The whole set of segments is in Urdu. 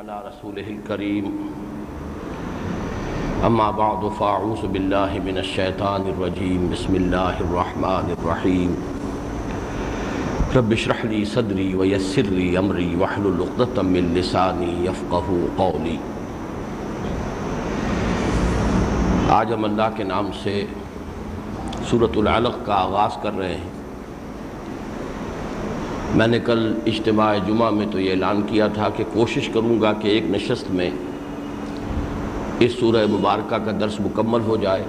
علی رسولہ الکریم اما بعد فاعوذ باللہ من الشیطان الرجیم بسم اللہ الرحمن الرحیم رب اشرح لی صدری ویسر لی امری واحلل عقدۃ من لسانی یفقہوا قولی۔ آج ہم اللہ کے نام سے سورۃ العلق کا آغاز کر رہے ہیں۔ میں نے کل اجتماع جمعہ میں تو یہ اعلان کیا تھا کہ کوشش کروں گا کہ ایک نشست میں اس سورہ مبارکہ کا درس مکمل ہو جائے،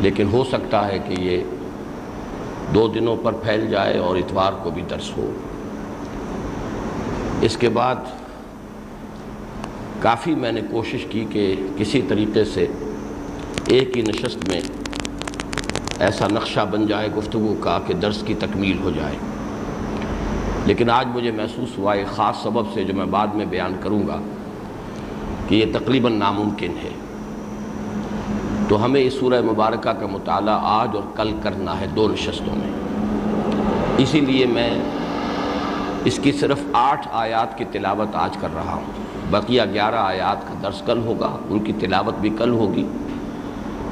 لیکن ہو سکتا ہے کہ یہ 2 دنوں پر پھیل جائے اور اتوار کو بھی درس ہو۔ اس کے بعد کافی میں نے کوشش کی کہ کسی طریقے سے ایک ہی نشست میں ایسا نقشہ بن جائے گفتگو کا کہ درس کی تکمیل ہو جائے، لیکن آج مجھے محسوس ہوا ایک خاص سبب سے جو میں بعد میں بیان کروں گا کہ یہ تقریباً ناممکن ہے۔ تو ہمیں اس سورہ مبارکہ کا مطالعہ آج اور کل کرنا ہے 2 نشستوں میں۔ اسی لیے میں اس کی صرف 8 آیات کی تلاوت آج کر رہا ہوں، بقیہ 11 آیات کا درس کل ہوگا، ان کی تلاوت بھی کل ہوگی۔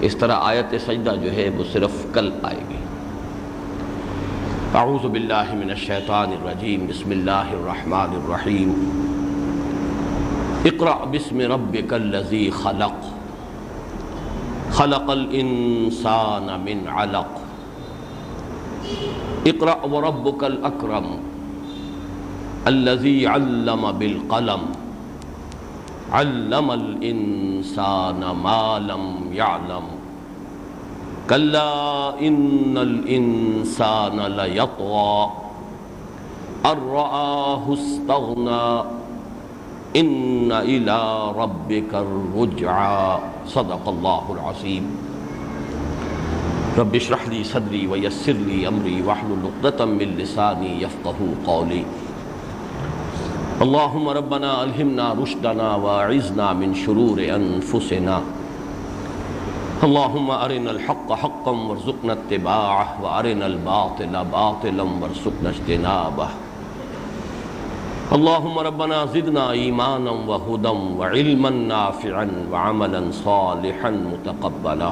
اس طرح آیت سجدہ جو ہے وہ صرف کل آئے گی۔ اعوذ باللہ من الشیطان الرجیم بسم اللہ الرحمن الرحیم اقرأ بسم ربک الذی خلق خلق الانسان من علق اقرأ وربک الاکرم الذی علم بالقلم علم الانسان ما لم يعلم کلا ان الانسان لیطغی ان رآہ استغنی ان الی ربک الرجعی صدق اللہ العظیم۔ رب اشرح لی صدری ویسر لی امری واحلل عقدۃ من لسانی یفقہوا قولی۔ اللہم ربنا الہمنا رشدنا واعذنا من شرور انفسنا، اللہم ارنا الحق حقا وارزقنا اتباعہ وارنا الباطل باطلا وارزقنا اجتنابہ۔ اللہم ربنا زدنا ایمانا وہدا وعلما نافعا وعملا صالحا متقبلا۔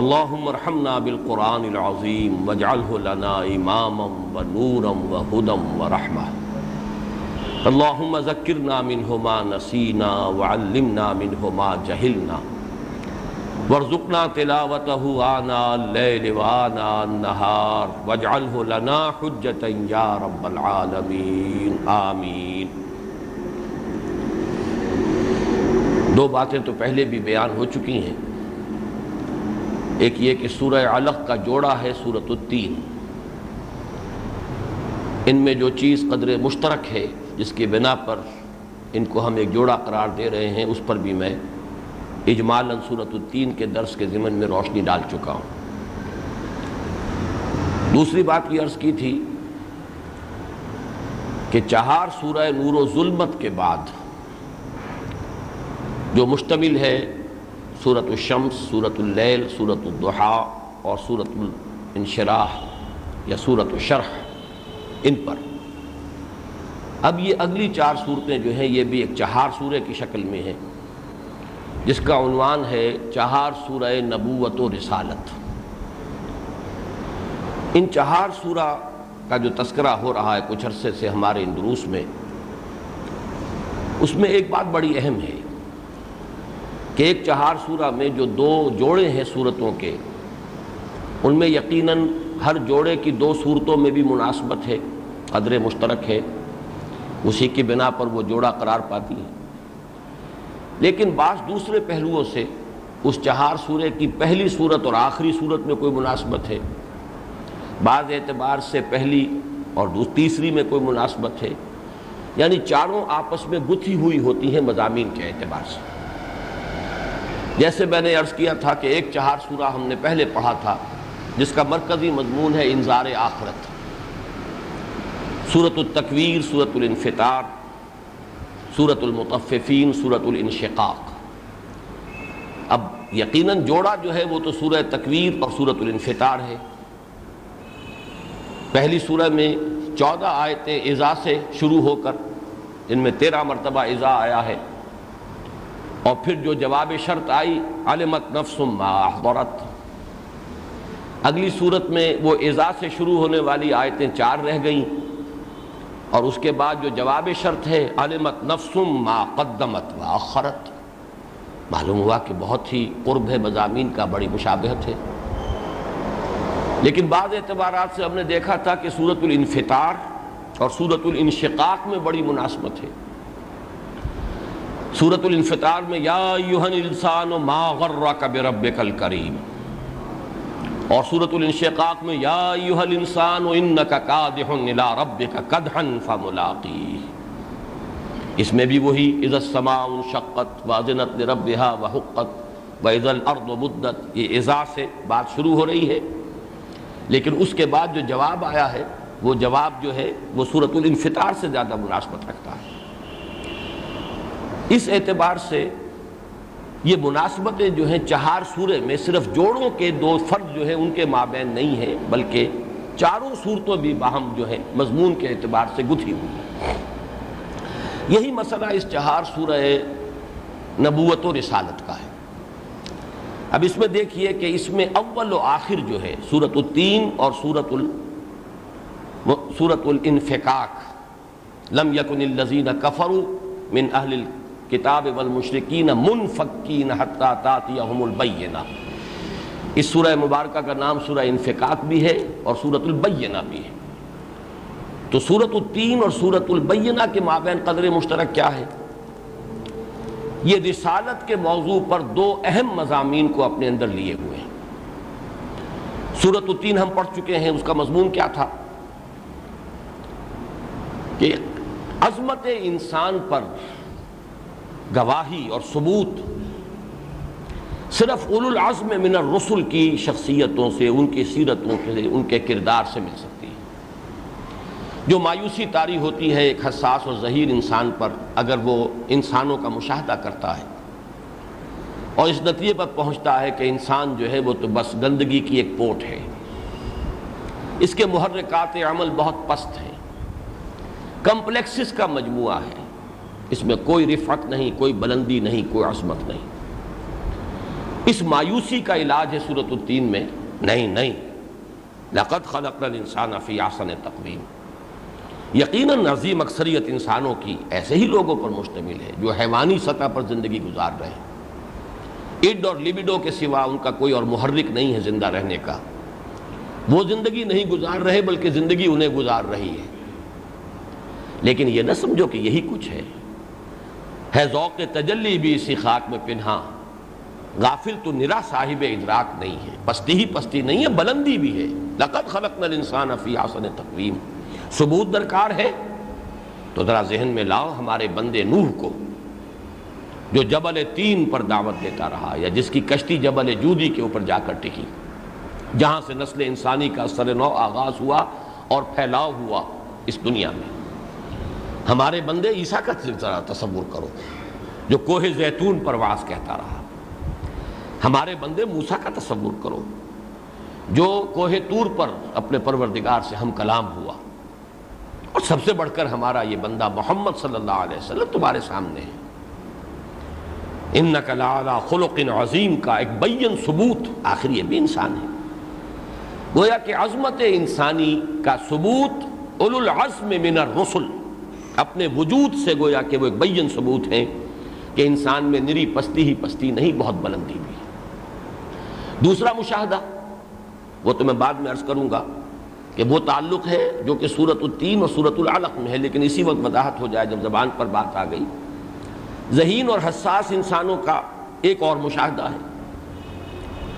اللہم ارحمنا بالقرآن العظیم واجعلہ لنا اماما ونورا وہدا ورحمہ۔ اللہم ذکرنا منہ ما نسینا وعلمنا منہ ما جہلنا وارزقنا تلاوتہ آناء اللیل وآناء النہار واجعلہ لنا حجتا یا رب العالمین آمین۔ 2 باتیں تو پہلے بھی بیان ہو چکی ہیں۔ ایک یہ کہ سورہ علق کا جوڑا ہے سورۃ التین، ان میں جو چیز قدر مشترک ہے جس کی بنا پر ان کو ہم ایک جوڑا قرار دے رہے ہیں، اس پر بھی میں اجمالاً سورۃ التین کے درس کے ضمن میں روشنی ڈال چکا ہوں۔ دوسری بات یہ عرض کی تھی کہ 4 سورہ نور و ظلمت کے بعد جو مشتمل ہے سورۃ الشمس، سورۃ اللیل، سورۃ الضحیٰ اور سورۃ الانشراح یا سورۃ الشرح، ان پر اب یہ اگلی 4 صورتیں جو ہیں یہ بھی ایک 4 سورہ کی شکل میں ہیں، جس کا عنوان ہے 4 سورہ نبوت و رسالت۔ ان 4 سورہ کا جو تذکرہ ہو رہا ہے کچھ عرصے سے ہمارے ان دروس میں، اس میں ایک بات بڑی اہم ہے کہ ایک 4 سورہ میں جو 2 جوڑے ہیں صورتوں کے، ان میں یقیناً ہر جوڑے کی 2 صورتوں میں بھی مناسبت ہے، قدر مشترک ہے، اسی کی بنا پر وہ جوڑا قرار پاتی ہے۔ لیکن بعض دوسرے پہلوؤں سے اس 4 سورے کی پہلی صورت اور آخری صورت میں کوئی مناسبت ہے، بعض اعتبار سے پہلی اور تیسری میں کوئی مناسبت ہے، یعنی چاروں آپس میں گتھی ہوئی ہوتی ہیں مضامین کے اعتبار سے۔ جیسے میں نے عرض کیا تھا کہ ایک 4 سورہ ہم نے پہلے پڑھا تھا جس کا مرکزی مضمون ہے انذار آخرت، سورۃ التکویر، سورۃ الانفطار، سورۃ المطففین، سورۃ الانشقاق۔ اب یقیناً جوڑا جو ہے وہ تو سورہ تکویر اور سورۃ الانفطار ہے۔ پہلی سورہ میں 14 آیتیں اذا سے شروع ہو کر جن میں 13 مرتبہ اذا آیا ہے، اور پھر جو جواب شرط آئی علمت نفس ما احضرت، اگلی صورت میں وہ اذا سے شروع ہونے والی آیتیں 4 رہ گئیں، اور اس کے بعد جو جواب شرط ہے علمت نفس ما قدمت واخرت، معلوم ہوا کہ بہت ہی قرب ہے مضامین کا، بڑی مشابہت ہے۔ لیکن بعض اعتبارات سے ہم نے دیکھا تھا کہ سورۃ الانفطار اور سورۃ الانشقاق میں بڑی مناسبت ہے۔ سورۃ الانفطار میں یا ایھا الانسان ما غرک بربک الکریم، اور سورۃ الانشقاق میں یا ایھا الانسان انک کادح الی ربک کدحا فملاقیہ، اس میں بھی وہی اذا السماء انشقت واذنت لربها وحقت واذا الارض مدت، یہ اذا سے بات شروع ہو رہی ہے، لیکن اس کے بعد جو جواب آیا ہے وہ جواب جو ہے وہ سورۃ الانفطار سے زیادہ مناسبت رکھتا ہے۔ اس اعتبار سے یہ مناسبتیں جو ہیں 4 سورے میں صرف جوڑوں کے 2 فرد جو ہیں ان کے مابین نہیں ہیں، بلکہ چاروں صورتوں بھی باہم جو ہے مضمون کے اعتبار سے گتھی ہوئی ہیں۔ یہی مسئلہ اس 4 سورہ نبوت و رسالت کا ہے۔ اب اس میں دیکھیے کہ اس میں اول و آخر جو ہے سورۃ التین اور سورۃ الانفکاک، لم یکن الذین کفروا من اہل الکتاب والمشرکین منفکین حتی تأتیہم البینہ، اس سورہ مبارکہ کا نام سورہ انفکاک بھی ہے اور سورۃ البینہ بھی ہے۔ تو سورۃ التین اور سورۃ البینہ کے مابین قدر مشترک کیا ہے؟ یہ رسالت کے موضوع پر 2 اہم مضامین کو اپنے اندر لیے ہوئے ہیں۔ سورۃ التین ہم پڑھ چکے ہیں، اس کا مضمون کیا تھا کہ عظمت انسان پر گواہی اور ثبوت صرف اولو العزم من الرسل کی شخصیتوں سے، ان کی سیرتوں سے، ان کے کردار سے مل سکتی ہے۔ جو مایوسی طاری ہوتی ہے ایک حساس اور ظہیر انسان پر اگر وہ انسانوں کا مشاہدہ کرتا ہے اور اس نتیجے پر پہنچتا ہے کہ انسان جو ہے وہ تو بس گندگی کی ایک پوٹ ہے، اس کے محرکات عمل بہت پست ہیں، کمپلیکسز کا مجموعہ ہے، اس میں کوئی رفعت نہیں، کوئی بلندی نہیں، کوئی عظمت نہیں۔ اس مایوسی کا علاج ہے سورۃ التین میں، نہیں لقد خلقنا الانسان فی احسن تقویم، یقیناً عظیم اکثریت انسانوں کی ایسے ہی لوگوں پر مشتمل ہے جو حیوانی سطح پر زندگی گزار رہے ہیں، اڈ اور لیبیڈو کے سوا ان کا کوئی اور محرک نہیں ہے زندہ رہنے کا، وہ زندگی نہیں گزار رہے بلکہ زندگی انہیں گزار رہی ہے۔ لیکن یہ نہ سمجھو کہ یہی کچھ ہے ذوق تجلی بھی اسی خاک میں پنہاں، غافل تو نرا صاحب ادراک نہیں ہے، پستی ہی پستی نہیں ہے، بلندی بھی ہے۔ لقد خلقنا الانسان فی احسن تقویم، ثبوت درکار ہے تو ذرا ذہن میں لاؤ ہمارے بندے نوح کو، جو جبل تین پر دعوت دیتا رہا، یا جس کی کشتی جبل جودی کے اوپر جا کر ٹکی، جہاں سے نسل انسانی کا سر نو آغاز ہوا اور پھیلاؤ ہوا اس دنیا میں۔ ہمارے بندے عیسیٰ کا ذرا تصور کرو جو کوہ زیتون پر وعظ کہتا رہا، ہمارے بندے موسیٰ کا تصور کرو جو کوہ طور پر اپنے پروردگار سے ہم کلام ہوا، اور سب سے بڑھ کر ہمارا یہ بندہ محمد صلی اللہ علیہ وسلم تمہارے سامنے ہے۔ انک لعلی خلق عظیم کا ایک بین ثبوت، آخر یہ بھی انسان ہے، گویا کہ عظمت انسانی کا ثبوت اولو العزم من الرسل اپنے وجود سے گویا کہ وہ ایک بین ثبوت ہے کہ انسان میں نری پستی ہی پستی نہیں، بہت بلندی بھی ہے۔ دوسرا مشاہدہ وہ تو میں بعد میں عرض کروں گا کہ وہ تعلق ہے جو کہ سورۃ التین اور سورۃ العلق میں ہے، لیکن اسی وقت وضاحت ہو جائے جب زبان پر بات آ گئی۔ ذہین اور حساس انسانوں کا ایک اور مشاہدہ ہے،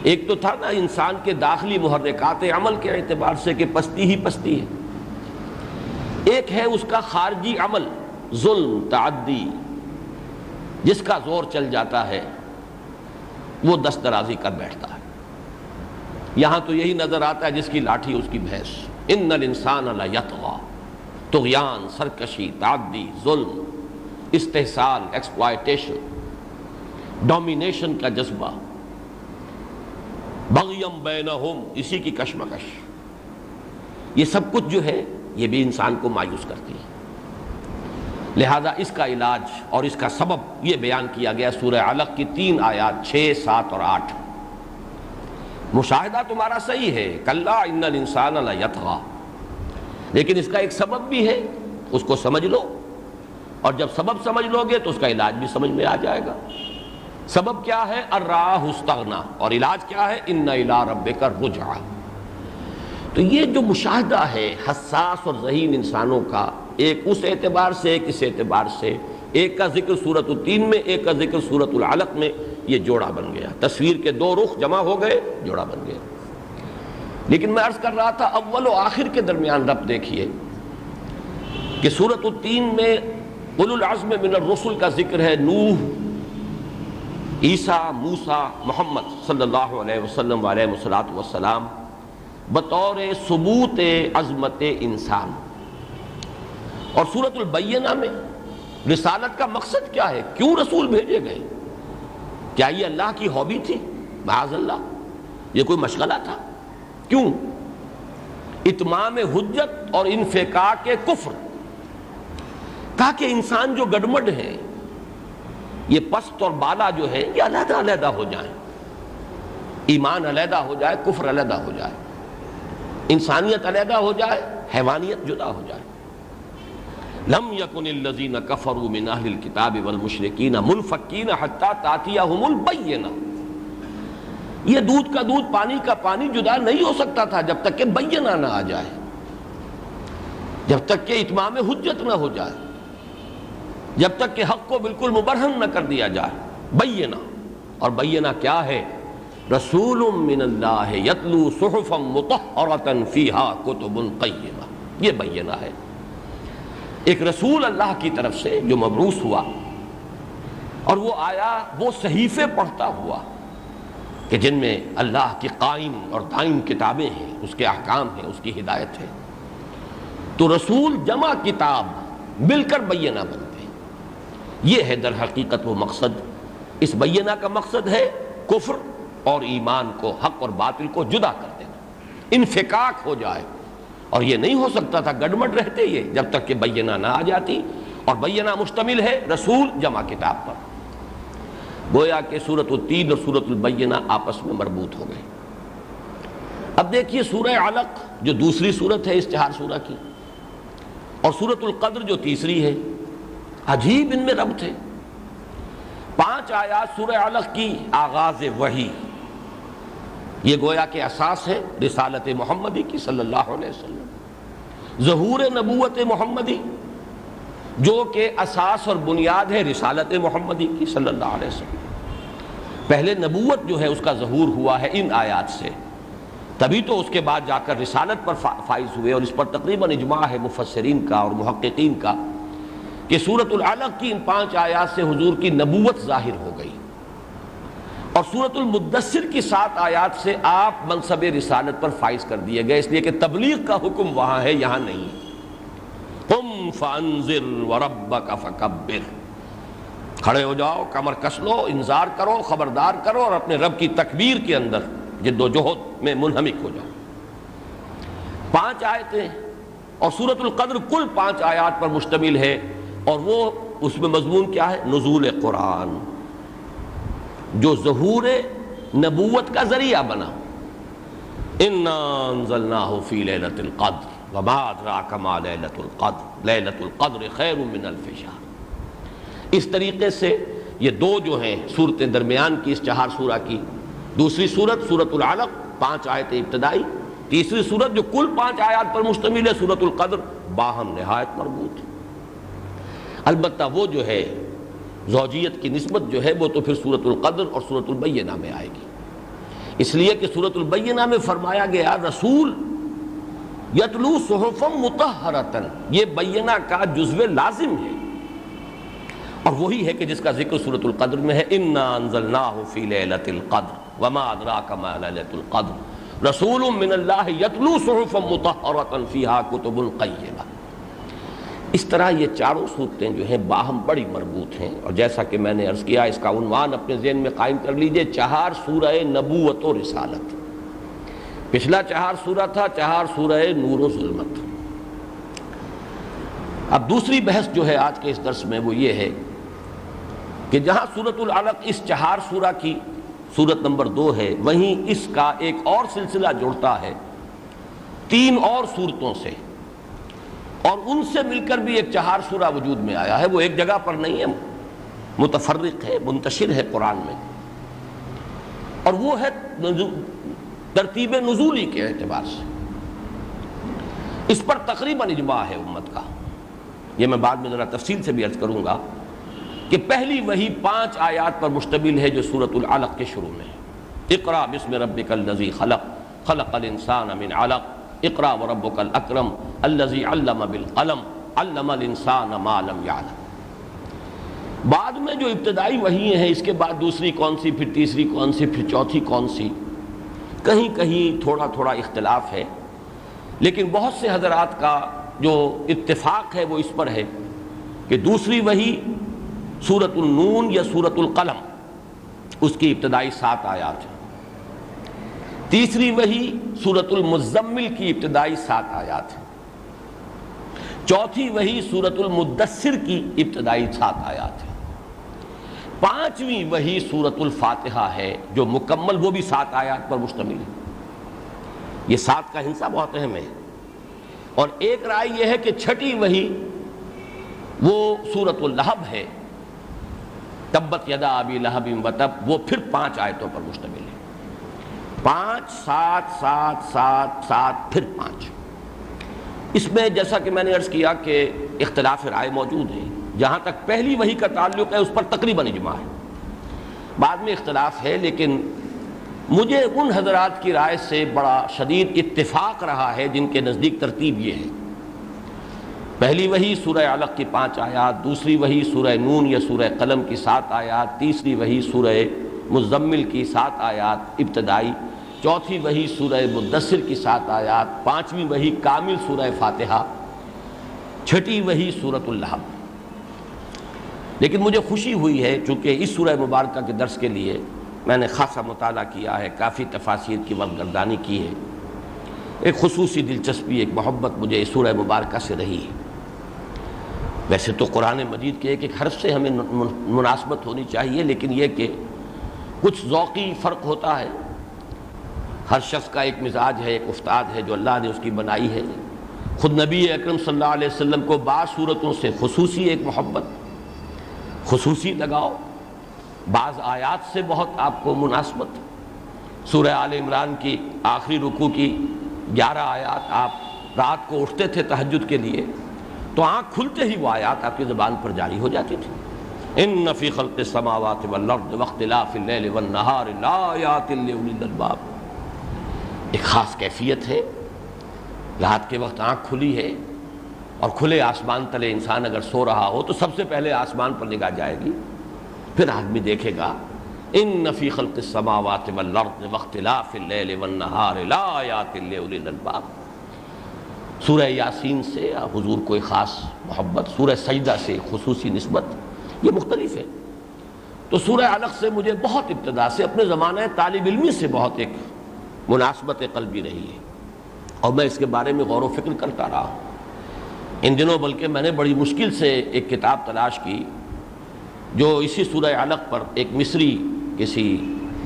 ایک تو تھا نا انسان کے داخلی محرکات عمل کے اعتبار سے کہ پستی ہی پستی ہے، ایک ہے اس کا خارجی عمل، ظلم، تعدی، جس کا زور چل جاتا ہے وہ دست درازی کر بیٹھتا ہے۔ یہاں تو یہی نظر آتا ہے جس کی لاٹھی اس کی بھینس، ان الانسان لیطغی، طغیان، سرکشی، تعدی، ظلم، استحصال، ایکسپلائٹیشن، ڈومینیشن کا جذبہ، بغیم بینہم، اسی کی کشمکش، یہ سب کچھ جو ہے یہ بھی انسان کو مایوس کرتی ہے۔ لہذا اس کا علاج اور اس کا سبب یہ بیان کیا گیا سورہ علق کی 3 آیات 6، 7 اور 8۔ مشاہدہ تمہارا صحیح ہے، کلا ان الانسان لیطغی، لیکن اس کا ایک سبب بھی ہے، اس کو سمجھ لو، اور جب سبب سمجھ لو گے تو اس کا علاج بھی سمجھ میں آ جائے گا۔ سبب کیا ہے؟ الراہ استغنا، اور علاج کیا ہے؟ ان الی ربک الرجعی۔ تو یہ جو مشاہدہ ہے حساس اور ذہین انسانوں کا، ایک اس اعتبار سے ایک اس اعتبار سے، ایک کا ذکر سورۃ التین میں، ایک کا ذکر سورۃ العلق میں، یہ جوڑا بن گیا، تصویر کے 2 رخ جمع ہو گئے، جوڑا بن گیا۔ لیکن میں عرض کر رہا تھا اول و آخر کے درمیان ربط دیکھیے کہ سورۃ التین میں اولو العزم من الرسل کا ذکر ہے، نوح، عیسیٰ، موسیٰ، محمد صلی اللہ علیہ وسلم علیہ السلام بطور ثبوت عظمت انسان۔ اور سورۃ البینہ میں رسالت کا مقصد کیا ہے؟ کیوں رسول بھیجے گئے؟ کیا یہ اللہ کی ہابی تھی؟ معاذ اللہ، یہ کوئی مشغلہ تھا؟ کیوں؟ اتمام حجت اور انفکاک کفر، تاکہ انسان جو گڈمڈ ہیں، یہ پست اور بالا جو ہے، یہ علیحدہ علیحدہ ہو جائیں، ایمان علیحدہ ہو جائے، کفر علیحدہ ہو جائے، انسانیت علیحدہ ہو جائے، حیوانیت جدا ہو جائے۔ لم یکن الذین کفروا من اہل الکتاب والمشرکین منفکین حتی تأتیہم البینہ، یہ دودھ کا دودھ، پانی کا پانی جدا نہیں ہو سکتا تھا جب تک کہ بینہ نہ آ جائے، جب تک کہ اتمام حجت نہ ہو جائے، جب تک کہ حق کو بالکل مبرہن نہ کر دیا جائے۔ بینہ، اور بینہ کیا ہے؟ رسول من اللہ یتلو صحفا مطہرۃ فیہا کتب قیمہ، یہ بینہ ہے، ایک رسول اللہ کی طرف سے جو مبعوث ہوا، اور وہ آیا وہ صحیفے پڑھتا ہوا کہ جن میں اللہ کی قائم اور دائم کتابیں ہیں، اس کے احکام ہیں، اس کی ہدایت ہے۔ تو رسول جمع کتاب مل کر بینہ بنتے ہیں، یہ ہے در حقیقت وہ مقصد۔ اس بینہ کا مقصد ہے کفر اور ایمان کو، حق اور باطل کو جدا کر دینا، انفکاک ہو جائے۔ اور یہ نہیں ہو سکتا تھا گڈمڈ رہتے یہ جب تک کہ بینہ نہ آ جاتی، اور بینہ مشتمل ہے رسول جمع کتاب پر۔ گویا کہ سورۃ التین اور سورۃ البینہ آپس میں مربوط ہو گئے۔ اب دیکھیے سورہ علق جو دوسری سورت ہے اس 4 سورہ کی، اور سورۃ القدر جو تیسری ہے، عجیب ان میں ربط ہے۔ 5 آیات سورہ علق کی آغاز وحی، یہ گویا کہ اساس ہے رسالت محمدی کی صلی اللہ علیہ وسلم، ظہور نبوت محمدی جو کہ اساس اور بنیاد ہے رسالت محمدی کی صلی اللہ علیہ وسلم۔ پہلے نبوت جو ہے اس کا ظہور ہوا ہے ان آیات سے، تبھی تو اس کے بعد جا کر رسالت پر فائز ہوئے، اور اس پر تقریباً اجماع ہے مفسرین کا اور محققین کا کہ سورۃ العلق کی ان 5 آیات سے حضور کی نبوت ظاہر ہو گئی، اور سورۃ المدثر کی 7 آیات سے آپ منصب رسالت پر فائز کر دیے گئے، اس لیے کہ تبلیغ کا حکم وہاں ہے، یہاں نہیں۔ قم فانذر وربک فکبر، کھڑے ہو جاؤ، کمر کس لو، انذار کرو، خبردار کرو، اور اپنے رب کی تکبیر کے اندر جد و جہد میں منہمک ہو جاؤ۔ 5 آیتیں، اور سورۃ القدر کل 5 آیات پر مشتمل ہے، اور وہ اس میں مضمون کیا ہے؟ نزول قرآن، جو ظہور نبوت کا ذریعہ بنا۔ انا انزلناہ فی لیلۃ القدر وما ادراک ما لیلۃ القدر لیلۃ القدر خیر من الف شہر۔ اس طریقے سے یہ 2 جو ہیں صورتیں درمیان کی اس 4 سورہ کی، دوسری سورت سورۃ العلق 5 آیتیں ابتدائی، تیسری سورت جو کل 5 آیات پر مشتمل ہے سورۃ القدر، باہم نہایت مربوط۔ البتہ وہ جو ہے زوجیت کی نسبت جو ہے وہ تو پھر سورۃ القدر اور سورۃ البینہ میں آئے گی، اس لیے کہ سورۃ البینہ میں فرمایا گیا رسول یتلو صحفا مطہرۃ، یہ بینہ کا جزو لازم ہے، اور وہی ہے کہ جس کا ذکر سورۃ القدر میں ہے، انا انزلناہ فی لیلۃ القدر وما ادراک ما لیلۃ القدر رسول من اللہ یتلو صحفا مطہرۃ فیہا کتب قیمہ۔ اس طرح یہ 4 صورتیں جو ہیں باہم بڑی مربوط ہیں، اور جیسا کہ میں نے عرض کیا اس کا عنوان اپنے ذہن میں قائم کر لیجئے، 4 سورہ نبوت و رسالت۔ پچھلا 4 سورہ تھا 4 سورہ نور و ظلمت۔ اب دوسری بحث جو ہے آج کے اس درس میں وہ یہ ہے کہ جہاں سورۃ العلق اس چہار سورہ کی سورت نمبر 2 ہے، وہیں اس کا ایک اور سلسلہ جڑتا ہے 3 اور سورتوں سے، اور ان سے مل کر بھی ایک چہار سورہ وجود میں آیا ہے۔ وہ ایک جگہ پر نہیں ہے، متفرق ہے، منتشر ہے قرآن میں، اور وہ ہے ترتیب نزولی کے اعتبار سے۔ اس پر تقریباً اجماع ہے امت کا، یہ میں بعد میں ذرا تفصیل سے بھی عرض کروں گا کہ پہلی وہی 5 آیات پر مشتمل ہے جو سورۃ العلق کے شروع میں ہے۔ اقرأ بسم ربک الذی خلق خلق الانسان من علق اقرأ وربک الاکرم الذی علم بالقلم علم الانسان ما لم یعلم۔ بعد میں جو ابتدائی وحی ہیں، اس کے بعد دوسری کون سی، پھر تیسری کون سی، پھر چوتھی کون سی، کہیں کہیں تھوڑا تھوڑا اختلاف ہے، لیکن بہت سے حضرات کا جو اتفاق ہے وہ اس پر ہے کہ دوسری وحی سورۃ النون یا سورۃ القلم، اس کی ابتدائی 7 آیات ہیں۔ تیسری وحی سورۃ المزمل کی ابتدائی 7 آیات ہیں۔ چوتھی وحی سورۃ المدثر کی ابتدائی 7 آیات ہیں۔ 5ویں وحی سورۃ الفاتحہ ہے جو مکمل، وہ بھی 7 آیات پر مشتمل ہے۔ یہ 7 کا ہندسہ بہت اہم ہے، اور ایک رائے یہ ہے کہ 6ٹھی وحی وہ سورۃ اللہب ہے، تبت یدا ابی لہب وتب، وہ پھر 5 آیتوں پر مشتمل ہے۔ 5 7 7 7 7 پھر 5۔ اس میں جیسا کہ میں نے عرض کیا کہ اختلاف رائے موجود ہے۔ جہاں تک پہلی وحی کا تعلق ہے اس پر تقریباً اجماع ہے، بعد میں اختلاف ہے، لیکن مجھے ان حضرات کی رائے سے بڑا شدید اتفاق رہا ہے جن کے نزدیک ترتیب یہ ہے: پہلی وحی سورہ علق کی 5 آیات، دوسری وحی سورہ نون یا سورہ قلم کی 7 آیات، تیسری وحی سورہ مزمل کی 7 آیات ابتدائی، چوتھی وحی سورہ مدثر کی 7 آیات، 5ویں وحی کامل سورہ فاتحہ، 6ٹھی وحی سورۃ اللہب۔ لیکن مجھے خوشی ہوئی ہے چونکہ اس سورہ مبارکہ کے درس کے لیے میں نے خاصا مطالعہ کیا ہے، کافی تفاسیر کی وقت گردانی کی ہے، ایک خصوصی دلچسپی، ایک محبت مجھے اس سورہ مبارکہ سے رہی ہے۔ ویسے تو قرآن مجید کے ایک ایک حرف سے ہمیں مناسبت ہونی چاہیے، لیکن یہ کہ کچھ ذوقی فرق ہوتا ہے، ہر شخص کا ایک مزاج ہے، ایک افتاد ہے جو اللہ نے اس کی بنائی ہے۔ خود نبی اکرم صلی اللہ علیہ وسلم کو بعض صورتوں سے خصوصی ایک محبت، خصوصی لگاؤ، بعض آیات سے بہت آپ کو مناسبت۔ سورہ آل عمران کی آخری رکوع کی 11 آیات، آپ رات کو اٹھتے تھے تہجد کے لیے تو آنکھ کھلتے ہی وہ آیات آپ کی زبان پر جاری ہو جاتی تھی۔ ان فی خلق السماوات والارض واختلاف اللیل والنہار لآیات لأولی الالباب۔ ایک خاص کیفیت ہے، رات کے وقت آنکھ کھلی ہے اور کھلے آسمان تلے انسان اگر سو رہا ہو تو سب سے پہلے آسمان پر نگاہ جائے گی، پھر آدمی دیکھے گا ان فی خلق السماوات والارض واختلاف اللیل والنہار لآیات لأولی الالباب۔ سورہ یاسین سے حضور کو ایک خاص محبت، سورہ سجدہ سے خصوصی نسبت، یہ مختلف ہے۔ تو سورہ علق سے مجھے بہت ابتدا سے اپنے زمانہ طالب علمی سے بہت ایک مناسبت قلبی رہی ہے، اور میں اس کے بارے میں غور و فکر کرتا رہا ہوں ان دنوں، بلکہ میں نے بڑی مشکل سے ایک کتاب تلاش کی جو اسی سورہ علق پر ایک مصری کسی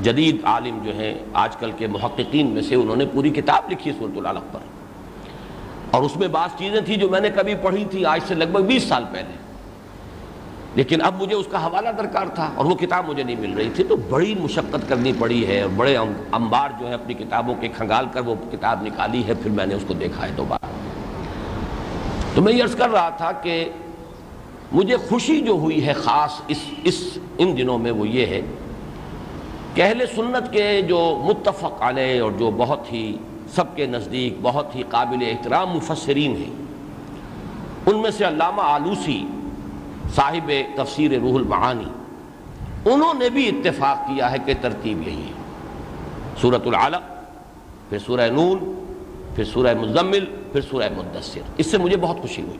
جدید عالم جو ہیں آج کل کے محققین میں سے، انہوں نے پوری کتاب لکھی سورۃ العلق پر، اور اس میں بعض چیزیں تھیں جو میں نے کبھی پڑھی تھی آج سے لگ بھگ 20 سال پہلے، لیکن اب مجھے اس کا حوالہ درکار تھا اور وہ کتاب مجھے نہیں مل رہی تھی، تو بڑی مشقت کرنی پڑی ہے، اور بڑے انبار جو ہے اپنی کتابوں کے کھنگال کر وہ کتاب نکالی ہے، پھر میں نے اس کو دیکھا ہے دوبارہ۔ تو میں یہ عرض کر رہا تھا کہ مجھے خوشی جو ہوئی ہے خاص ان دنوں میں وہ یہ ہے کہ اہل سنت کے جو متفق علیہ اور جو بہت ہی سب کے نزدیک بہت ہی قابل احترام مفسرین ہیں، ان میں سے علامہ آلوسی صاحب تفسیر روح المعانی، انہوں نے بھی اتفاق کیا ہے کہ ترتیب یہی ہے: سورۃ العلق، پھر سورہ نون، پھر سورہ مزمل، پھر سورہ مدثر۔ اس سے مجھے بہت خوشی ہوئی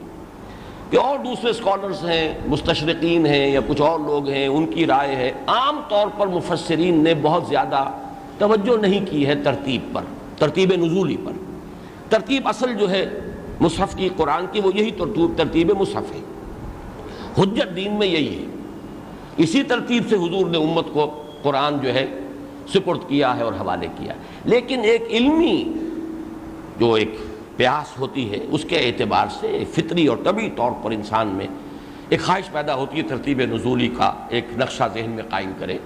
کہ اور دوسرے اسکالرز ہیں، مستشرقین ہیں یا کچھ اور لوگ ہیں، ان کی رائے ہے عام طور پر مفسرین نے بہت زیادہ توجہ نہیں کی ہے ترتیب پر، ترتیب نزولی پر۔ ترتیب اصل جو ہے مصحف کی، قرآن کی، وہ یہی ترتیب مصحف ہے. حجت دین میں یہی ہے. اسی ترتیب سے حضور نے امت کو قرآن جو ہے سپرد کیا ہے اور حوالے کیا ہے. لیکن ایک علمی جو ایک پیاس ہوتی ہے اس کے اعتبار سے فطری اور طبعی طور پر انسان میں ایک خواہش پیدا ہوتی ہے ترتیب نزولی کا ایک نقشہ ذہن میں قائم کرے.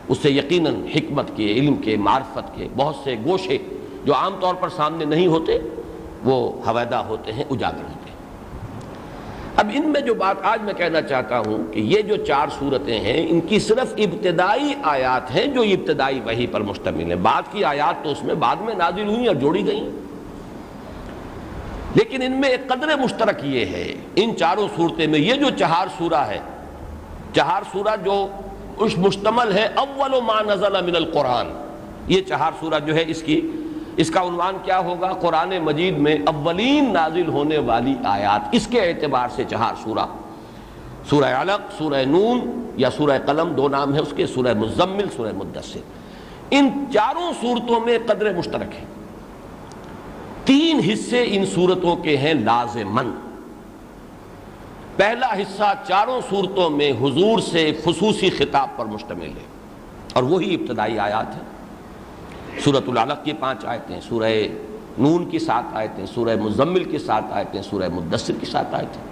اس سے یقیناً حکمت کے، علم کے، معرفت کے بہت سے گوشے جو عام طور پر سامنے نہیں ہوتے وہ حویدہ ہوتے ہیں، اجاگر ہوتے ہیں. اب ان میں جو بات آج میں کہنا چاہتا ہوں کہ یہ جو 4 صورتیں ہیں ان کی صرف ابتدائی آیات ہیں جو ابتدائی وحی پر مشتمل ہیں. بعد کی آیات تو اس میں بعد میں نازل ہوئیں اور جوڑی گئیں. لیکن ان میں ایک قدر مشترک یہ ہے ان 4 صورتیں میں، یہ جو 4 سورہ ہے، 4 سورہ جو اس مشتمل ہے اول ما نزل من القرآن. یہ 4 سورہ جو ہے اس کا عنوان کیا ہوگا قرآن مجید میں اولین نازل ہونے والی آیات. اس کے اعتبار سے 4 سورہ، سورہ علق، سورہ نون یا سورہ قلم 2 نام ہے اس کے، سورہ مزمل، سورہ مدثر. ان 4 صورتوں میں قدر مشترک ہے. 3 حصے ان صورتوں کے ہیں لازماً. پہلا حصہ 4 صورتوں میں حضور سے خصوصی خطاب پر مشتمل ہے اور وہی ابتدائی آیات ہے. سورۃ العلق کی 5 آیتیں، سورہ نون کی 7 آیتیں، سورہ مزمل کی 7 آیتیں، سورہ مدثر کی 7 آیتیں.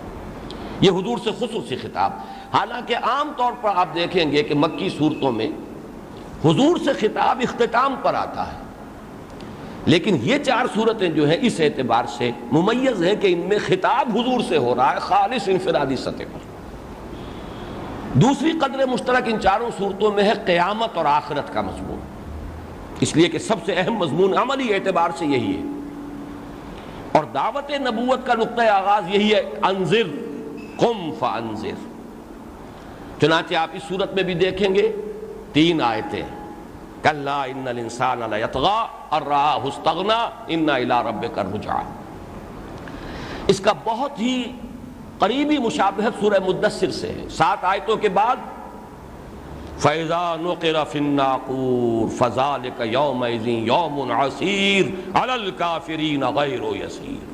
یہ حضور سے خصوصی خطاب. حالانکہ عام طور پر آپ دیکھیں گے کہ مکی صورتوں میں حضور سے خطاب اختتام پر آتا ہے، لیکن یہ 4 صورتیں جو ہیں اس اعتبار سے ممیز ہیں کہ ان میں خطاب حضور سے ہو رہا ہے خالص انفرادی سطح پر. دوسری قدر مشترک ان 4 صورتوں میں ہے قیامت اور آخرت کا مضمون، اس لیے کہ سب سے اہم مضمون عملی اعتبار سے یہی ہے. اور دعوت نبوت کا نقطہ آغاز یہی ہے، انذر قم فانذر. چنانچہ آپ اس صورت میں بھی دیکھیں گے 3 آیتیں، کلا ان الانسان لیطغی ان رآہ استغنی ان الی ربک الرجعی. اس کا بہت ہی قریبی مشابہت سورہ مدثر سے ہے. 7 آیتوں کے بعد فَإِذَا نُقِرَ فِي النَّاقُورِ فَذَلِكَ يَوْمَئِذٍ يَوْمٌ عَسِيرٌ عَلَى الْكَافِرِينَ غَيْرُ يَسِيرٌ.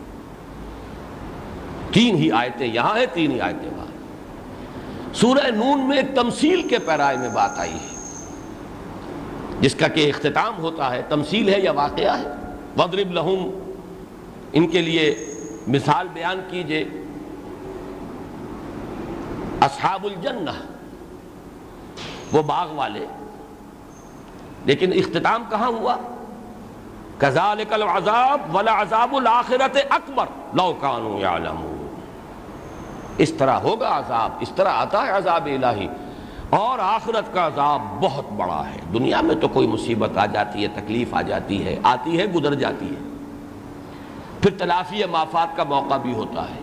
3 ہی آیتیں یہاں ہیں، 3 ہی آیتیں وہاں. سورہ نون میں ایک تمثیل کے پیرائے میں بات آئی ہے جس کا کہ اختتام ہوتا ہے. تمثیل ہے یا واقعہ ہے؟ وَاضْرِبْ لَهُمْ، ان کے لیے مثال بیان کیجئے اصحاب الجنہ، وہ باغ والے. لیکن اختتام کہاں ہوا؟ کذالک العذاب ولعذاب الآخرۃ اکبر لو کانوا یعلمون. اس طرح ہوگا عذاب، اس طرح آتا ہے عذاب الہی، اور آخرت کا عذاب بہت بڑا ہے. دنیا میں تو کوئی مصیبت آ جاتی ہے، تکلیف آ جاتی ہے، آتی ہے گزر جاتی ہے، پھر تلافی مافات کا موقع بھی ہوتا ہے.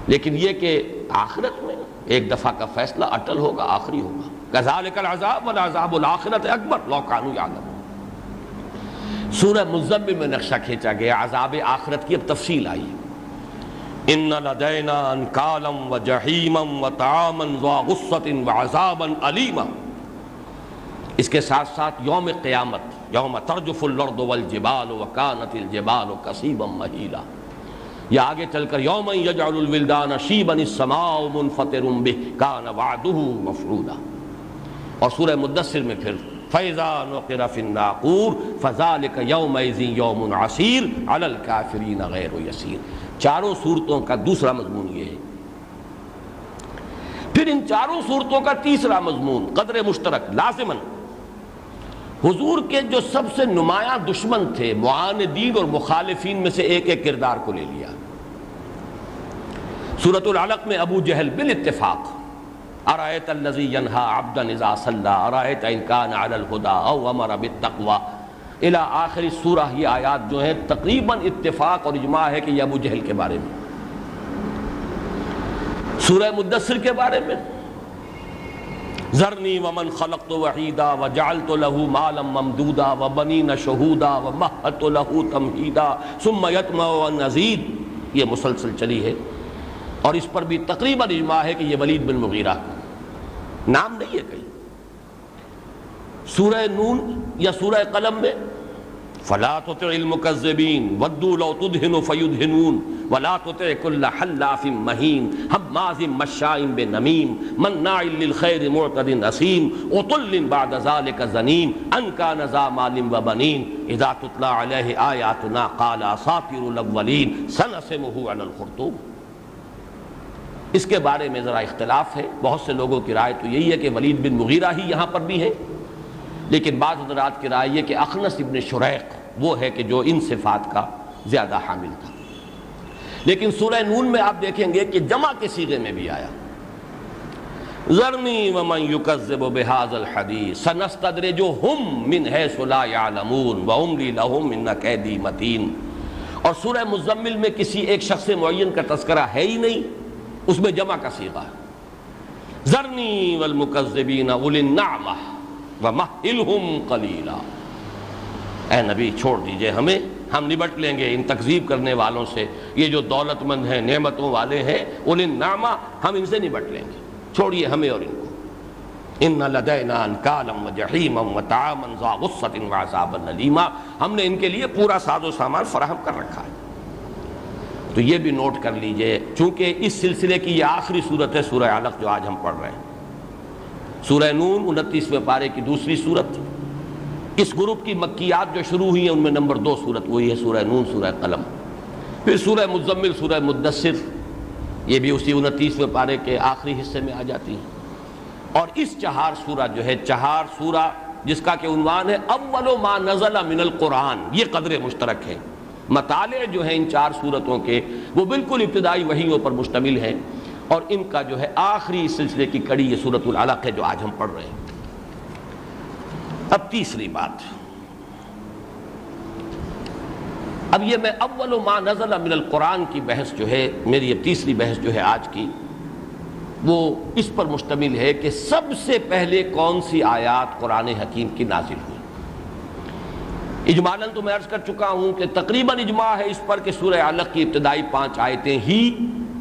لیکن یہ کہ آخرت میں ایک دفعہ کا فیصلہ اٹل ہوگا، آخری ہوگا. کذالک العذاب ولعذاب الآخرۃ اکبر لو کانوا یعلمون. سورہ مزمل میں نقشہ کھینچا گیا عذاب آخرت کی. اب تفصیل آئی، ان لدینا انکالا وجحیما وطعاما ذا غصۃ وعذابا علیما. اس کے ساتھ ساتھ یوم قیامت، یوم ترجف الارض والجبال وکانت الجبال کثیبا مہیلا. یا آگے چل کر یوم یجعل الولدان شیبا السماء منفطر بہ کان وعدہ مفعولا. اور سورہ مدثر میں پھر فَإِذَا نُقِرَ فِي النَّاقُورِ فَذَلِكَ يَوْمَئِذٍ يَوْمٌ عَسِيرٌ عَلَى الْكَافِرِينَ غَيْرُ يَسِيرٌ. 4 صورتوں کا دوسرا مضمون یہ ہے. پھر ان 4 صورتوں کا تیسرا مضمون قدر مشترک لازماً حضور کے جو سب سے نمایاں دشمن تھے، معاندین اور مخالفین میں سے ایک ایک کردار کو لے لیا. سورۃ العلق میں ابو جہل بالاتفاق، ارأیت الذی ینہی عبدا اذا صلی ارأیت ان کان علی الہدی او امر بالتقوی الی آخر سورہ. یہ آیات جو ہیں تقریباً اتفاق اور اجماع ہے کہ یہ ابو جہل کے بارے میں. سورہ مدثر کے بارے میں ذرنی ومن خلقت وحیدا وجعلت له مالا ممدودا وبنین شہودا ومہدت له تمہیدا ثم یطمع ان ازید. یہ مسلسل چلی ہے اور اس پر بھی تقریباً اجماع ہے کہ یہ ولید بن مغیرہ نام نہیں ہے کہیں. سورہ نون یا سورہ قلم میں فلا تطع المكذبين ودوا لو تدهن فيدهنون ولا تطع كل حلاف مهين هماز مشاء بنميم مناع للخير معتد أثيم عتل بعد ذلك زنيم أن كان ذا مال وبنين إذا تتلى عليه آياتنا قال أساطير الأولين سنسمه على الخرطوم۔ اس کے بارے میں ذرا اختلاف ہے، بہت سے لوگوں کی رائے تو یہی ہے کہ ولید بن مغیرہ ہی یہاں پر بھی ہے، لیکن بعض حضرات کی رائے یہ کہ اخنس ابن شریق وہ ہے کہ جو ان صفات کا زیادہ حامل تھا۔ لیکن سورہ نون میں آپ دیکھیں گے کہ جمع کے صیغے میں بھی آیا، ذرنی ومن یکذب بہذا الحدیث سنستدرجہم من حیث لا یعلمون واملی لہم ان کیدی متین۔ اور سورہ مزمل میں کسی ایک شخص معین کا تذکرہ ہے ہی نہیں، اس میں جمع کا صیغہ ہے، ذرنی والمکذبین اولی النعمہ ومہلہم قلیلا۔ اے نبی چھوڑ دیجئے ہمیں، ہم نبٹ لیں گے ان تکذیب کرنے والوں سے، یہ جو دولت مند ہیں، نعمتوں والے ہیں، اولی النعمہ، ہم ان سے نبٹ لیں گے، چھوڑیے ہمیں اور ان کو۔ ان لدینا انکالا وجحیما وطعاما ذا غصۃ وعذابا الیما، ہم نے ان کے لیے پورا ساز و سامان فراہم کر رکھا ہے۔ تو یہ بھی نوٹ کر لیجئے، چونکہ اس سلسلے کی یہ آخری صورت ہے سورہ علق جو آج ہم پڑھ رہے ہیں۔ سورہ نون 29ویں پارے کی دوسری صورت، اس گروپ کی مکیات جو شروع ہوئی ہیں ان میں نمبر 2 صورت وہی ہے سورہ نون، سورہ قلم۔ پھر سورہ مزمل، سورہ مدثر، یہ بھی اسی 29ویں پارے کے آخری حصے میں آ جاتی ہیں۔ اور اس چہار سورہ جو ہے، چہار سورہ جس کا کہ عنوان ہے اول ما نزل من القرآن، یہ قدر مشترک ہے۔ مطالع جو ہیں ان 4 سورتوں کے وہ بالکل ابتدائی وحیوں پر مشتمل ہیں، اور ان کا جو ہے آخری سلسلے کی کڑی یہ سورۃ العلق ہے جو آج ہم پڑھ رہے ہیں۔ اب تیسری بات، اب یہ میں اول ما نزل من القرآن کی بحث جو ہے، میری یہ تیسری بحث جو ہے آج کی، وہ اس پر مشتمل ہے کہ سب سے پہلے کون سی آیات قرآن حکیم کی نازل ہوئی۔ اجمالاً تو میں عرض کر چکا ہوں کہ تقریباً اجماع ہے اس پر کہ سورہ علق کی ابتدائی 5 آیتیں ہی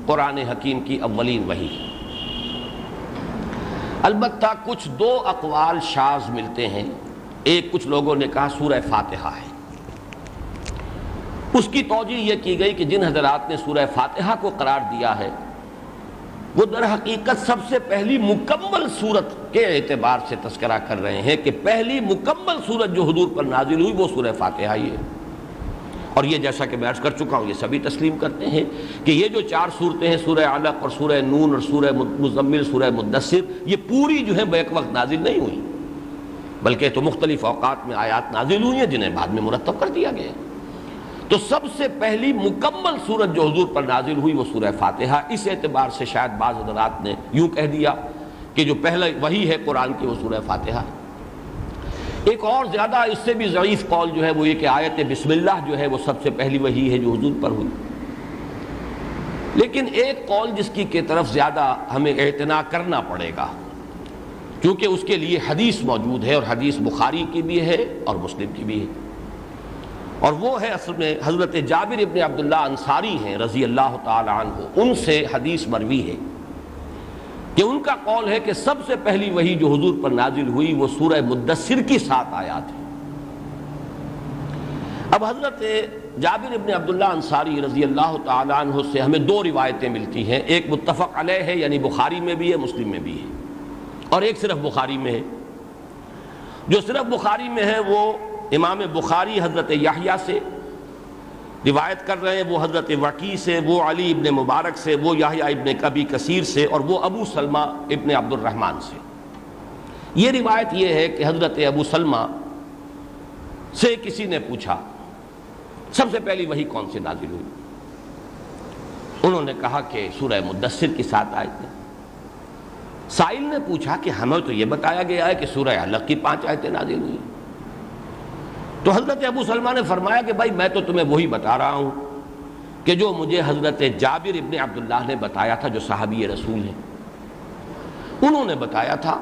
قرآن حکیم کی اولین وحی۔ البتہ کچھ 2 اقوال شاذ ملتے ہیں۔ ایک کچھ لوگوں نے کہا سورہ فاتحہ ہے، اس کی توجیہ یہ کی گئی کہ جن حضرات نے سورہ فاتحہ کو قرار دیا ہے وہ در حقیقت سب سے پہلی مکمل سورت کے اعتبار سے تذکرہ کر رہے ہیں کہ پہلی مکمل سورت جو حضور پر نازل ہوئی وہ سورہ فاتحہ ہی ہے۔ اور یہ جیسا کہ میں عرض کر چکا ہوں، یہ سبھی تسلیم کرتے ہیں کہ یہ جو 4 صورتیں ہیں، سورہ علق اور سورہ نون اور سورہ مزمل، سورہ مدثر، یہ پوری جو ہے بیک وقت نازل نہیں ہوئی، بلکہ تو مختلف اوقات میں آیات نازل ہوئی ہیں جنہیں بعد میں مرتب کر دیا گیا۔ تو سب سے پہلی مکمل سورت جو حضور پر نازل ہوئی وہ سورہ فاتحہ۔ اس اعتبار سے شاید بعض حضرات نے یوں کہہ دیا کہ جو پہلا وحی ہے قرآن کی وہ سورہ فاتحہ ہے۔ ایک اور زیادہ اس سے بھی ضعیف قول جو ہے وہ یہ کہ آیت بسم اللہ جو ہے وہ سب سے پہلی وحی ہے جو حضور پر ہوئی۔ لیکن ایک قول جس کی طرف زیادہ ہمیں اعتنا کرنا پڑے گا، کیونکہ اس کے لیے حدیث موجود ہے، اور حدیث بخاری کی بھی ہے اور مسلم کی بھی ہے، اور وہ ہے اصل میں حضرت جابر ابن عبداللہ انصاری ہیں رضی اللہ تعالی عنہ، ان سے حدیث مروی ہے کہ ان کا قول ہے کہ سب سے پہلی وحی جو حضور پر نازل ہوئی وہ سورہ مدثر کی 7 آیات ہیں۔ اب حضرت جابر ابن عبداللہ انصاری رضی اللہ تعالی عنہ سے ہمیں 2 روایتیں ملتی ہیں، ایک متفق علیہ ہے یعنی بخاری میں بھی ہے مسلم میں بھی ہے، اور ایک صرف بخاری میں ہے۔ جو صرف بخاری میں ہے وہ امام بخاری حضرت یحییٰ سے روایت کر رہے ہیں، وہ حضرت وقی سے، وہ علی ابن مبارک سے، وہ یحییٰ ابن ابی کثیر سے، اور وہ ابو سلمہ ابن عبد الرحمن سے۔ یہ روایت یہ ہے کہ حضرت ابو سلمہ سے کسی نے پوچھا سب سے پہلی وحی کون سی نازل ہوئی؟ انہوں نے کہا کہ سورہ مدثر کی 7 آیتیں۔ سائل نے پوچھا کہ ہمیں تو یہ بتایا گیا ہے کہ سورہ علق کی 5 آیتیں نازل ہوئی۔ تو حضرت ابو سلمہ نے فرمایا کہ بھائی میں تو تمہیں وہی بتا رہا ہوں کہ جو مجھے حضرت جابر ابن عبداللہ نے بتایا تھا جو صحابی رسول ہیں، انہوں نے بتایا تھا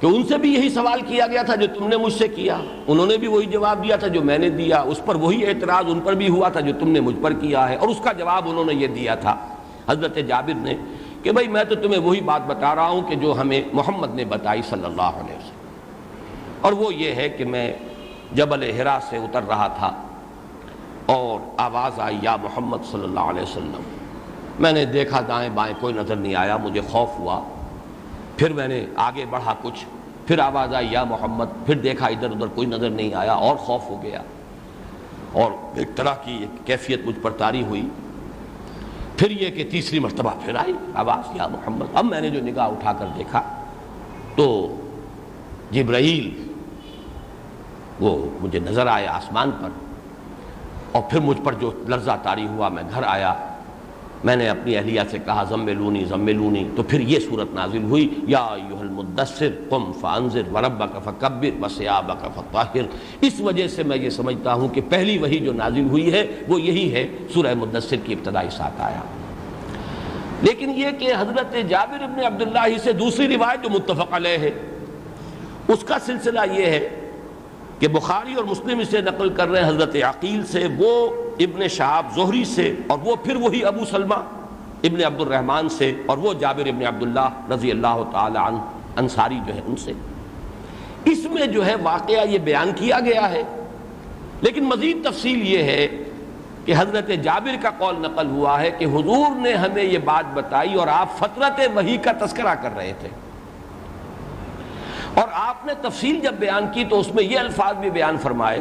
کہ ان سے بھی یہی سوال کیا گیا تھا جو تم نے مجھ سے کیا، انہوں نے بھی وہی جواب دیا تھا جو میں نے دیا، اس پر وہی اعتراض ان پر بھی ہوا تھا جو تم نے مجھ پر کیا ہے، اور اس کا جواب انہوں نے یہ دیا تھا حضرت جابر نے کہ بھائی میں تو تمہیں وہی بات بتا رہا ہوں کہ جو ہمیں محمد نے بتائی صلی اللہ علیہ وسلم، اور وہ یہ ہے کہ میں جبل ہرا سے اتر رہا تھا اور آواز آئی یا محمد صلی اللہ علیہ وسلم. میں نے دیکھا دائیں بائیں کوئی نظر نہیں آیا, مجھے خوف ہوا. پھر میں نے آگے بڑھا کچھ, پھر آواز آئی یا محمد, پھر دیکھا ادھر ادھر کوئی نظر نہیں آیا اور خوف ہو گیا اور ایک طرح کی کیفیت مجھ پر طاری ہوئی. پھر یہ کہ تیسری مرتبہ پھر آئی آواز یا محمد. اب میں نے جو نگاہ اٹھا کر دیکھا تو جبرائیل وہ مجھے نظر آئے آسمان پر, اور پھر مجھ پر جو لرزہ طاری ہوا, میں گھر آیا, میں نے اپنی اہلیہ سے کہا زملونی زملونی, تو پھر یہ صورت نازل ہوئی یا ایھا المدثر قم فانذر وربک فکبر وثیابک فطہر. اس وجہ سے میں یہ سمجھتا ہوں کہ پہلی وحی جو نازل ہوئی ہے وہ یہی ہے, سورہ مدثر کی ابتدائی ساتھ آیا. لیکن یہ کہ حضرت جابر بن عبداللہ ہی سے دوسری روایت جو متفق علیہ ہے, اس کا سلسلہ یہ ہے کہ بخاری اور مسلم اسے نقل کر رہے ہیں حضرت عقیل سے, وہ ابن شہاب زہری سے, اور وہ پھر وہی ابو سلمہ ابن عبد الرحمن سے, اور وہ جابر ابن عبداللہ رضی اللہ تعالی عنہ انصاری جو ہے ان سے. اس میں جو ہے واقعہ یہ بیان کیا گیا ہے, لیکن مزید تفصیل یہ ہے کہ حضرت جابر کا قول نقل ہوا ہے کہ حضور نے ہمیں یہ بات بتائی اور آپ فترت وحی کا تذکرہ کر رہے تھے, اور آپ نے تفصیل جب بیان کی تو اس میں یہ الفاظ بھی بیان فرمائے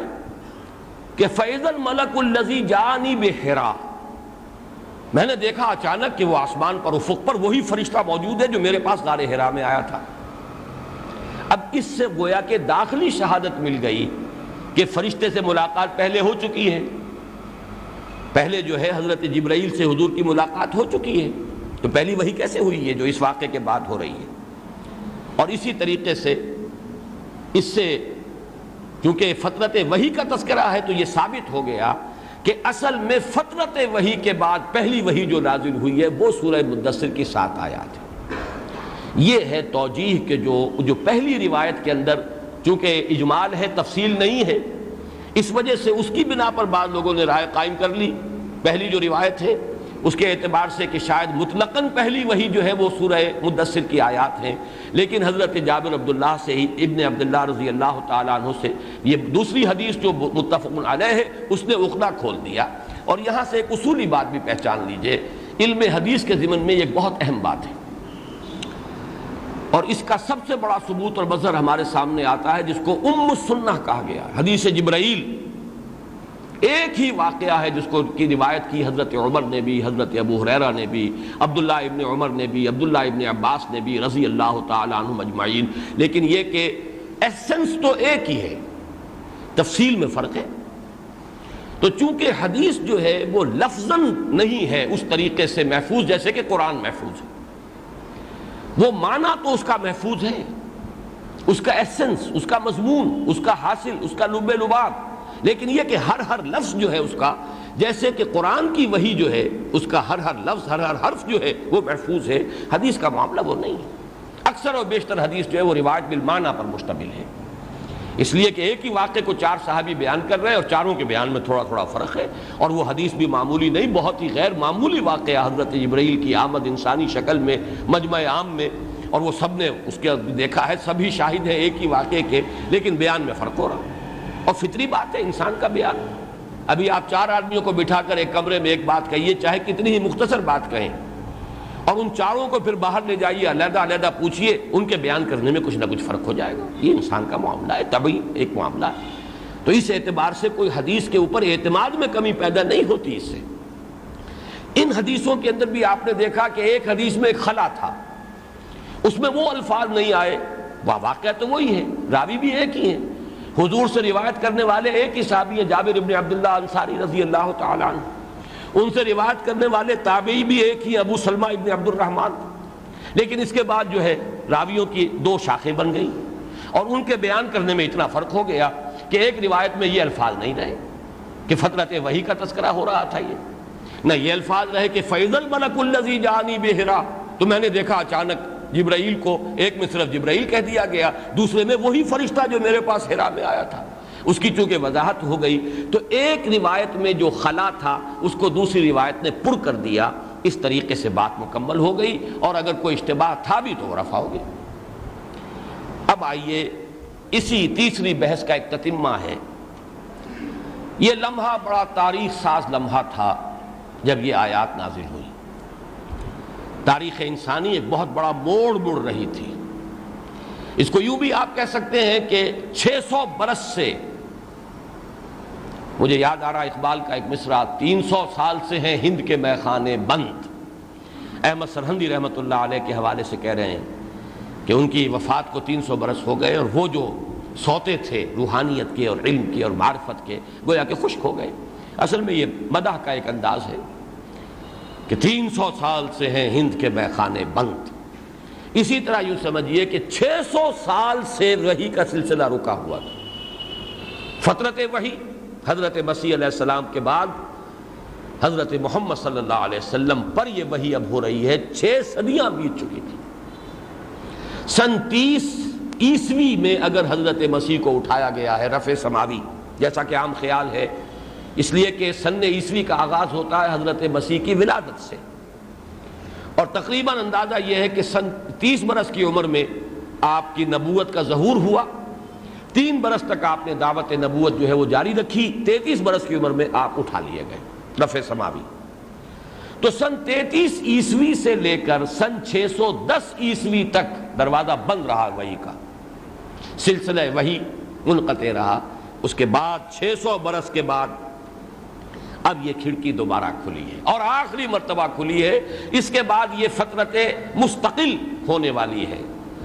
کہ فَإِذَا الْمَلَكُ الَّذِي جَاءَنِي بِحِرَا, میں نے دیکھا اچانک کہ وہ آسمان پر افق پر وہی فرشتہ موجود ہے جو میرے پاس غار حرا میں آیا تھا. اب اس سے گویا کہ داخلی شہادت مل گئی کہ فرشتے سے ملاقات پہلے ہو چکی ہے, پہلے جو ہے حضرت جبرائیل سے حضور کی ملاقات ہو چکی ہے, تو پہلی وحی کیسے ہوئی ہے جو اس واقعے کے بعد ہو رہی ہے. اور اسی طریقے سے اس سے چونکہ فترت وحی کا تذکرہ ہے تو یہ ثابت ہو گیا کہ اصل میں فترت وحی کے بعد پہلی وحی جو نازل ہوئی ہے وہ سورہ مدثر کی 7 آیات ہے. یہ ہے توجیہ کہ جو پہلی روایت کے اندر چونکہ اجمال ہے, تفصیل نہیں ہے, اس وجہ سے اس کی بنا پر بعض لوگوں نے رائے قائم کر لی. پہلی جو روایت ہے اس کے اعتبار سے کہ شاید مطلقاً پہلی وحی جو ہے وہ سورہ مدثر کی آیات ہیں, لیکن حضرت جابر عبداللہ سے ہی ابن عبداللہ رضی اللہ تعالیٰ عنہ سے یہ دوسری حدیث جو متفق علیہ ہے اس نے عقدہ کھول دیا. اور یہاں سے ایک اصولی بات بھی پہچان لیجئے, علم حدیث کے ضمن میں یہ ایک بہت اہم بات ہے, اور اس کا سب سے بڑا ثبوت اور مظہر ہمارے سامنے آتا ہے جس کو ام السنہ کہا گیا, حدیث جبرائیل. ایک ہی واقعہ ہے جس کو کی روایت کی حضرت عمر نے بھی, حضرت ابو ہریرہ نے بھی, عبداللہ ابن عمر نے بھی, عبداللہ ابن عباس نے بھی رضی اللہ تعالی عنہم اجمعین. لیکن یہ کہ ایسنس تو ایک ہی ہے, تفصیل میں فرق ہے. تو چونکہ حدیث جو ہے وہ لفظاً نہیں ہے اس طریقے سے محفوظ جیسے کہ قرآن محفوظ ہے, وہ معنی تو اس کا محفوظ ہے, اس کا ایسنس, اس کا مضمون, اس کا حاصل, اس کا لب لباب, لیکن یہ کہ ہر لفظ جو ہے اس کا, جیسے کہ قرآن کی وحی جو ہے اس کا ہر لفظ, ہر حرف جو ہے وہ محفوظ ہے, حدیث کا معاملہ وہ نہیں ہے. اکثر و بیشتر حدیث جو ہے وہ روایت بالمعنی پر مشتمل ہے, اس لیے کہ ایک ہی واقعے کو 4 صحابی بیان کر رہے ہیں اور چاروں کے بیان میں تھوڑا تھوڑا فرق ہے, اور وہ حدیث بھی معمولی نہیں, بہت ہی غیر معمولی واقعہ حضرت جبرائیل کی آمد انسانی شکل میں مجمع عام میں, اور وہ سب نے اس کے دیکھا ہے, سبھی شاہد ہیں ایک ہی واقعے کے, لیکن بیان میں فرق ہو رہا. اور فطری بات ہے انسان کا بیان. ابھی آپ 4 آدمیوں کو بٹھا کر ایک کمرے میں ایک بات کہیے, چاہے کتنی ہی مختصر بات کہیں, اور ان چاروں کو پھر باہر لے جائیے, علیحدہ علیحدہ پوچھیے, ان کے بیان کرنے میں کچھ نہ کچھ فرق ہو جائے گا. یہ انسان کا معاملہ ہے, طبعی ایک معاملہ ہے. تو اس اعتبار سے کوئی حدیث کے اوپر اعتماد میں کمی پیدا نہیں ہوتی. اس سے ان حدیثوں کے اندر بھی آپ نے دیکھا کہ ایک حدیث میں ایک خلا تھا, اس میں وہ الفاظ نہیں آئے, واقعہ تو وہی ہے, راوی بھی ایک ہی ہیں, حضور سے روایت کرنے والے ایک ہی صحابی ہیں, جابر ابن عبداللہ انصاری رضی اللہ تعالی عنہ. ان سے روایت کرنے والے تابعی بھی ایک ہی, ابو سلمہ ابن عبد الرحمن. لیکن اس کے بعد جو ہے راویوں کی 2 شاخیں بن گئیں, اور ان کے بیان کرنے میں اتنا فرق ہو گیا کہ ایک روایت میں یہ الفاظ نہیں رہے کہ فترت وحی کا تذکرہ ہو رہا تھا, یہ نہ یہ الفاظ رہے کہ فَإِذَا الْمَلَكُ الَّذِي جَاءَنِي بِحِرَا, تو میں نے دیکھا اچانک جبرائیل کو, ایک میں صرف جبرائیل کہہ دیا گیا, دوسرے میں وہی فرشتہ جو میرے پاس ہرا میں آیا تھا. اس کی چونکہ وضاحت ہو گئی تو ایک روایت میں جو خلا تھا اس کو دوسری روایت نے پر کر دیا. اس طریقے سے بات مکمل ہو گئی, اور اگر کوئی اشتباہ تھا بھی تو رفع ہو گئی. اب آئیے اسی تیسری بحث کا ایک تتمہ ہے یہ لمحہ بڑا تاریخ ساز لمحہ تھا جب یہ آیات نازل ہوئی. تاریخ انسانی ایک بہت بڑا موڑ مڑ رہی تھی. اس کو یوں بھی آپ کہہ سکتے ہیں کہ 600 برس سے، مجھے یاد آ رہا اقبال کا ایک مصرع، 300 سال سے ہیں ہند کے میخانے بند. احمد سرہندی رحمۃ اللہ علیہ کے حوالے سے کہہ رہے ہیں کہ ان کی وفات کو 300 برس ہو گئے، اور وہ جو سوتے تھے روحانیت کے اور علم کے اور معرفت کے، گویا کہ خشک ہو گئے. اصل میں یہ مدح کا ایک انداز ہے کہ 300 سال سے ہیں ہند کے میخانے بند. اسی طرح یوں سمجھیے کہ 600 سال سے وحی کا سلسلہ رکا ہوا تھا. فترت وحی حضرت مسیح علیہ السلام کے بعد حضرت محمد صلی اللہ علیہ وسلم پر یہ وحی اب ہو رہی ہے. 6 صدیاں بیت چکی تھی. سن 30 عیسوی میں اگر حضرت مسیح کو اٹھایا گیا ہے رفع سماوی، جیسا کہ عام خیال ہے، اس لیے کہ سن عیسوی کا آغاز ہوتا ہے حضرت مسیح کی ولادت سے، اور تقریباً اندازہ یہ ہے کہ سن 30 برس کی عمر میں آپ کی نبوت کا ظہور ہوا. 3 برس تک آپ نے دعوت نبوت جو ہے وہ جاری رکھی. 33 برس کی عمر میں آپ اٹھا لیے گئے رفع سماوی. تو سن 33 عیسوی سے لے کر سن 610 عیسوی تک دروازہ بند رہا وحی کا، سلسلہ وحی منقطع رہا. اس کے بعد 600 برس کے بعد اب یہ کھڑکی دوبارہ کھلی ہے، اور آخری مرتبہ کھلی ہے. اس کے بعد یہ فترت مستقل ہونے والی ہے،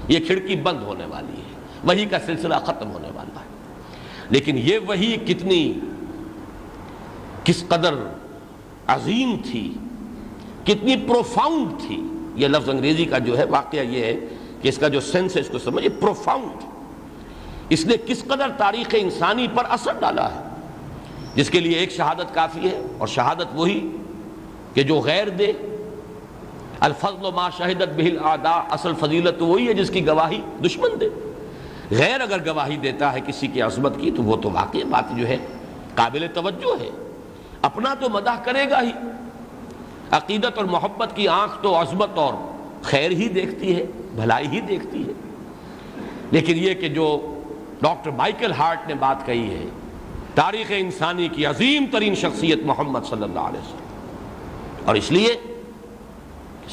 یہ کھڑکی بند ہونے والی ہے، وحی کا سلسلہ ختم ہونے والا ہے. لیکن یہ وحی کس قدر عظیم تھی، کتنی پروفاؤنڈ تھی. یہ لفظ انگریزی کا جو ہے واقعہ یہ ہے کہ اس کا جو سینس ہے اس کو سمجھے، پروفاؤنڈ. اس نے کس قدر تاریخ انسانی پر اثر ڈالا ہے، جس کے لیے ایک شہادت کافی ہے، اور شہادت وہی کہ جو غیر دے. الفضل ما شہدت بہ الاعداء، اصل فضیلت تو وہی ہے جس کی گواہی دشمن دے. غیر اگر گواہی دیتا ہے کسی کی عظمت کی تو وہ تو واقعی بات جو ہے قابل توجہ ہے. اپنا تو مدح کرے گا ہی. عقیدت اور محبت کی آنکھ تو عظمت اور خیر ہی دیکھتی ہے، بھلائی ہی دیکھتی ہے. لیکن یہ کہ جو ڈاکٹر مائیکل ہارٹ نے بات کہی ہے، تاریخ انسانی کی عظیم ترین شخصیت محمد صلی اللہ علیہ وسلم، اور اس لیے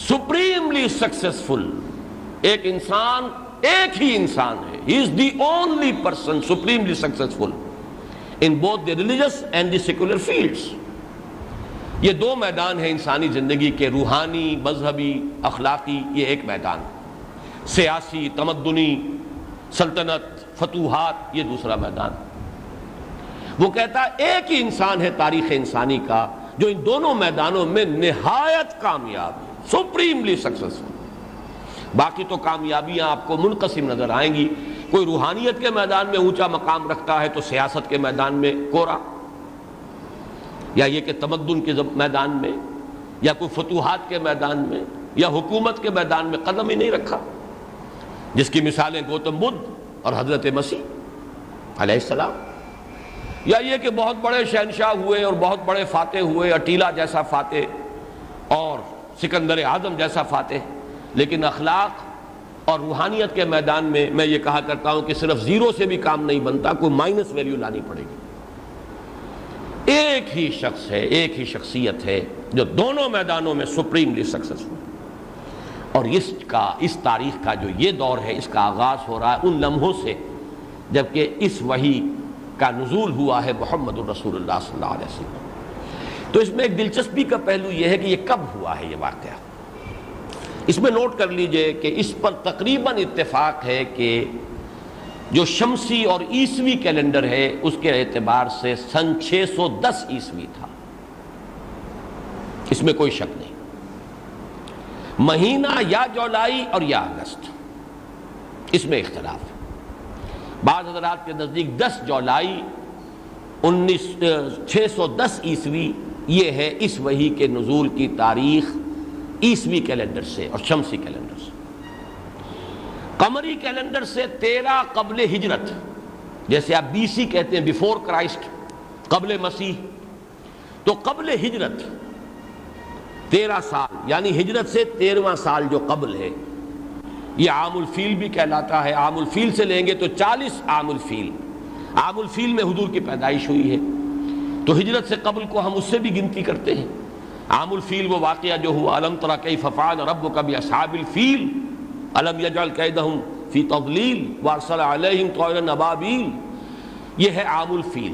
سپریملی سکسیسفل ایک انسان، ایک ہی انسان ہے. He is the only person supremely successful in both the religious and the secular fields. یہ 2 میدان ہیں انسانی زندگی کے، روحانی، مذہبی، اخلاقی. یہ ایک میدان، سیاسی، تمدنی، سلطنت، فتوحات، یہ دوسرا میدان. وہ کہتا ہے ایک ہی انسان ہے تاریخ انسانی کا جو ان دونوں میدانوں میں نہایت کامیاب ہے، سپریملی سکسیسفل. باقی تو کامیابیاں آپ کو منقسم نظر آئیں گی. کوئی روحانیت کے میدان میں اونچا مقام رکھتا ہے تو سیاست کے میدان میں کورا، یا یہ کہ تمدن کے میدان میں، یا کوئی فتوحات کے میدان میں، یا حکومت کے میدان میں قدم ہی نہیں رکھا. جس کی مثالیں گوتم بدھ اور حضرت مسیح علیہ السلام. یا یہ کہ بہت بڑے شہنشاہ ہوئے اور بہت بڑے فاتح ہوئے، اٹیلا جیسا فاتح اور سکندر اعظم جیسا فاتح، لیکن اخلاق اور روحانیت کے میدان میں یہ کہا کرتا ہوں کہ صرف زیرو سے بھی کام نہیں بنتا، کوئی مائنس ویلیو لانی پڑے گی. ایک ہی شخص ہے، ایک ہی شخصیت ہے جو دونوں میدانوں میں سپریملی سکسیسفل. اور اس تاریخ کا جو یہ دور ہے، اس کا آغاز ہو رہا ہے ان لمحوں سے جبکہ اس وحی کا نزول ہوا ہے محمد الرسول اللہ صلی اللہ علیہ وسلم. تو اس میں ایک دلچسپی کا پہلو یہ ہے کہ یہ کب ہوا ہے یہ واقعہ. اس میں نوٹ کر لیجئے کہ اس پر تقریباً اتفاق ہے کہ جو شمسی اور عیسوی کیلنڈر ہے اس کے اعتبار سے سن 610 عیسوی تھا، اس میں کوئی شک نہیں. مہینہ یا جولائی اور یا اگست، اس میں اختلاف ہے. بعض حضرات کے نزدیک 10 جولائی 610 عیسوی یہ ہے اس وحی کے نزول کی تاریخ عیسوی کیلنڈر سے اور شمسی کیلنڈر سے. قمری کیلنڈر سے 13 قبل ہجرت، جیسے آپ BC کہتے ہیں، بیفور کرائسٹ، قبل مسیح. تو قبل ہجرت 13 سال، یعنی ہجرت سے 13واں سال جو قبل ہے، یہ عام الفیل بھی کہلاتا ہے. عام الفیل سے لیں گے تو 40 عام الفیل. عام الفیل میں حضور کی پیدائش ہوئی ہے. تو ہجرت سے قبل کو ہم اس سے بھی گنتی کرتے ہیں۔ عام الفیل وہ واقعہ جو ہوا، الم تر کیف فعل ربک باصحاب الفیل الم یجعل کیدہم فی تضلیل وارسل علیہم طیرا ابابیل، یہ ہے عام الفیل۔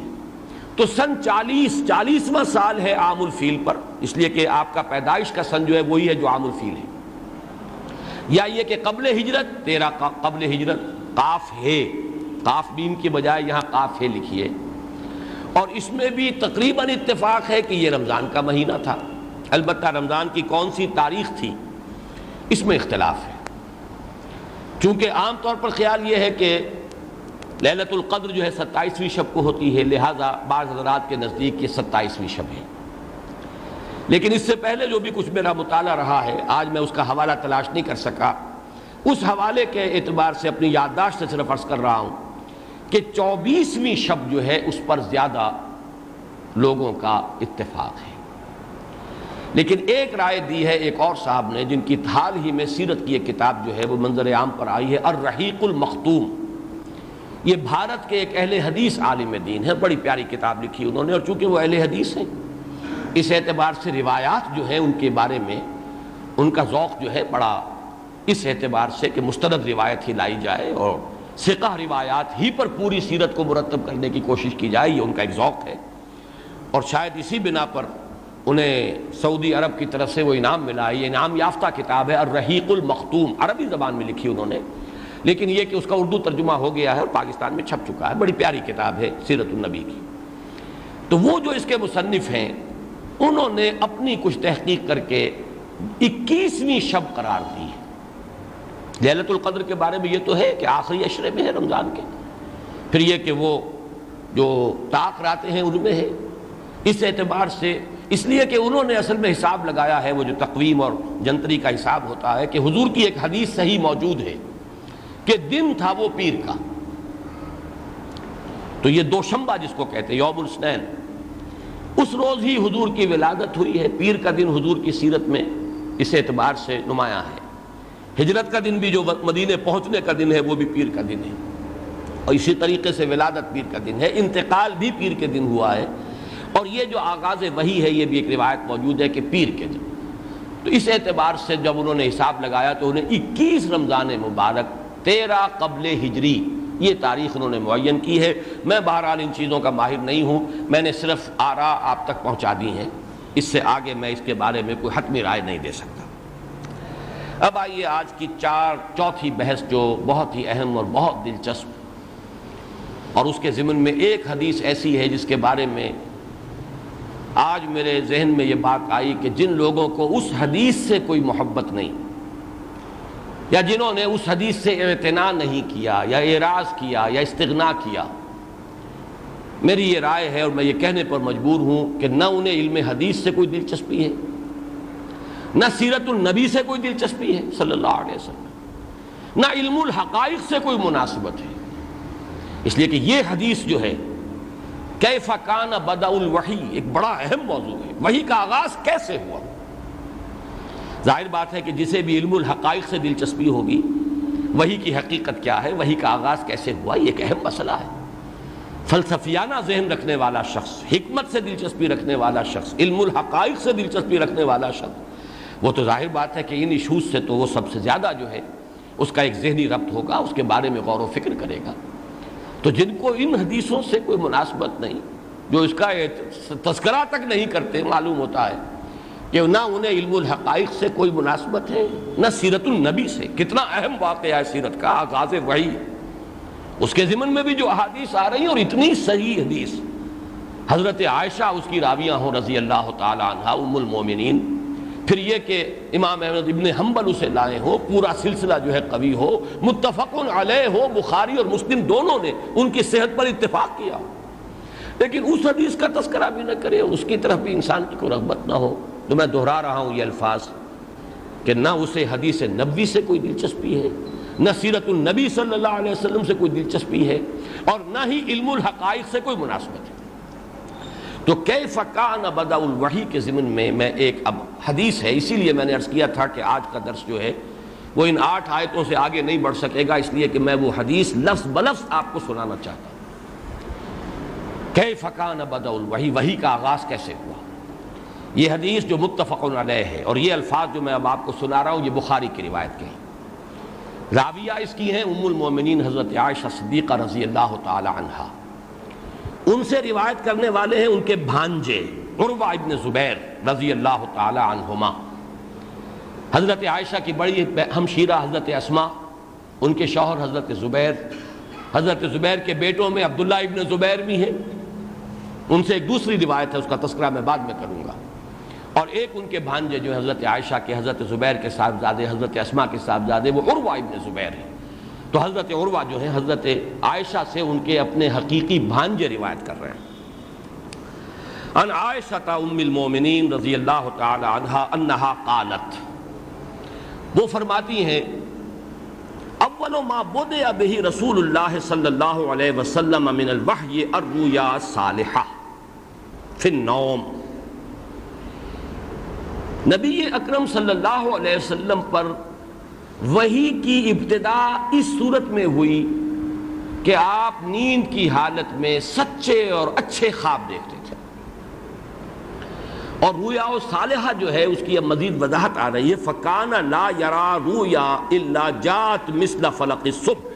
تو سن 40واں سال ہے عام الفیل پر، اس لیے کہ آپ کا پیدائش کا سن جو ہے وہی ہے جو عام الفیل ہے، یا یہ کہ قبل ہجرت 13 قبل ہجرت، قاف ہے، قاف بین کی بجائے یہاں قاف ہے لکھیے، اور اس میں بھی تقریباً اتفاق ہے کہ یہ رمضان کا مہینہ تھا، البتہ رمضان کی کون سی تاریخ تھی اس میں اختلاف ہے، چونکہ عام طور پر خیال یہ ہے کہ لیلۃ القدر جو ہے 27ویں شب کو ہوتی ہے، لہٰذا بعض حضرات کے نزدیک یہ 27ویں شب ہے، لیکن اس سے پہلے جو بھی کچھ میرا مطالعہ رہا ہے، آج میں اس کا حوالہ تلاش نہیں کر سکا، اس حوالے کے اعتبار سے اپنی یادداشت سے صرف عرض کر رہا ہوں کہ 24ویں شب جو ہے اس پر زیادہ لوگوں کا اتفاق ہے، لیکن ایک رائے دی ہے ایک اور صاحب نے، جن کی حال ہی میں سیرت کی ایک کتاب جو ہے وہ منظر عام پر آئی ہے، الرحیق المختوم، یہ بھارت کے ایک اہل حدیث عالم دین ہے، بڑی پیاری کتاب لکھی انہوں نے، اور چونکہ وہ اہل حدیث ہیں اس اعتبار سے روایات جو ہیں ان کے بارے میں ان کا ذوق جو ہے بڑا، اس اعتبار سے کہ مستند روایت ہی لائی جائے اور ثقہ روایات ہی پر پوری سیرت کو مرتب کرنے کی کوشش کی جائے، یہ ان کا ایک ذوق ہے، اور شاید اسی بنا پر انہیں سعودی عرب کی طرف سے وہ انعام ملا ہے۔ یہ انعام یافتہ کتاب ہے الرحیق المختوم، عربی زبان میں لکھی انہوں نے، لیکن یہ کہ اس کا اردو ترجمہ ہو گیا ہے اور پاکستان میں چھپ چکا ہے، بڑی پیاری کتاب ہے سیرت النبی کی۔ تو وہ جو اس کے مصنف ہیں انہوں نے اپنی کچھ تحقیق کر کے 21ویں شب قرار دی ہے۔ لیلۃ القدر کے بارے میں یہ تو ہے کہ آخری عشرے میں ہے رمضان کے، پھر یہ کہ وہ جو طاق راتیں ہیں ان میں ہے، اس اعتبار سے، اس لیے کہ انہوں نے اصل میں حساب لگایا ہے، وہ جو تقویم اور جنتری کا حساب ہوتا ہے، کہ حضور کی ایک حدیث صحیح موجود ہے کہ دن تھا وہ پیر کا، تو یہ دوشنبہ جس کو کہتے ہیں یوم الاثنین، اس روز ہی حضور کی ولادت ہوئی ہے، پیر کا دن حضور کی سیرت میں اس اعتبار سے نمایاں ہے۔ ہجرت کا دن بھی جو مدینے پہنچنے کا دن ہے وہ بھی پیر کا دن ہے، اور اسی طریقے سے ولادت پیر کا دن ہے، انتقال بھی پیر کے دن ہوا ہے، اور یہ جو آغاز وحی ہے یہ بھی ایک روایت موجود ہے کہ پیر کے دن۔ تو اس اعتبار سے جب انہوں نے حساب لگایا تو انہیں 21 رمضان مبارک 13 قبل ہجری یہ تاریخ انہوں نے معین کی ہے۔ میں بہرحال ان چیزوں کا ماہر نہیں ہوں، میں نے صرف آراء آپ تک پہنچا دی ہیں، اس سے آگے میں اس کے بارے میں کوئی حتمی رائے نہیں دے سکتا۔ اب آئیے آج کی چوتھی بحث جو بہت ہی اہم اور بہت دلچسپ، اور اس کے ضمن میں ایک حدیث ایسی ہے جس کے بارے میں آج میرے ذہن میں یہ بات آئی کہ جن لوگوں کو اس حدیث سے کوئی محبت نہیں، یا جنہوں نے اس حدیث سے اعتنا نہیں کیا یا اعراض کیا یا استغنا کیا، میری یہ رائے ہے اور میں یہ کہنے پر مجبور ہوں کہ نہ انہیں علم حدیث سے کوئی دلچسپی ہے، نہ سیرت النبی سے کوئی دلچسپی ہے صلی اللہ علیہ وسلم، نہ علم الحقائق سے کوئی مناسبت ہے، اس لیے کہ یہ حدیث جو ہے کیف کان بدء الوحی ایک بڑا اہم موضوع ہے، وحی کا آغاز کیسے ہوا۔ ظاہر بات ہے کہ جسے بھی علم الحقائق سے دلچسپی ہوگی، وحی کی حقیقت کیا ہے، وحی کا آغاز کیسے ہوا، یہ ایک اہم مسئلہ ہے۔ فلسفیانہ ذہن رکھنے والا شخص، حکمت سے دلچسپی رکھنے والا شخص، علم الحقائق سے دلچسپی رکھنے والا شخص، وہ تو ظاہر بات ہے کہ ان ایشوز سے تو وہ سب سے زیادہ جو ہے اس کا ایک ذہنی ربط ہوگا، اس کے بارے میں غور و فکر کرے گا۔ تو جن کو ان حدیثوں سے کوئی مناسبت نہیں، جو اس کا تذکرہ تک نہیں کرتے، معلوم ہوتا ہے کہ نہ انہیں علم الحقائق سے کوئی مناسبت ہے نہ سیرت النبی سے۔ کتنا اہم واقعہ ہے سیرت کا، آغاز وحی، اس کے ضمن میں بھی جو احادیث آ رہی ہیں، اور اتنی صحیح حدیث، حضرت عائشہ اس کی راویہ ہوں رضی اللہ تعالی عنہا ام المومنین، پھر یہ کہ امام احمد ابن حنبل اسے لائے ہو، پورا سلسلہ جو ہے قوی ہو، متفق علیہ ہو، بخاری اور مسلم دونوں نے ان کی صحت پر اتفاق کیا، لیکن اس حدیث کا تذکرہ بھی نہ کرے، اس کی طرف بھی انسان کی کوئی رغبت نہ ہو۔ تو میں دہرا رہا ہوں یہ الفاظ کہ نہ اسے حدیث نبوی سے کوئی دلچسپی ہے، نہ سیرت النبی صلی اللہ علیہ وسلم سے کوئی دلچسپی ہے، اور نہ ہی علم الحقائق سے کوئی مناسبت ہے۔ تو کیف کان بدء الوحی کے ضمن میں ایک اب حدیث ہے، اسی لیے میں نے عرض کیا تھا کہ آج کا درس جو ہے وہ ان 8 آیتوں سے آگے نہیں بڑھ سکے گا، اس لیے کہ میں وہ حدیث لفظ بلفظ آپ کو سنانا چاہتا ہوں۔ کیف کان بدء الوحی، وحی کا آغاز کیسے ہوا؟ یہ حدیث جو متفق علیہ ہے، اور یہ الفاظ جو میں اب آپ کو سنا رہا ہوں یہ بخاری کی روایت کے ہیں۔ راویہ اس کی ہیں ام المومنین حضرت عائشہ صدیقہ رضی اللہ تعالی عنہا۔ ان سے روایت کرنے والے ہیں ان کے بھانجے عروہ ابن زبیر رضی اللہ تعالی عنہما۔ حضرت عائشہ کی بڑی ہمشیرہ حضرت اسماء، ان کے شوہر حضرت زبیر، حضرت زبیر کے بیٹوں میں عبداللہ ابن زبیر بھی ہیں، ان سے ایک دوسری روایت ہے، اس کا تذکرہ میں بعد میں کروں گا، اور ایک ان کے بھانجے جو حضرت عائشہ کے حضرت زبیر کے صاحبزادے حضرت اسماء کے صاحبزادے وہ عروہ ابن زبیر ہیں۔ تو حضرت عروہ جو ہیں حضرت عائشہ سے ان کے اپنے حقیقی بھانجے روایت کر رہے ہیں۔ ان عائشہ ام المومنین رضی اللہ تعالی عنہا انہا قالت، وہ فرماتی ہیں اول ما بدأ به رسول اللہ صلی اللہ علیہ وسلم من الوحی الرؤیا الصالحہ فی النوم، نبی اکرم صلی اللہ علیہ وسلم پر وحی کی ابتدا اس صورت میں ہوئی کہ آپ نیند کی حالت میں سچے اور اچھے خواب دیکھتے تھے، اور رؤیا صالحہ جو ہے اس کی اب مزید وضاحت آ رہی ہے۔ فَكَانَ لَا يَرَى رُؤْيَا إِلَّا جَاءَتْ مِثْلَ فَلَقِ الصُّبْحِ،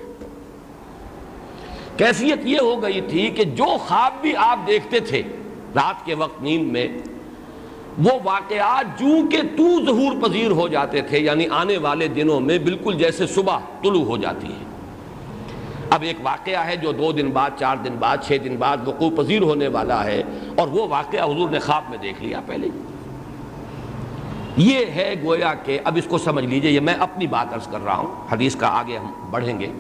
کیفیت یہ ہو گئی تھی کہ جو خواب بھی آپ دیکھتے تھے رات کے وقت نیند میں، وہ واقعات جو کہ تو ظہور پذیر ہو جاتے تھے، یعنی آنے والے دنوں میں بالکل جیسے صبح طلوع ہو جاتی ہے۔ اب ایک واقعہ ہے جو 2 دن بعد، 4 دن بعد، 6 دن بعد وقوع پذیر ہونے والا ہے، اور وہ واقعہ حضور نے خواب میں دیکھ لیا پہلے۔ یہ ہے گویا کہ اب اس کو سمجھ لیجئے، یہ میں اپنی بات عرض کر رہا ہوں، حدیث کا آگے ہم بڑھیں گے۔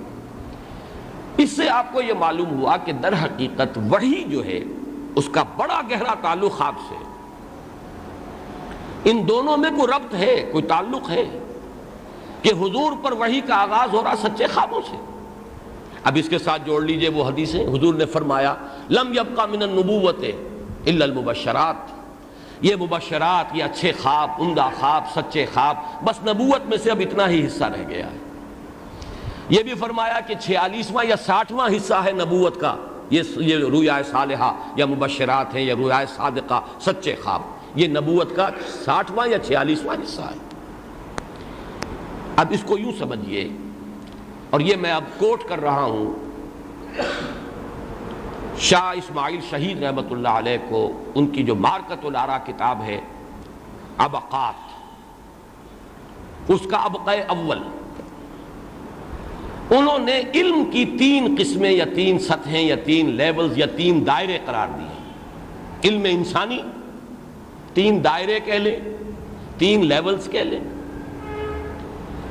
اس سے آپ کو یہ معلوم ہوا کہ در حقیقت وحی جو ہے اس کا بڑا گہرا تعلق خواب سے، ان دونوں میں کوئی ربط ہے، کوئی تعلق ہے کہ حضور پر وحی کا آغاز ہو رہا سچے خوابوں سے۔ اب اس کے ساتھ جوڑ لیجئے وہ حدیثیں، حضور نے فرمایا لم یبقى من النبوۃ الا المبشرات، یہ مبشرات، یہ اچھے خواب، عمدہ خواب، سچے خواب، بس نبوت میں سے اب اتنا ہی حصہ رہ گیا ہے۔ یہ بھی فرمایا کہ 46واں یا 60واں حصہ ہے نبوت کا، یہ رؤیا صالحہ یا مبشرات ہیں یا رؤیا صادقہ، سچے خواب، یہ نبوت کا 60واں یا 46واں حصہ ہے۔ اب اس کو یوں سمجھیے، اور یہ میں اب کوٹ کر رہا ہوں شاہ اسماعیل شہید رحمۃ اللہ علیہ کو، ان کی جو معرکۃ الآراء کتاب ہے، ابقات، اس کا ابقہ اول، انہوں نے علم کی 3 قسمیں یا 3 سطحیں یا 3 لیولز یا 3 دائرے قرار دیے۔ علم انسانی 3 دائرے کہہ لیں، 3 لیولز کہہ لیں۔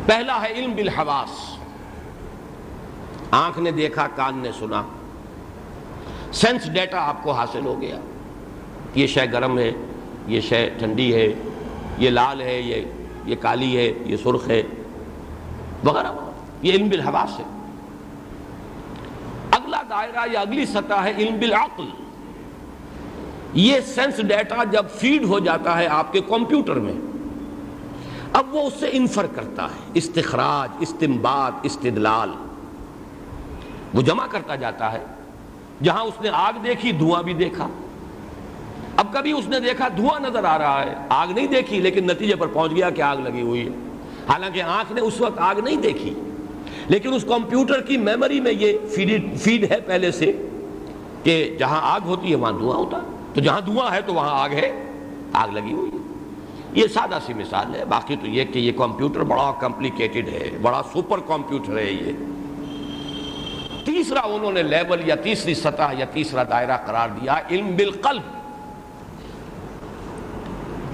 پہلا ہے علم بالحواس، آنکھ نے دیکھا، کان نے سنا، سینس ڈیٹا آپ کو حاصل ہو گیا، یہ شے گرم ہے، یہ شے ٹھنڈی ہے، یہ لال ہے، یہ کالی ہے، یہ سرخ ہے، وغیرہ وغیرہ، یہ علم بالحواس ہے۔ اگلا دائرہ یا اگلی سطح ہے علم بالعقل، یہ سینس ڈیٹا جب فیڈ ہو جاتا ہے آپ کے کمپیوٹر میں، اب وہ اس سے انفر کرتا ہے، استخراج، استنباط، استدلال، وہ جمع کرتا جاتا ہے۔ جہاں اس نے آگ دیکھی، دھواں بھی دیکھا، اب کبھی اس نے دیکھا دھواں نظر آ رہا ہے، آگ نہیں دیکھی، لیکن نتیجے پر پہنچ گیا کہ آگ لگی ہوئی ہے، حالانکہ آنکھ نے اس وقت آگ نہیں دیکھی، لیکن اس کمپیوٹر کی میموری میں یہ فیڈ ہے پہلے سے کہ جہاں آگ ہوتی ہے وہاں دھواں ہوتا ہے، تو جہاں دھواں ہے تو وہاں آگ ہے، آگ لگی ہوئی ہے۔ یہ سادہ سی مثال ہے، باقی تو یہ کہ یہ کمپیوٹر بڑا کمپلیکیٹڈ ہے، بڑا سپر کمپیوٹر ہے یہ۔ تیسرا انہوں نے لیول یا تیسری سطح یا تیسرا دائرہ قرار دیا علم بالقلب،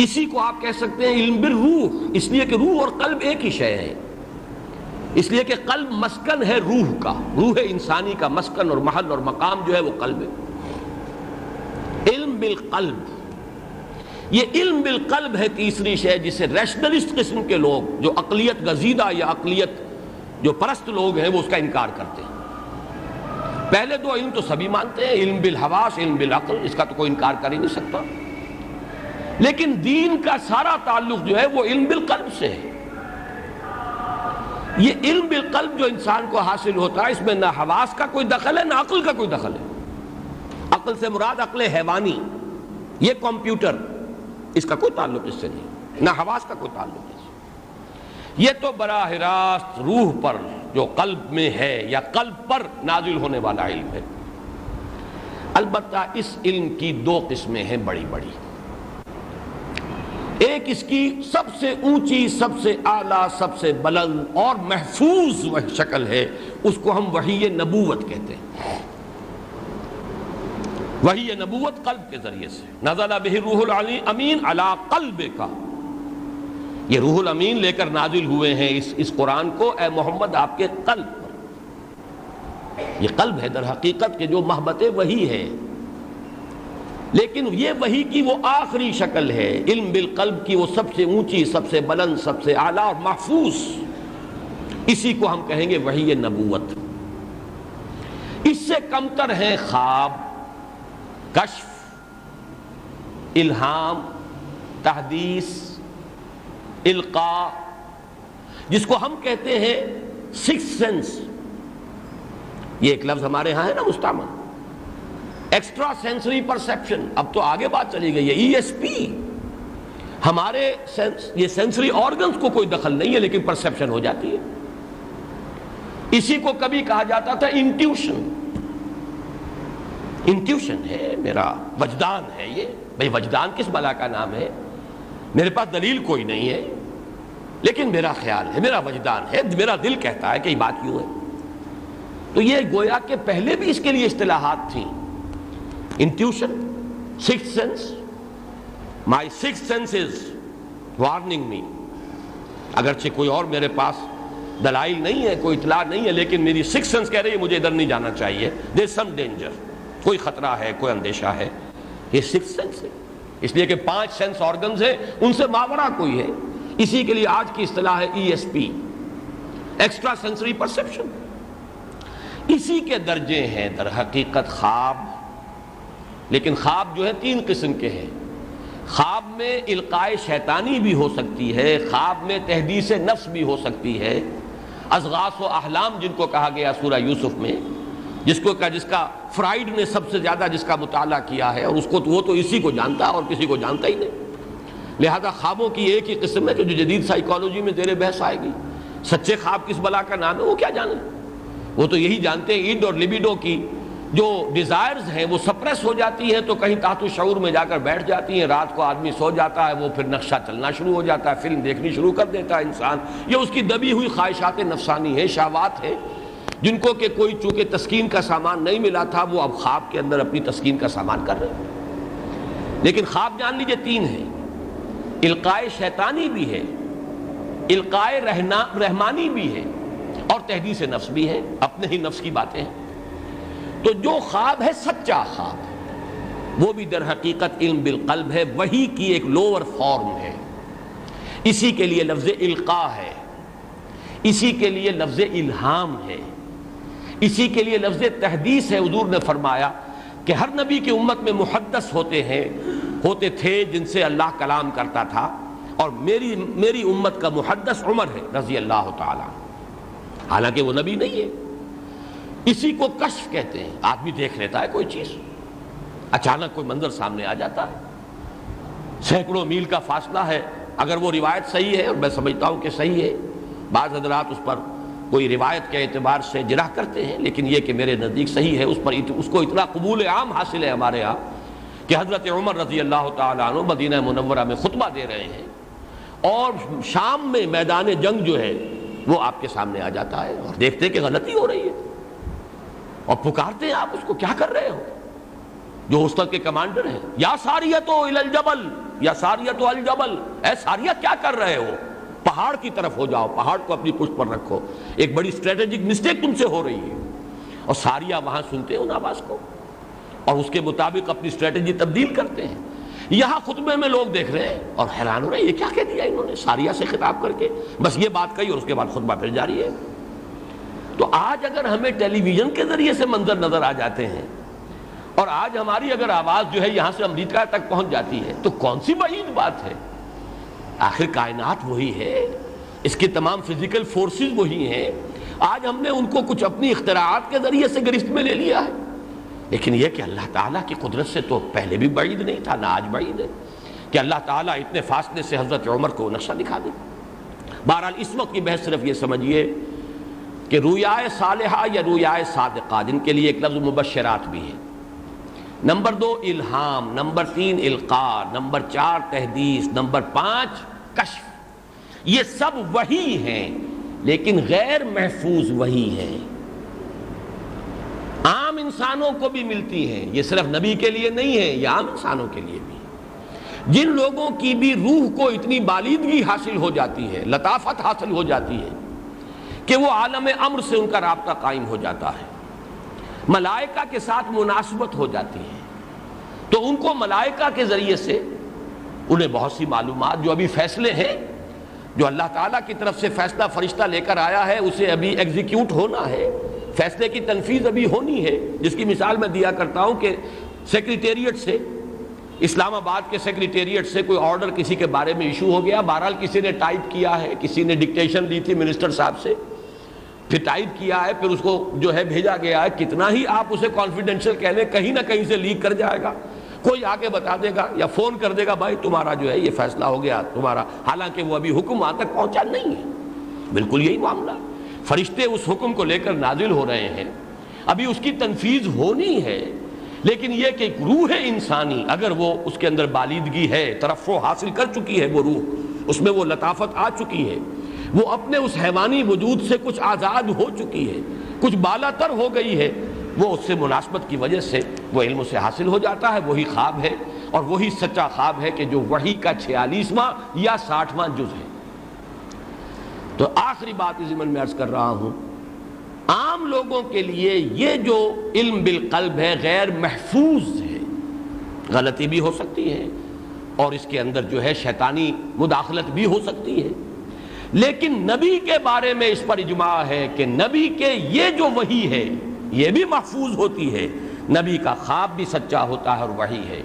اسی کو آپ کہہ سکتے ہیں علم بالروح، اس لیے کہ روح اور قلب ایک ہی شے ہے، اس لیے کہ قلب مسکن ہے روح کا، روح انسانی کا مسکن اور محل اور مقام جو ہے وہ قلب ہے۔ علم بالقلب، یہ علم بالقلب ہے تیسری شے جسے ریشنلسٹ قسم کے لوگ، جو عقلیت گزیدہ یا عقلیت جو پرست لوگ ہیں، وہ اس کا انکار کرتے ہیں۔ پہلے 2 علم تو سبھی مانتے ہیں، علم بالحواس، علم بالعقل، اس کا تو کوئی انکار کر ہی نہیں سکتا، لیکن دین کا سارا تعلق جو ہے وہ علم بالقلب سے ہے۔ یہ علم بالقلب جو انسان کو حاصل ہوتا ہے، اس میں نہ حواس کا کوئی دخل ہے، نہ عقل کا کوئی دخل ہے۔ عقل سے مراد عقل حیوانی، یہ کمپیوٹر، اس کا کوئی تعلق اس سے نہیں، نہ حواس کا کوئی تعلق اس سے۔ یہ تو براہ راست روح پر جو قلب میں ہے یا قلب پر نازل ہونے والا علم ہے۔ البتہ اس علم کی دو قسمیں ہیں بڑی بڑی۔ ایک اس کی سب سے اونچی، سب سے اعلیٰ، سب سے بلند اور محفوظ وہ شکل ہے، اس کو ہم وحی نبوت کہتے ہیں۔ وحی نبوت قلب کے ذریعے سے، نزل بہ الروح الامین علی قلبک، یہ روح الامین لے کر نازل ہوئے ہیں اس قرآن کو اے محمد آپ کے قلب پر۔ یہ قلب ہے در حقیقت کہ جو محبت وحی ہے، لیکن یہ وحی کی وہ آخری شکل ہے، علم بالقلب کی وہ سب سے اونچی، سب سے بلند، سب سے اعلیٰ اور محفوظ، اسی کو ہم کہیں گے وحی نبوت۔ اس سے کمتر ہیں خواب، کشف، الہام، تحدیث، القاء، جس کو ہم کہتے ہیں سکس سینس، یہ ایک لفظ ہمارے ہاں ہے نا مستعمل، ایکسٹرا سینسری پرسیپشن۔ اب تو آگے بات چلی گئی ہے، ای ایس پی، ہمارے یہ سینسری آرگنز کو کوئی دخل نہیں ہے لیکن پرسیپشن ہو جاتی ہے۔ اسی کو کبھی کہا جاتا تھا انٹیوشن، انٹیوشن ہے، میرا وجدان ہے۔ یہ بھئی وجدان کس بلا کا نام ہے؟ میرے پاس دلیل کوئی نہیں ہے لیکن میرا خیال ہے، میرا وجدان ہے، میرا دل کہتا ہے کہ یہ بات کیوں ہے۔ تو یہ گویا کہ پہلے بھی اس کے لیے اصطلاحات تھیں، انٹیوشن، سکس سینس، مائی سکس سینس از وارننگ می، اگرچہ کوئی اور میرے پاس دلائل نہیں ہے، کوئی اطلاع نہیں ہے، لیکن میری سکس سینس کہہ رہی ہے مجھے ادھر نہیں جانا چاہیے، دیر سم ڈینجر، کوئی خطرہ ہے، کوئی اندیشہ ہے۔ یہ سکس سینس ہے، اس لیے کہ 5 سینس آرگنز ہیں، ان سے ماورا کوئی ہے۔ اسی کے لیے آج کی اصطلاح ہے E S P, extra sensory perception. اسی کے درجے ہیں در حقیقت خواب، لیکن خواب جو ہے 3 قسم کے ہیں۔ خواب میں القائے شیطانی بھی ہو سکتی ہے، خواب میں تحدیث نفس بھی ہو سکتی ہے، اضغاث و احلام جن کو کہا گیا سورہ یوسف میں، جس کا فرائیڈ نے سب سے زیادہ جس کا مطالعہ کیا ہے، اور اس کو وہ تو اسی کو جانتا ہے اور کسی کو جانتا ہی نہیں۔ لہذا خوابوں کی ایک ہی قسم ہے کہ جو جدید سائیکالوجی میں زیر بحث آئے گی۔ سچے خواب کس بلا کا نام ہے وہ کیا جانے، وہ تو یہی جانتے ہیں ایڈ اور لیبیڈو کی جو ڈیزائرز ہیں وہ سپریس ہو جاتی ہیں تو کہیں تحت شعور میں جا کر بیٹھ جاتی ہیں، رات کو آدمی سو جاتا ہے، وہ پھر نقشہ چلنا شروع ہو جاتا ہے، فلم دیکھنی شروع کر دیتا ہے انسان۔ یہ اس کی دبی ہوئی خواہشات نفسانی ہیں، شہوات ہیں، جن کو کہ کوئی چونکہ تسکین کا سامان نہیں ملا تھا، وہ اب خواب کے اندر اپنی تسکین کا سامان کر رہے ہیں۔ لیکن خواب جان لیجئے 3 ہیں، القائے شیطانی بھی ہے، القائے رحمانی بھی ہے، اور تحدیث نفس بھی ہے، اپنے ہی نفس کی باتیں ہیں۔ تو جو خواب ہے سچا خواب، وہ بھی در حقیقت علم بالقلب ہے، وحی کی ایک لوور فارم ہے۔ اسی کے لیے لفظ القاء ہے، اسی کے لیے لفظ الہام ہے، اسی کے لیے لفظ تحدیث ہے۔ حضور نے فرمایا کہ ہر نبی کی امت میں محدث ہوتے تھے جن سے اللہ کلام کرتا تھا، اور میری امت کا محدث عمر ہے رضی اللہ تعالی، حالانکہ وہ نبی نہیں ہے۔ اسی کو کشف کہتے ہیں، آدمی دیکھ لیتا ہے کوئی چیز، اچانک کوئی منظر سامنے آ جاتا ہے، سینکڑوں میل کا فاصلہ ہے، اگر وہ روایت صحیح ہے، اور میں سمجھتا ہوں کہ صحیح ہے، بعض حضرات اس پر کوئی روایت کے اعتبار سے جرح کرتے ہیں، لیکن یہ کہ میرے نزدیک صحیح ہے، اس کو اتنا قبول عام حاصل ہے ہمارے ہاں کہ حضرت عمر رضی اللہ تعالیٰ عنہ مدینہ منورہ میں خطبہ دے رہے ہیں، اور شام میں میدان جنگ جو ہے وہ آپ کے سامنے آ جاتا ہے، اور دیکھتے ہیں کہ غلطی ہو رہی ہے، اور پکارتے ہیں آپ اس کو، کیا کر رہے ہو؟ جو ہسطل کے کمانڈر ہیں، یا ساریۃ الی الجبل، یا ساریۃ الجبل، اے ساریہ کیا کر رہے ہو؟ پہاڑ کی طرف ہو جاؤ، پہاڑ کو اپنی پشت پر رکھو، ایک بڑی اسٹریٹجک مسٹیک تم سے ہو رہی ہے۔ اور ساریہ وہاں سنتے ہیں ان آواز کو، اور اس کے مطابق اپنی اسٹریٹجی تبدیل کرتے ہیں۔ یہاں خطبے میں لوگ دیکھ رہے ہیں اور حیران ہو رہے ہیں، یہ کیا کہہ دیا انہوں نے ساریہ سے خطاب کر کے، بس یہ بات کہی اور اس کے بعد خطبہ پھر جاری ہے۔ تو آج اگر ہمیں ٹیلی ویژن کے ذریعے سے منظر نظر آ جاتے ہیں، اور آج ہماری اگر آواز جو ہے یہاں سے امریکہ تک پہنچ جاتی ہے، تو کون سی بعید بات ہے؟ آخر کائنات وہی ہے، اس کی تمام فزیکل فورسز وہی ہیں، آج ہم نے ان کو کچھ اپنی اختراعات کے ذریعے سے گرفت میں لے لیا ہے، لیکن یہ کہ اللہ تعالیٰ کی قدرت سے تو پہلے بھی بعید نہیں تھا، نہ آج بعید ہے کہ اللہ تعالیٰ اتنے فاصلے سے حضرت عمر کو نقشہ دکھا دے۔ بہرحال اس وقت کی بحث صرف یہ سمجھیے کہ رویائے صالحہ یا رویائے صادقہ، جن کے لیے ایک لفظ مبشرات بھی ہے، نمبر 2 الہام، نمبر 3 القاء، نمبر 4 تحدیث، نمبر 5 کشف، یہ سب وحی ہیں لیکن غیر محفوظ وحی ہے، عام انسانوں کو بھی ملتی ہیں، یہ صرف نبی کے لیے نہیں ہے، یہ عام انسانوں کے لیے بھی۔ جن لوگوں کی بھی روح کو اتنی بالیدگی حاصل ہو جاتی ہے، لطافت حاصل ہو جاتی ہے کہ وہ عالم امر سے ان کا رابطہ قائم ہو جاتا ہے، ملائکہ کے ساتھ مناسبت ہو جاتی ہے، تو ان کو ملائکہ کے ذریعے سے انہیں بہت سی معلومات، جو ابھی فیصلے ہیں، جو اللہ تعالیٰ کی طرف سے فیصلہ فرشتہ لے کر آیا ہے، اسے ابھی ایگزیکیوٹ ہونا ہے، فیصلے کی تنفیذ ابھی ہونی ہے، جس کی مثال میں دیا کرتا ہوں کہ سیکریٹریٹ سے، اسلام آباد کے سیکریٹریٹ سے کوئی آرڈر کسی کے بارے میں ایشو ہو گیا، بہرحال کسی نے ٹائپ کیا ہے، کسی نے ڈکٹیشن دی تھی منسٹر صاحب سے، پھر ٹائپ کیا ہے، پھر اس کو جو ہے بھیجا گیا ہے، کتنا ہی آپ اسے کانفیڈینشیل کہہ لیں، کہیں نہ کہیں سے لیک کر جائے گا، کوئی آگے بتا دے گا یا فون کر دے گا، بھائی تمہارا جو ہے یہ فیصلہ ہو گیا تمہارا، حالانکہ وہ ابھی حکم وہاں تک پہنچا نہیں ہے۔ بالکل یہی معاملہ، فرشتے اس حکم کو لے کر نازل ہو رہے ہیں، ابھی اس کی تنفیذ ہونی ہے، لیکن یہ کہ روح انسانی اگر وہ اس کے اندر بالیدگی ہے، ترفع حاصل کر چکی ہے، وہ روح اس میں وہ لطافت آ چکی ہے، وہ اپنے اس حیوانی وجود سے کچھ آزاد ہو چکی ہے، کچھ بالا تر ہو گئی ہے، وہ اس سے مناسبت کی وجہ سے وہ علم سے حاصل ہو جاتا ہے، وہی خواب ہے، اور وہی سچا خواب ہے کہ جو وحی کا 46واں یا 60واں جز ہے۔ تو آخری بات اس ضمن میں عرض کر رہا ہوں، عام لوگوں کے لیے یہ جو علم بالقلب ہے غیر محفوظ ہے، غلطی بھی ہو سکتی ہے اور اس کے اندر جو ہے شیطانی مداخلت بھی ہو سکتی ہے، لیکن نبی کے بارے میں اس پر اجماع ہے کہ نبی کے یہ جو وحی ہے یہ بھی محفوظ ہوتی ہے، نبی کا خواب بھی سچا ہوتا ہے اور وحی ہے،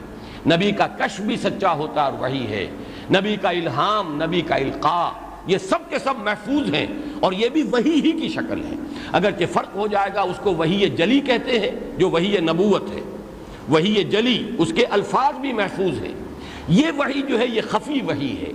نبی کا کشف بھی سچا ہوتا ہے اور وحی ہے، نبی کا الہام، نبی کا القاء، یہ سب کے سب محفوظ ہیں اور یہ بھی وحی ہی کی شکل ہے، اگرچہ فرق ہو جائے گا، اس کو وحی جلی کہتے ہیں جو وحی نبوت ہے، وحی جلی اس کے الفاظ بھی محفوظ ہیں، یہ وحی جو ہے یہ خفی وحی ہے،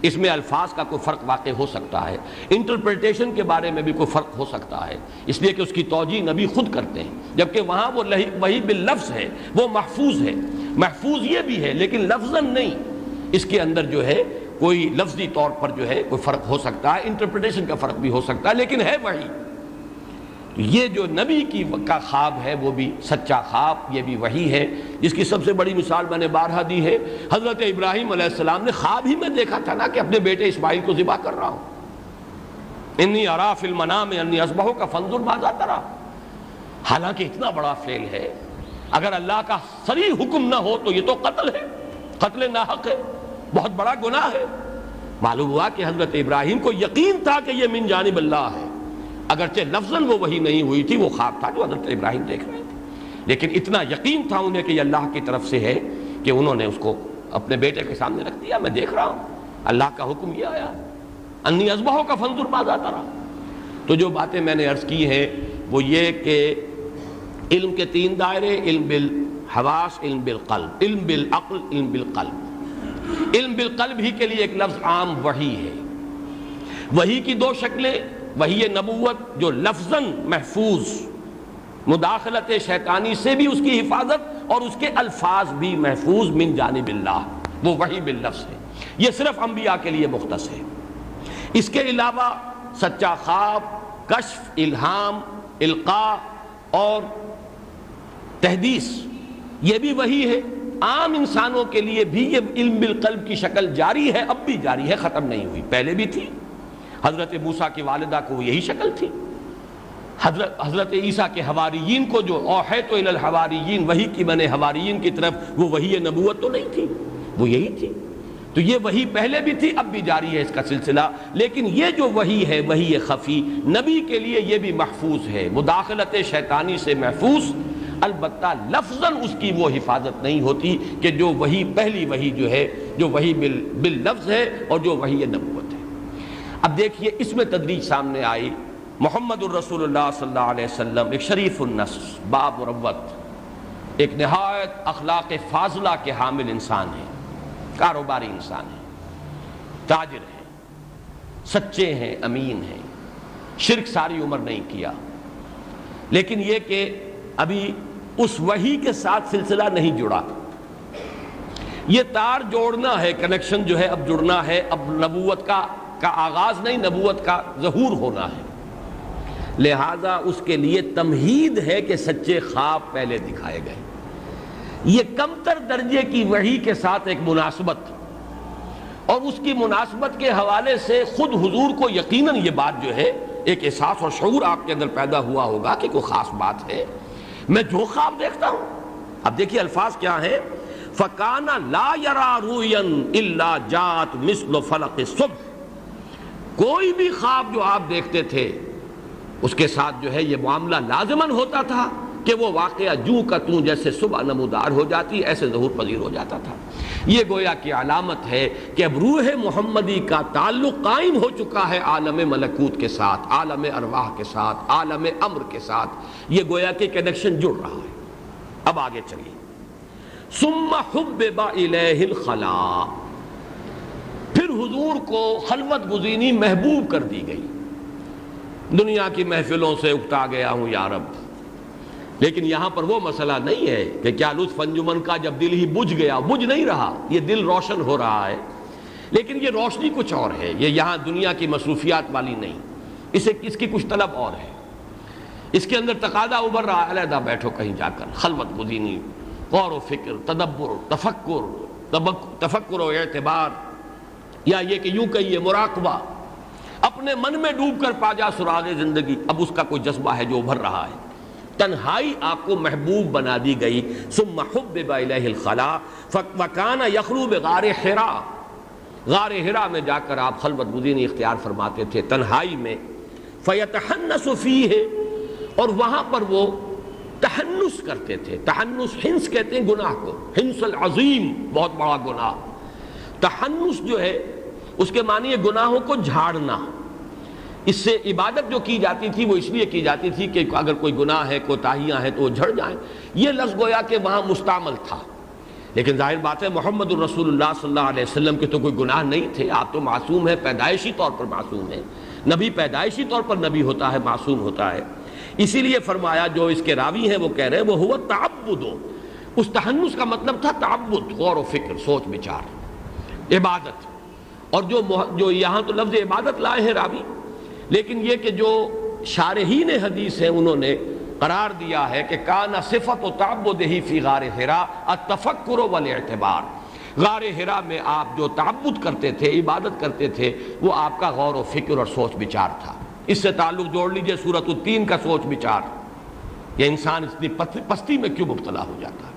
اس میں الفاظ کا کوئی فرق واقع ہو سکتا ہے، انٹرپریٹیشن کے بارے میں بھی کوئی فرق ہو سکتا ہے، اس لیے کہ اس کی توجیہ نبی خود کرتے ہیں، جبکہ وہاں وہ وحی باللفظ ہے، وہ محفوظ ہے، محفوظ یہ بھی ہے لیکن لفظاً نہیں، اس کے اندر جو ہے کوئی لفظی طور پر جو ہے کوئی فرق ہو سکتا ہے، انٹرپریٹیشن کا فرق بھی ہو سکتا ہے، لیکن ہے وحی۔ یہ جو نبی کا خواب ہے وہ بھی سچا خواب، یہ بھی وحی ہے، جس کی سب سے بڑی مثال میں نے بارہا دی ہے، حضرت ابراہیم علیہ السلام نے خواب ہی میں دیکھا تھا نا کہ اپنے بیٹے اسماعیل کو ذبح کر رہا ہوں، انی ارا فی المنام انی اذبحک فانظر ماذا تری، حالانکہ اتنا بڑا فعل ہے، اگر اللہ کا صریح حکم نہ ہو تو یہ تو قتل ہے، قتل ناحق ہے، بہت بڑا گناہ ہے۔ معلوم ہوا کہ حضرت ابراہیم کو یقین تھا کہ یہ من جانب اللہ ہے، اگرچہ لفظاً وہ وحی نہیں ہوئی تھی، وہ خواب تھا جو حضرت ابراہیم دیکھ رہے تھے، لیکن اتنا یقین تھا انہیں کہ یہ اللہ کی طرف سے ہے کہ انہوں نے اس کو اپنے بیٹے کے سامنے رکھ دیا، میں دیکھ رہا ہوں، اللہ کا حکم یہ آیا، انی اذبحک فانظر ماذا تری۔ تو جو باتیں میں نے عرض کی ہیں وہ یہ کہ علم کے 3 دائرے، علم بالحواس، علم بالقلب، علم بالعقل، علم بالقلب۔ علم بالقلب ہی کے لیے ایک لفظ عام وحی ہے، وحی کی 2 شکلیں، وحی نبوت جو لفظاً محفوظ، مداخلت شیطانی سے بھی اس کی حفاظت اور اس کے الفاظ بھی محفوظ من جانب اللہ، وہ وحی باللفظ ہے، یہ صرف انبیاء کے لیے مختص ہے۔ اس کے علاوہ سچا خواب، کشف، الہام، القاء اور تحدیث یہ بھی وحی ہے، عام انسانوں کے لیے بھی یہ علم بالقلب کی شکل جاری ہے، اب بھی جاری ہے، ختم نہیں ہوئی، پہلے بھی تھی، حضرت موسیٰ کی والدہ کو یہی شکل تھی، حضرت عیسیٰ کے حواریین کو جو اوحیت الی الحواریین، وحی کی میں نے حواریین کی طرف، وہ وحی نبوت تو نہیں تھی، وہ یہی تھی، تو یہ وحی پہلے بھی تھی، اب بھی جاری ہے اس کا سلسلہ، لیکن یہ جو وحی ہے وحی خفی، نبی کے لیے یہ بھی محفوظ ہے، مداخلت شیطانی سے محفوظ، البتہ لفظاً اس کی وہ حفاظت نہیں ہوتی کہ جو وحی پہلی وحی جو ہے، جو وحی باللفظ ہے اور جو وحی نبوت ہے۔ اب دیکھیے اس میں تدریج سامنے آئی، محمد الرسول اللہ صلی اللہ علیہ وسلم ایک شریف النص، باب مروت، ایک نہایت اخلاق فاضلہ کے حامل انسان ہیں، کاروباری انسان ہیں، تاجر ہیں، سچے ہیں، امین ہیں، شرک ساری عمر نہیں کیا، لیکن یہ کہ ابھی اس وحی کے ساتھ سلسلہ نہیں جڑا۔ یہ تار جوڑنا ہے، کنیکشن جو ہے اب جڑنا ہے، اب نبوت کا آغاز نہیں، نبوت کا ظہور ہونا ہے، لہذا اس کے لیے تمہید ہے کہ سچے خواب پہلے دکھائے گئے۔ یہ کمتر درجے کی وحی کے ساتھ ایک مناسبت، اور اس کی مناسبت کے حوالے سے خود حضور کو یقیناً یہ بات جو ہے ایک احساس اور شعور آپ کے اندر پیدا ہوا ہوگا کہ کوئی خاص بات ہے، میں جو خواب دیکھتا ہوں۔ اب دیکھیے الفاظ کیا ہے، فَكَانَ لَا يَرَى رُؤْيًا إِلَّا جَاءَتْ مِثْلُ فَلَقِ الصُّبْحِ، کوئی بھی خواب جو آپ دیکھتے تھے اس کے ساتھ جو ہے یہ معاملہ لازماً ہوتا تھا کہ وہ واقعہ جوں کا توں جیسے صبح نمودار ہو جاتی ایسے ظہور پذیر ہو جاتا تھا۔ یہ گویا کی علامت ہے کہ اب روح محمدی کا تعلق قائم ہو چکا ہے عالم ملکوت کے ساتھ، عالم ارواح کے ساتھ، عالم امر کے ساتھ، یہ گویا کہ کنیکشن جڑ رہا ہے۔ اب آگے چلیے، ثم حبب الیہ الخلاء، پھر حضور کو خلوت گزینی محبوب کر دی گئی۔ دنیا کی محفلوں سے اکتا گیا ہوں یا رب، لیکن یہاں پر وہ مسئلہ نہیں ہے کہ کیا لطف انجمن کا جب دل ہی بجھ گیا، بجھ نہیں رہا، یہ دل روشن ہو رہا ہے، لیکن یہ روشنی کچھ اور ہے، یہ یہاں دنیا کی مصروفیات والی نہیں، اس کی کچھ طلب اور ہے، اس کے اندر تقاضا ابھر رہا ہے، علیحدہ بیٹھو کہیں جا کر، خلوت گزینی، غور و فکر، تدبر، تفکر و اعتبار، یا یہ کہ یوں کہیے مراقبہ، اپنے من میں ڈوب کر پا جا سراغ زندگی، اب اس کا کوئی جذبہ ہے جو ابھر رہا ہے۔ تنہائی آپ کو محبوب بنا دی گئی۔ ثم حبب الیہ الخلاء وکان یخلو بغار حراء، غار حراء میں جا کر آپ خلوت گزینی اختیار فرماتے تھے تنہائی میں، فیتحنس فیہ، اور وہاں پر وہ تحنس کرتے تھے۔ تحنس، ہنس کہتے ہیں گناہ کو، ہنس العظیم، بہت بڑا گناہ۔ تحنس جو ہے اس کے معنی ہے گناہوں کو جھاڑنا۔ اس سے عبادت جو کی جاتی تھی وہ اس لیے کی جاتی تھی کہ اگر کوئی گناہ ہے، کوتاہیاں ہیں تو وہ جھڑ جائیں، یہ لفظ گویا کہ وہاں مستعمل تھا، لیکن ظاہر بات ہے محمد الرسول اللہ صلی اللہ علیہ وسلم کے تو کوئی گناہ نہیں تھے، آپ تو معصوم ہیں، پیدائشی طور پر معصوم ہیں، نبی پیدائشی طور پر نبی ہوتا ہے، معصوم ہوتا ہے، اسی لیے فرمایا جو اس کے راوی ہیں وہ کہہ رہے ہیں وہ ہوا تعبد، اس تحنس کا مطلب تھا تعبد، غور و فکر، سوچ بچار، عبادت، اور جو یہاں تو لفظ عبادت لائے ہیں راوی، لیکن یہ کہ جو شارحین حدیث ہیں انہوں نے قرار دیا ہے کہ کان صفت و تعبدہ فی غار حراء التفکر والاعتبار، غار حراء میں آپ جو تعبد کرتے تھے، عبادت کرتے تھے، وہ آپ کا غور و فکر اور سوچ بچار تھا۔ اس سے تعلق جوڑ لیجئے سورۃ التین کا سوچ بچار، یہ انسان اتنی پستی میں کیوں مبتلا ہو جاتا ہے؟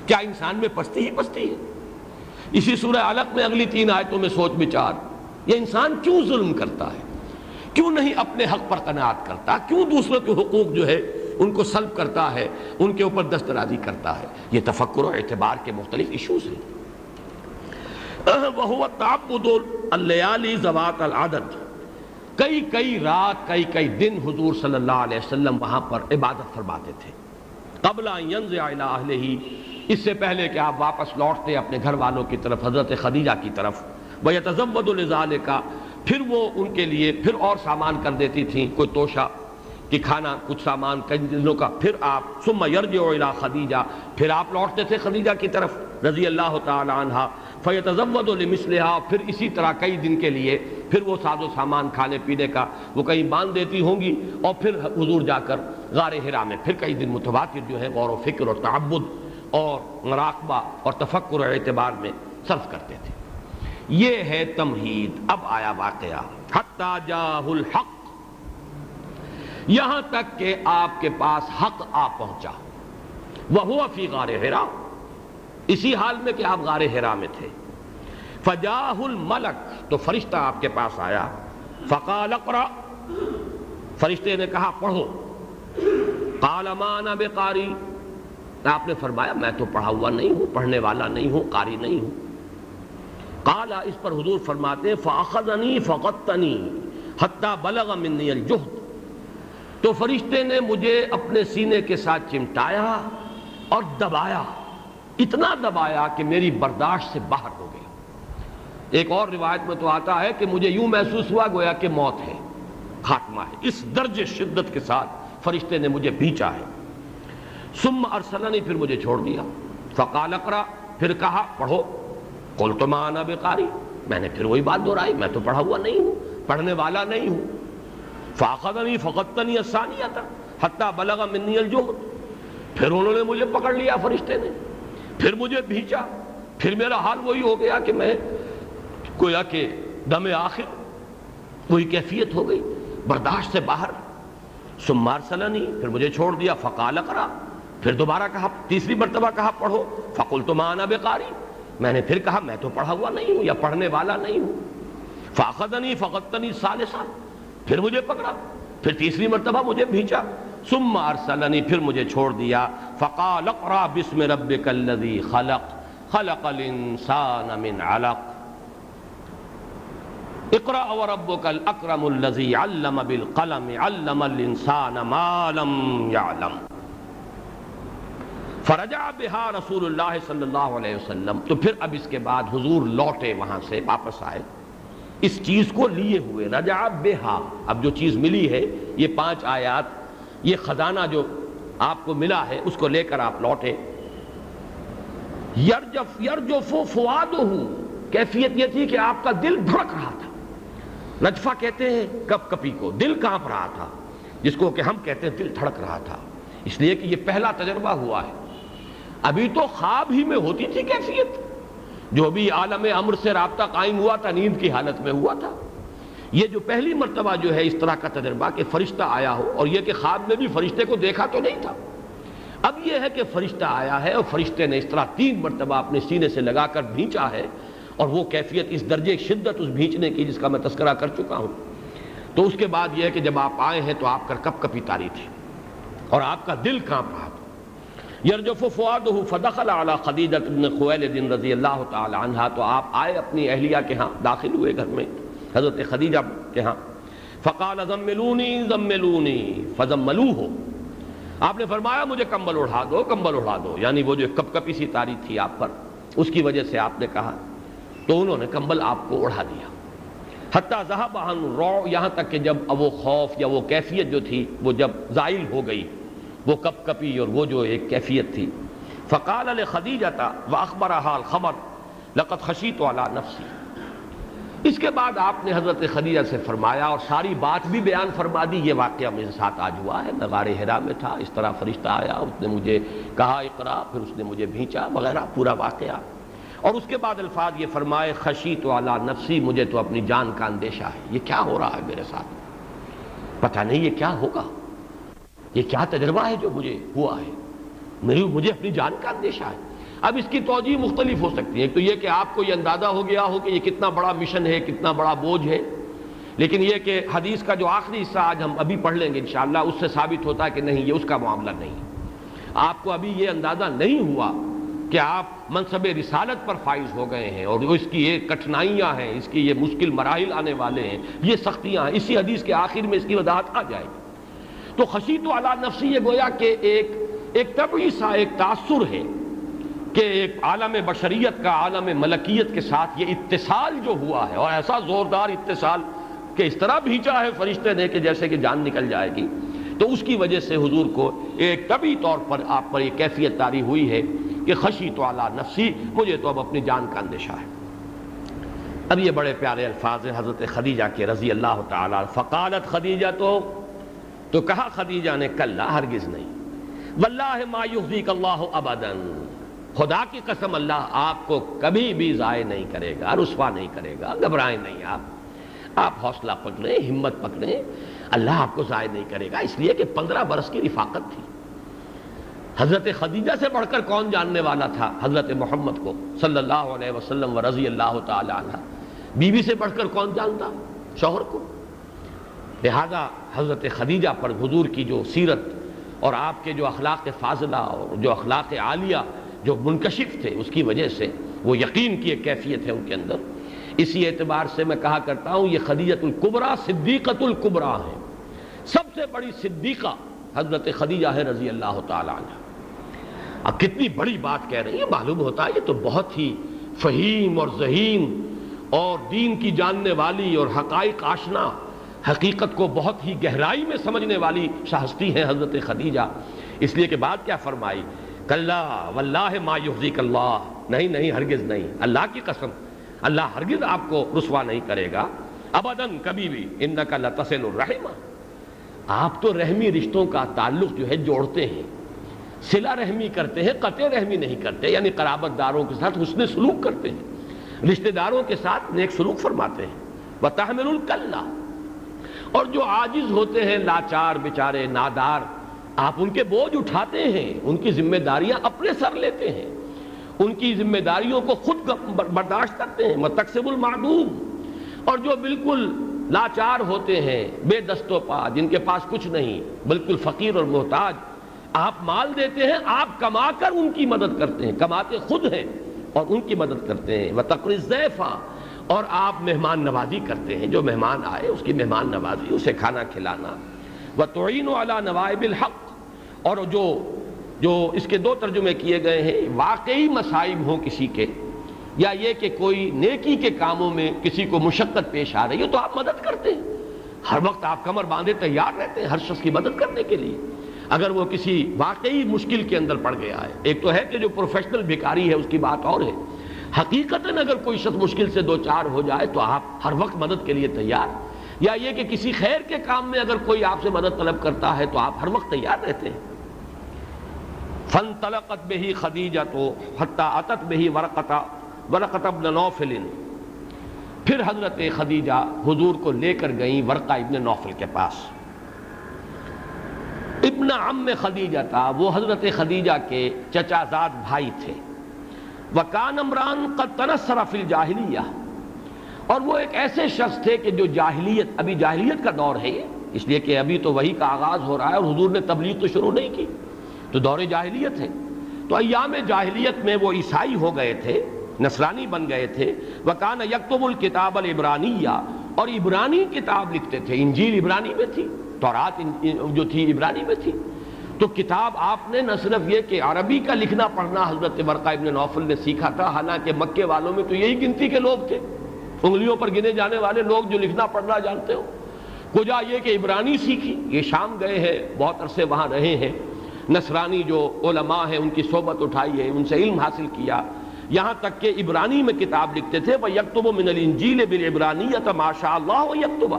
کیا انسان میں پستی ہی پستی ہے؟ اسی سورہ علق میں اگلی 3 آیتوں میں سوچ بچار، یہ انسان کیوں ظلم کرتا ہے، کیوں نہیں اپنے حق پر قناعت کرتا، کیوں دوسروں کے حقوق جو ہے ان کو سلب کرتا ہے، ان کے اوپر دسترازی کرتا ہے؟ یہ تفکر و اعتبار کے مختلف ایشوز ہیں۔ وَهُوَ تَعَبُّدُ اللَّيَالِي ذَوَاتَ الْعَدَدِ، کئی رات، کئی دن حضور صلی اللہ علیہ وسلم وہاں پر عبادت فرماتے تھے، قبل ان ينزع الى اہلہ، اس سے پہلے کہ آپ واپس لوٹتے اپنے گھر والوں کی طرف، حضرت خدیجہ کی طرف، وَيَتَزَوَّدُ لِذَلِكَ، پھر وہ ان کے لیے پھر اور سامان کر دیتی تھیں، کوئی توشہ کہ کھانا، کچھ سامان کئی دنوں کا، پھر آپ ثم يرجع الى خدیجہ، پھر آپ لوٹتے تھے خدیجہ کی طرف رضی اللہ تعالی عنہا، فیتزود لمثلها، پھر اسی طرح کئی دن کے لیے پھر وہ ساز و سامان کھانے پینے کا وہ کہیں باندھ دیتی ہوں گی، اور پھر حضور جا کر غار حراء میں پھر کئی دن متواتر جو ہے غور و فکر اور تعبد اور مراقبہ اور تفکر و اعتبار میں صرف کرتے تھے۔ یہ ہے تمہید۔ اب آیا واقعہ، حتی جاءہ الحق، یہاں تک کہ آپ کے پاس حق آ پہنچا، وَهُوَ فِي غار حراء، اسی حال میں کہ آپ غار حراء میں تھے، فجاءہ الملک، تو فرشتہ آپ کے پاس آیا، فقال اقرأ، فرشتے نے کہا پڑھو، قال ما انا بقاری، آپ نے فرمایا میں تو پڑھا ہوا نہیں ہوں، پڑھنے والا نہیں ہوں، قاری نہیں ہوں۔ قال، اس پر حضور فرماتے ہیں فاخذنی فغطنی حتی بلغ منی الجہد، تو فرشتے نے مجھے اپنے سینے کے ساتھ چمٹایا، اور دبایا، اتنا دبایا کہ میری برداشت سے باہر ہو گیا۔ ایک اور روایت میں تو آتا ہے کہ مجھے یوں محسوس ہوا گویا کہ موت ہے، خاتمہ ہے، اس درجے شدت کے ساتھ فرشتے نے مجھے بھینچا ہے۔ ثم ارسلنی، پھر مجھے چھوڑ دیا۔ فقال اقرا، پھر کہا پڑھو۔ قلت ما انا بقاری، میں نے پھر وہی بات دہرائی، میں تو پڑھا ہوا نہیں ہوں، پڑھنے والا نہیں ہوں۔ فاخذنی فقدتنی الثانیۃ حتی بلغ منی الجہد، پھر انہوں نے مجھے پکڑ لیا فرشتے نے، پھر مجھے بھینچا، پھر میرا حال وہی ہو گیا کہ میں گویا کہ دم آخر وہی کیفیت ہو گئی، برداشت سے باہر۔ ثم ارسلنی، پھر مجھے چھوڑ دیا۔ فقال اقرا، پھر دوبارہ کہا، تیسری مرتبہ کہا پڑھو۔ فقلت ما انا بقاری، میں نے پھر کہا میں تو پڑھا ہوا نہیں ہوں یا پڑھنے والا نہیں ہوں۔ فاخذنی فقدتنی الثالثہ، پھر مجھے پکڑا، پھر تیسری مرتبہ مجھے بھینچا۔ ثم ارسلنی، پھر مجھے چھوڑ دیا۔ فقال اقرا بسم ربک الذی خلق خلق الانسان من علق اقرأ وربک الاکرم الذی علم بالقلم علم الانسان ما لم یعلم۔ فرجع بہا رسول اللہ صلی اللہ علیہ وسلم، تو پھر اب اس کے بعد حضور لوٹے، وہاں سے واپس آئے اس چیز کو لیے ہوئے۔ رجع بہا، اب جو چیز ملی ہے، یہ 5 آیات، یہ خزانہ جو آپ کو ملا ہے اس کو لے کر آپ لوٹے۔ یرجف فؤادہ، کیفیت یہ تھی کہ آپ کا دل دھڑک رہا تھا۔ رجفہ کہتے ہیں کپ کپی کو، دل کانپ رہا تھا، جس کو کہ ہم کہتے ہیں دل دھڑک رہا تھا، اس لیے کہ یہ پہلا تجربہ ہوا ہے۔ ابھی تو خواب ہی میں ہوتی تھی کیفیت، جو بھی عالم امر سے رابطہ قائم ہوا تھا نیند کی حالت میں ہوا تھا۔ یہ جو پہلی مرتبہ جو ہے اس طرح کا تجربہ کہ فرشتہ آیا ہو، اور یہ کہ خواب میں بھی فرشتے کو دیکھا تو نہیں تھا، اب یہ ہے کہ فرشتہ آیا ہے اور فرشتے نے اس طرح 3 مرتبہ اپنے سینے سے لگا کر بھینچا ہے، اور وہ کیفیت اس درجے شدت اس بھینچنے کی جس کا میں تذکرہ کر چکا ہوں۔ تو اس کے بعد یہ ہے کہ جب آپ آئے ہیں تو آپ کا کپ کپی تاری تھی اور آپ کا دل کانپ رہا تھا۔ یرجف فؤادہ فدخل علی خدیجہ بن خویلد رضی اللہ تعالی عنہا، تو آپ آئے اپنی اہلیہ کے ہاں، داخل ہوئے گھر میں حضرت خدیجہ کے ہاں۔ فقال زملونی زملونی فزملوہ، آپ نے فرمایا مجھے کمبل اڑا دو، کمبل اڑا دو، یعنی وہ جو کپ کپی سی تاری تھی آپ پر، اس کی وجہ سے آپ نے کہا، تو انہوں نے کمبل آپ کو اڑا دیا۔ حتیٰ ذہب عن الروع، یہاں تک کہ جب وہ خوف یا وہ کیفیت جو تھی وہ جب زائل ہو گئی، وہ کپ کپی اور وہ جو ایک کیفیت تھی۔ فقال لخدیجہ واخبرها الخبر لقد خشیت علی نفسی، اس کے بعد آپ نے حضرت خدیجہ سے فرمایا اور ساری بات بھی بیان فرما دی۔ یہ واقعہ میرے ساتھ آج ہوا ہے، میں غار حرا میں تھا، اس طرح فرشتہ آیا، اس نے مجھے کہا اقرا، پھر اس نے مجھے بھینچا وغیرہ، پورا واقعہ۔ اور اس کے بعد الفاظ یہ فرمائے خشیت علی نفسی، مجھے تو اپنی جان کا اندیشہ ہے، یہ کیا ہو رہا ہے میرے ساتھ، پتہ نہیں یہ کیا ہوگا، یہ کیا تجربہ ہے جو مجھے ہوا ہے، مجھے اپنی جان کا اندیشہ ہے۔ اب اس کی توجیہ مختلف ہو سکتی ہے، ایک تو یہ کہ آپ کو یہ اندازہ ہو گیا ہو کہ یہ کتنا بڑا مشن ہے، کتنا بڑا بوجھ ہے، لیکن یہ کہ حدیث کا جو آخری حصہ آج ہم ابھی پڑھ لیں گے انشاءاللہ، اس سے ثابت ہوتا ہے کہ نہیں، یہ اس کا معاملہ نہیں، آپ کو ابھی یہ اندازہ نہیں ہوا کہ آپ منصب رسالت پر فائز ہو گئے ہیں، اور اس کی یہ کٹھنائیاں ہیں، اس کی یہ مشکل مراحل آنے والے ہیں، یہ سختیاں ہیں، اسی حدیث کے آخر میں اس کی وضاحت آ جائے گی۔ تو خشیت علی نفسی یہ گویا کہ ایک طبعی سا ایک تاثر ہے کہ ایک عالم بشریت کا عالم ملکیت کے ساتھ یہ اتصال جو ہوا ہے، اور ایسا زوردار اتصال کہ اس طرح بھینچا ہے فرشتے نے کہ جیسے کہ جان نکل جائے گی، تو اس کی وجہ سے حضور کو ایک طبعی طور پر آپ پر یہ کیفیت طاری ہوئی ہے کہ خشیت علی نفسی، مجھے تو اب اپنی جان کا اندیشہ ہے۔ اب یہ بڑے پیارے الفاظ ہیں حضرت خدیجہ کے رضی اللہ تعالی۔ فقالت خدیجہ، تو کہا خدیجہ نے، کلا، ہرگز نہیں، واللہ ما یخزیک اللہ ابدا، خدا کی قسم اللہ آپ کو کبھی بھی ضائع نہیں کرے گا، رسوا نہیں کرے گا، گھبرائیں نہیں آپ حوصلہ پکڑیں، ہمت پکڑیں، اللہ آپ کو ضائع نہیں کرے گا، اس لیے کہ 15 برس کی رفاقت تھی۔ حضرت خدیجہ سے بڑھ کر کون جاننے والا تھا حضرت محمد کو صلی اللہ علیہ وسلم و رضی اللہ تعالی عنہ، بیوی سے بڑھ کر کون جانتا شوہر کو؟ لہذا حضرت خدیجہ پر حضور کی جو سیرت اور آپ کے جو اخلاق فاضلہ اور جو اخلاق عالیہ جو منکشف تھے، اس کی وجہ سے وہ یقین کی ایک کیفیت ہے ان کے اندر۔ اسی اعتبار سے میں کہا کرتا ہوں یہ خدیجۃ الکبریٰ صدیقۃ الکبریٰ ہے، سب سے بڑی صدیقہ حضرت خدیجہ ہے رضی اللہ تعالی عنہ۔ اب کتنی بڑی بات کہہ رہے ہیں، معلوم ہوتا ہے یہ تو بہت ہی فہیم اور ذہین اور دین کی جاننے والی اور حقائق آشنا، حقیقت کو بہت ہی گہرائی میں سمجھنے والی ہستی ہیں حضرت خدیجہ۔ اس لیے کہ بات کیا فرمائی، کلا واللہ ما یخزیک اللہ، نہیں نہیں ہرگز نہیں، اللہ کی قسم اللہ ہرگز آپ کو رسوا نہیں کرے گا، ابداً کبھی بھی، انک لتصل الرحم، آپ تو رحمی رشتوں کا تعلق جو ہے جوڑتے ہیں، صلہ رحمی کرتے ہیں، قطع رحمی نہیں کرتے، یعنی قرابت داروں کے ساتھ حسن سلوک کرتے ہیں، رشتہ داروں کے ساتھ نیک سلوک فرماتے ہیں۔ وتحمل الکلہ، اور جو عاجز ہوتے ہیں، لاچار بیچارے نادار، آپ ان کے بوجھ اٹھاتے ہیں، ان کی ذمہ داریاں اپنے سر لیتے ہیں، ان کی ذمہ داریوں کو خود برداشت کرتے ہیں۔ وتکسب المعدوم، اور جو بالکل لاچار ہوتے ہیں، بے دست و پا، جن کے پاس کچھ نہیں، بالکل فقیر اور محتاج، آپ مال دیتے ہیں، آپ کما کر ان کی مدد کرتے ہیں، کماتے خود ہیں اور ان کی مدد کرتے ہیں۔ وتقری الضیف، اور آپ مہمان نوازی کرتے ہیں، جو مہمان آئے اس کی مہمان نوازی، اسے کھانا کھلانا۔ وتعین علی نوائب الحق، اور جو اس کے دو ترجمے کیے گئے ہیں، واقعی مصائب ہوں کسی کے، یا یہ کہ کوئی نیکی کے کاموں میں کسی کو مشقت پیش آ رہی ہے تو آپ مدد کرتے ہیں، ہر وقت آپ کمر باندھے تیار رہتے ہیں ہر شخص کی مدد کرنے کے لیے، اگر وہ کسی واقعی مشکل کے اندر پڑ گیا ہے۔ ایک تو ہے کہ جو پروفیشنل بھکاری ہے اس کی بات اور ہے، حقیقتاً اگر کوئی شخص مشکل سے دو چار ہو جائے تو آپ ہر وقت مدد کے لیے تیار، یا یہ کہ کسی خیر کے کام میں اگر کوئی آپ سے مدد طلب کرتا ہے تو آپ ہر وقت تیار رہتے ہیں۔ فانطلقت به خدیجہ حتی اتت به ورقۃ ابن نوفل، پھر حضرت خدیجہ حضور کو لے کر گئیں ورقہ ابن نوفل کے پاس۔ ابن عم خدیجہ تھا، وہ حضرت خدیجہ کے چچا زاد بھائی تھے۔ وکان امران قد تنصر فی الجاہلیہ، اور وہ ایک ایسے شخص تھے کہ جو جاہلیت، ابھی جاہلیت کا دور ہے، اس لیے کہ ابھی تو وحی کا آغاز ہو رہا ہے اور حضور نے تبلیغ تو شروع نہیں کی، تو دور جاہلیت ہے، تو ایام جاہلیت میں وہ عیسائی ہو گئے تھے، نصرانی بن گئے تھے۔ وکان یکتب الکتاب العبرانیہ، اور عبرانی کتاب لکھتے تھے، انجیل عبرانی میں تھی، تورات جو تھی عبرانی میں تھی، تو کتاب آپ نے نہ صرف یہ کہ عربی کا لکھنا پڑھنا حضرت ورقہ ابن نوفل نے سیکھا تھا، حالانکہ مکے والوں میں تو یہی گنتی کے لوگ تھے، انگلیوں پر گنے جانے والے لوگ جو لکھنا پڑھنا جانتے ہو، کجا یہ کہ عبرانی سیکھی، یہ شام گئے ہیں، بہت عرصے وہاں رہے ہیں، نصرانی جو علماء ہیں ان کی صحبت اٹھائی ہے، ان سے علم حاصل کیا، یہاں تک کہ عبرانی میں کتاب لکھتے تھے۔ وَيَكْتُبُ مِنَ الْإِنْجِيلِ بِالْعِبْرَانِيَّةِ مَا شَاءَ اللَّهُ وَيَكْتُبَ،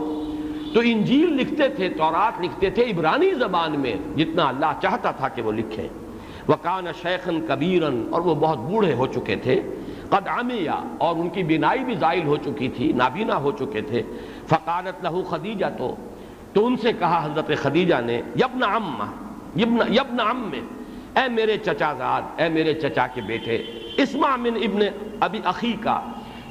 تو انجیل لکھتے تھے، تورات لکھتے تھے عبرانی زبان میں، جتنا اللہ چاہتا تھا کہ وہ لکھیں۔ وَكَانَ شَيْخًا كَبِيرًا، اور وہ بہت بوڑھے ہو چکے تھے، قد عمیا، اور ان کی بینائی بھی زائل ہو چکی تھی، نابینا ہو چکے تھے۔ فقالت له خدیجہ، تو ان سے کہا حضرت خدیجہ نے، یبن عم، اے میرے چچا زاد، اے میرے چچا کے بیٹے، اسمع من ابن ابی اخی کا،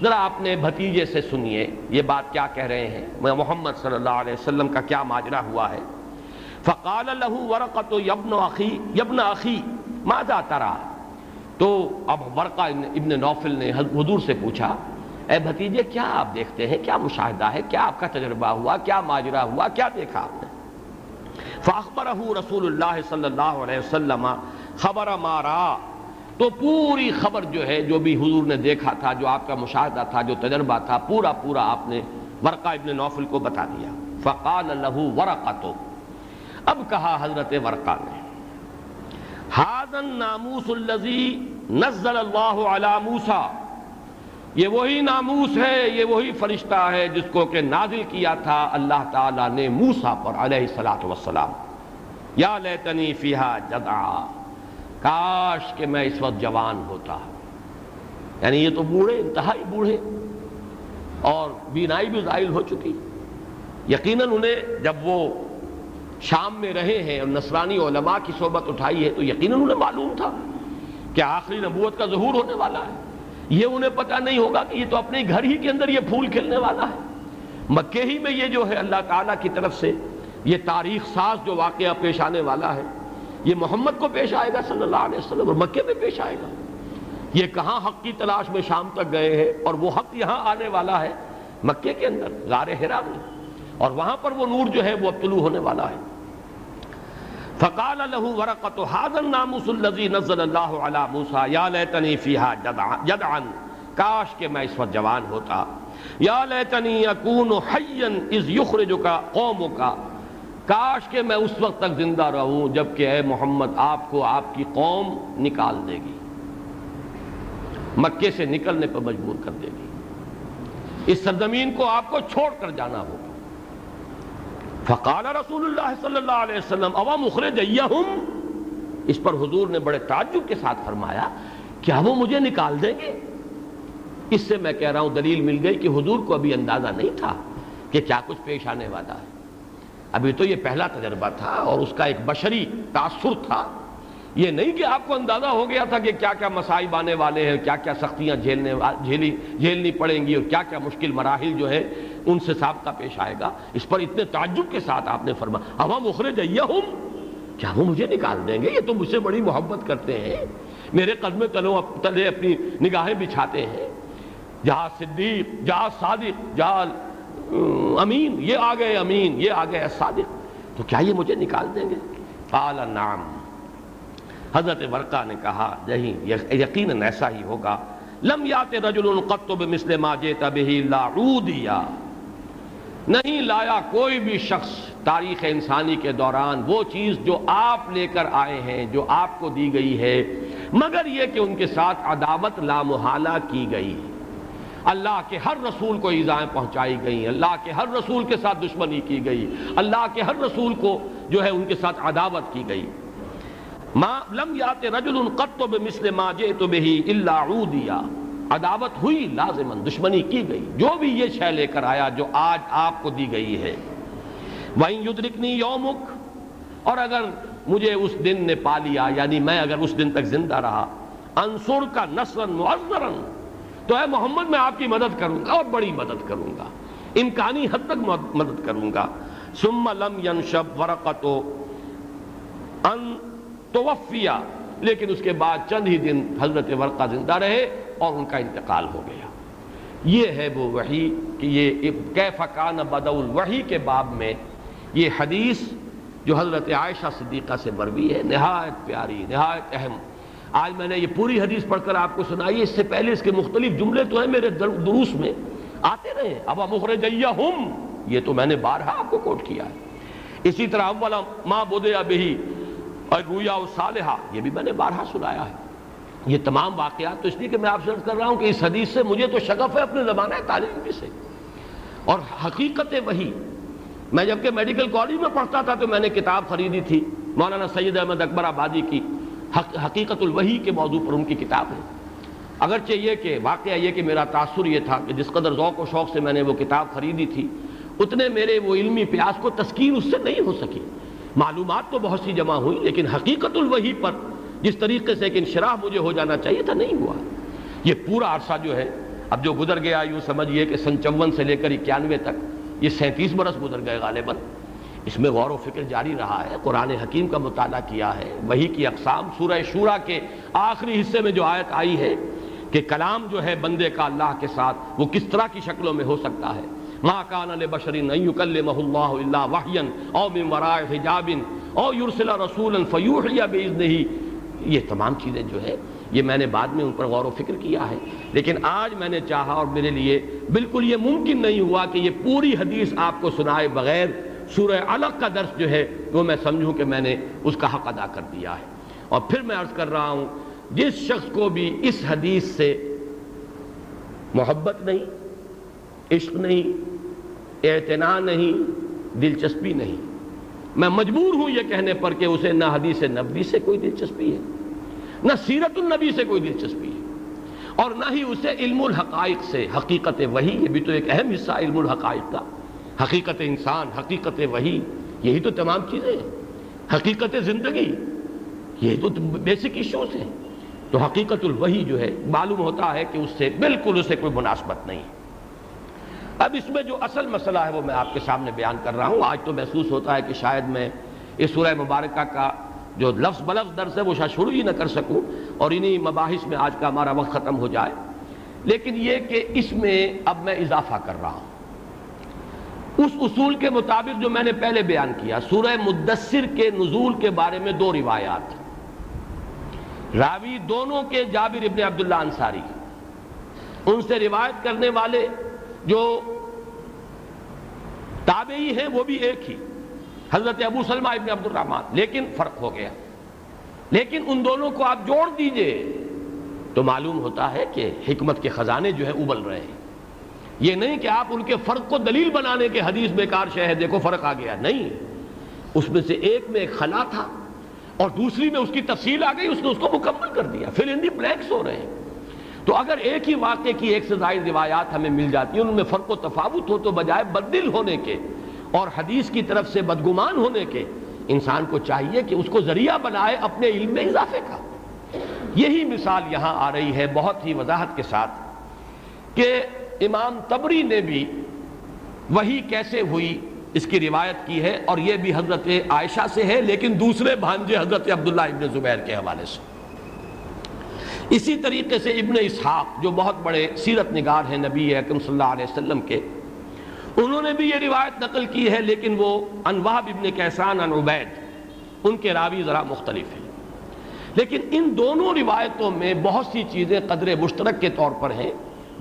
ذرا اپنے بھتیجے سے سنیے یہ بات کیا کہہ رہے ہیں، محمد صلی اللہ علیہ وسلم کا کیا ماجرا ہوا ہے۔ فقال له ورقۃ یبن اخی ماذا ترى، تو اب ورقہ ابن نوفل نے حضور سے پوچھا، اے بھتیجے کیا آپ دیکھتے ہیں، کیا مشاہدہ ہے، کیا آپ کا تجربہ ہوا، کیا ماجرا ہوا، کیا دیکھا آپ نے؟ فاخبرہ رسول اللہ صلی اللہ علیہ وسلم خبر ما رأى، تو پوری خبر جو ہے، جو بھی حضور نے دیکھا تھا، جو آپ کا مشاہدہ تھا، جو تجربہ تھا، پورا آپ نے ورقہ ابن نوفل کو بتا دیا۔ فقال له ورقۃ، اب کہا حضرت ورقہ نے، ھذا الناموس الذی نزل اللہ علی موسیٰ، یہ وہی ناموس ہے، یہ وہی فرشتہ ہے جس کو کہ نازل کیا تھا اللہ تعالیٰ نے موسیٰ پر علیہ الصلاۃ والسلام۔ یا لیتنی فیہا جدعا، کاش کہ میں اس وقت جوان ہوتا، یعنی یہ تو بوڑھے، انتہائی بوڑھے، اور بینائی بھی زائل ہو چکی۔ یقیناً انہیں جب وہ شام میں رہے ہیں اور نصرانی علماء کی صحبت اٹھائی ہے تو یقیناً انہیں معلوم تھا کہ آخری نبوت کا ظہور ہونے والا ہے۔ یہ انہیں پتہ نہیں ہوگا کہ یہ تو اپنے گھر ہی کے اندر یہ پھول کھلنے والا ہے، مکے ہی میں یہ جو ہے اللہ تعالیٰ کی طرف سے یہ تاریخ ساز جو واقعہ پیش آنے والا ہے، یہ محمد کو پیش آئے گا صلی اللہ علیہ وسلم، اور مکے میں پیش آئے گا۔ یہ کہاں حق کی تلاش میں شام تک گئے ہیں، اور وہ حق یہاں آنے والا ہے مکے کے اندر غار حرا میں، اور وہاں پر وہ نور جو ہے وہ اب طلوع ہونے والا ہے۔ فقال له ورقۃ هذا الناموس الذي نزل الله على موسى یا لیتنی فیہا جدعا، کاش کہ میں اس وقت جوان ہوتا، یا لیتنی اکون حیا اذ یخرجک قومک، کاش کہ میں اس وقت تک زندہ رہوں جب کہ اے محمد آپ کو آپ کی قوم نکال دے گی، مکے سے نکلنے پر مجبور کر دے گی، اس سرزمین کو آپ کو چھوڑ کر جانا ہوگا۔ فقال رسول اللہ صلی اللہ علیہ وسلم اوا مخرجیہم، اس پر حضور نے بڑے تعجب کے ساتھ فرمایا کیا وہ مجھے نکال دیں گے؟ اس سے میں کہہ رہا ہوں دلیل مل گئی کہ حضور کو ابھی اندازہ نہیں تھا کہ کیا کچھ پیش آنے والا ہے، ابھی تو یہ پہلا تجربہ تھا اور اس کا ایک بشری تاثر تھا، یہ نہیں کہ آپ کو اندازہ ہو گیا تھا کہ کیا کیا مصائب آنے والے ہیں، کیا کیا سختیاں جھیلنی پڑیں گی اور کیا کیا مشکل مراحل جو ہے ان سے سابقہ پیش آئے گا۔ اس پر اتنے تعجب کے ساتھ آپ نے فرمایا اوا مخرجیہم، کیا وہ مجھے نکال دیں گے؟ یہ تو مجھ سے بڑی محبت کرتے ہیں، میرے قدم تلے اپنی نگاہیں بچھاتے ہیں، جہاں صدیق، جہاں صادق، جہاں امین، یہ آ گئے امین، یہ آ گئے صادق، تو کیا یہ مجھے نکال دیں گے؟ قال نعم، حضرت ورقہ نے کہا نہیں، یقیناً ایسا ہی ہوگا۔ لم یات رجل قط بمثل ما جئت به الا عودیا، نہیں لایا کوئی بھی شخص تاریخ انسانی کے دوران وہ چیز جو آپ لے کر آئے ہیں، جو آپ کو دی گئی ہے، مگر یہ کہ ان کے ساتھ عداوت لامحالہ کی گئی، اللہ کے ہر رسول کو ایذائیں پہنچائی گئی، اللہ کے ہر رسول کے ساتھ دشمنی کی گئی، اللہ کے ہر رسول کو جو ہے ان کے ساتھ عداوت کی گئی۔ ما لم یات رجل قط بمثل ما جئت به الا عودیا، عداوت ہوئی لازماً، دشمنی کی گئی، جو بھی یہ شے لے کر آیا جو آج آپ کو دی گئی ہے۔ وَإِن يُدْرِكْنِي يَوْمُكَ، اور اگر مجھے اس دن نے پا لیا، یعنی میں اگر اس دن تک زندہ رہا، انصرک نصرا معذرا، تو اے محمد میں آپ کی مدد کروں گا اور بڑی مدد کروں گا، امکانی حد تک مدد کروں گا۔ ثم لم ينشب ورقۃ ان توفی، لیکن اس کے بعد چند ہی دن حضرت ورقہ زندہ رہے اور ان کا انتقال ہو گیا۔ یہ ہے وہ وحی کہ یہ کیف کان بدء الوحی کے باب میں یہ حدیث جو حضرت عائشہ صدیقہ سے مروی ہے، نہایت پیاری، نہایت اہم۔ آج میں نے یہ پوری حدیث پڑھ کر آپ کو سنائی، اس سے پہلے اس کے مختلف جملے تو ہیں میرے دروس میں آتے رہے، ابا مخرجیہم، یہ تو میں نے بارہا آپ کو کوٹ کیا ہے۔ اسی طرح اول ما بدأ بہ الرؤیا الصالحہ، یہ بھی میں نے بارہا سنایا ہے۔ یہ تمام واقعات تو اس لیے کہ میں آپ سے عرض کر رہا ہوں کہ اس حدیث سے مجھے تو شغف ہے اپنے زمانہ تعلیم بھی سے، اور حقیقت وحی۔ میں جبکہ میڈیکل کالج میں پڑھتا تھا تو میں نے کتاب خریدی تھی مولانا سید احمد اکبر آبادی کی، حقیقت الوحی کے موضوع پر ان کی کتاب ہے۔ اگرچہ یہ کہ واقعہ یہ کہ میرا تاثر یہ تھا کہ جس قدر ذوق و شوق سے میں نے وہ کتاب خریدی تھی، اتنے میرے وہ علمی پیاس کو تسکین اس سے نہیں ہو سکی۔ معلومات تو بہت سی جمع ہوئی، لیکن حقیقت الوحی پر جس طریقے سے ایک انشراح مجھے ہو جانا چاہیے تھا نہیں ہوا۔ یہ پورا عرصہ جو ہے اب جو گزر گیا، یوں سمجھیے کہ سن 54 سے لے کر 91 تک، یہ 37 برس گزر گئے غالباً، اس میں غور و فکر جاری رہا ہے، قرآن حکیم کا مطالعہ کیا ہے، وحی کی اقسام، سورہ شورا کے آخری حصے میں جو آیت آئی ہے کہ کلام جو ہے بندے کا اللہ کے ساتھ وہ کس طرح کی شکلوں میں ہو سکتا ہے، ما کان لبشر ان یکلمہ اللہ الا وحیا او من وراء حجاب او یرسل رسولا فیوحی باذنہ، یہ تمام چیزیں جو ہے یہ میں نے بعد میں ان پر غور و فکر کیا ہے، لیکن آج میں نے چاہا اور میرے لیے بالکل یہ ممکن نہیں ہوا کہ یہ پوری حدیث آپ کو سنائے بغیر سورہ علق کا درس جو ہے وہ میں سمجھوں کہ میں نے اس کا حق ادا کر دیا ہے۔ اور پھر میں عرض کر رہا ہوں، جس شخص کو بھی اس حدیث سے محبت نہیں، عشق نہیں، اعتناء نہیں، دلچسپی نہیں، میں مجبور ہوں یہ کہنے پر کہ اسے نہ حدیث نبوی سے کوئی دلچسپی ہے، نہ سیرت النبی سے کوئی دلچسپی ہے، اور نہ ہی اسے علم الحقائق سے، حقیقت وحی، یہ بھی تو ایک اہم حصہ علم الحقائق کا، حقیقت انسان، حقیقت وحی، یہی تو تمام چیزیں ہیں، حقیقت زندگی، یہ تو بیسک ایشوز ہیں۔ تو حقیقت الوحی جو ہے معلوم ہوتا ہے کہ اس سے بالکل اسے کوئی مناسبت نہیں۔ اب اس میں جو اصل مسئلہ ہے وہ میں آپ کے سامنے بیان کر رہا ہوں۔ آج تو محسوس ہوتا ہے کہ شاید میں اس سورہ مبارکہ کا جو لفظ بلفظ درس ہے وہ شاید شروع ہی نہ کر سکوں اور انہی مباحث میں آج کا ہمارا وقت ختم ہو جائے، لیکن یہ کہ اس میں اب میں اضافہ کر رہا ہوں۔ اس اصول کے مطابق جو میں نے پہلے بیان کیا، سورہ مدثر کے نزول کے بارے میں دو روایات، راوی دونوں کے جابر ابن عبداللہ انصاری، ان سے روایت کرنے والے جو تابعی ہیں وہ بھی ایک ہی، حضرت ابو سلمہ ابن عبد الرحمن، لیکن فرق ہو گیا۔ لیکن ان دونوں کو آپ جوڑ دیجئے تو معلوم ہوتا ہے کہ حکمت کے خزانے جو ہے ابل رہے ہیں۔ یہ نہیں کہ آپ ان کے فرق کو دلیل بنانے کے حدیث بیکار شے ہے، دیکھو فرق آ گیا، نہیں، اس میں سے ایک میں ایک خلا تھا اور دوسری میں اس کی تفصیل آ گئی، اس نے اس کو مکمل کر دیا، فل ان دی بلینکس ہو رہے ہیں۔ تو اگر ایک ہی واقعے کی ایک سے زائد روایات ہمیں مل جاتی ہیں، ان میں فرق و تفاوت ہو تو بجائے بددل ہونے کے اور حدیث کی طرف سے بدگمان ہونے کے، انسان کو چاہیے کہ اس کو ذریعہ بنائے اپنے علم میں اضافے کا۔ یہی مثال یہاں آ رہی ہے بہت ہی وضاحت کے ساتھ کہ امام طبری نے بھی وہی کیسے ہوئی اس کی روایت کی ہے، اور یہ بھی حضرت عائشہ سے ہے، لیکن دوسرے بھانجے حضرت عبداللہ ابن زبیر کے حوالے سے۔ اسی طریقے سے ابن اسحاق جو بہت بڑے سیرت نگار ہیں نبی اکرم صلی اللہ علیہ وسلم کے، انہوں نے بھی یہ روایت نقل کی ہے، لیکن وہ عن وہب ابن کیسان عن عبید، ان کے راوی ذرا مختلف ہیں۔ لیکن ان دونوں روایتوں میں بہت سی چیزیں قدر مشترک کے طور پر ہیں۔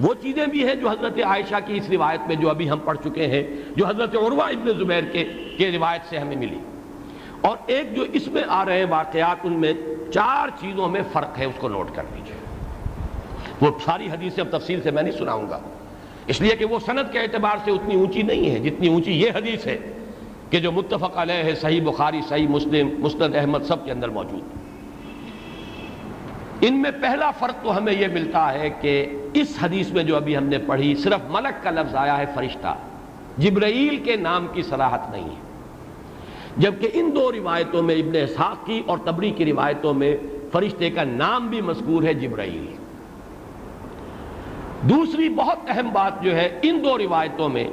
وہ چیزیں بھی ہیں جو حضرت عائشہ کی اس روایت میں جو ابھی ہم پڑھ چکے ہیں، جو حضرت عروہ ابن زبیر کے روایت سے ہمیں ملی، اور ایک جو اس میں آ رہے واقعات، ان میں 4 چیزوں میں فرق ہے، اس کو نوٹ کر لیجیے۔ وہ ساری حدیثیں اب تفصیل سے میں نہیں سناؤں گا، اس لیے کہ وہ سند کے اعتبار سے اتنی اونچی نہیں ہے جتنی اونچی یہ حدیث ہے کہ جو متفق علیہ ہے، صحیح بخاری، صحیح مسلم، مسند احمد سب کے اندر موجود۔ ان میں پہلا فرق تو ہمیں یہ ملتا ہے کہ اس حدیث میں جو ابھی ہم نے پڑھی، صرف ملک کا لفظ آیا ہے، فرشتہ، جبرائیل کے نام کی صراحت نہیں ہے، جبکہ ان دو روایتوں میں ابن اسحاق کی اور طبری کی روایتوں میں فرشتے کا نام بھی مذکور ہے، جبرائیل۔ دوسری بہت اہم بات جو ہے ان دو روایتوں میں،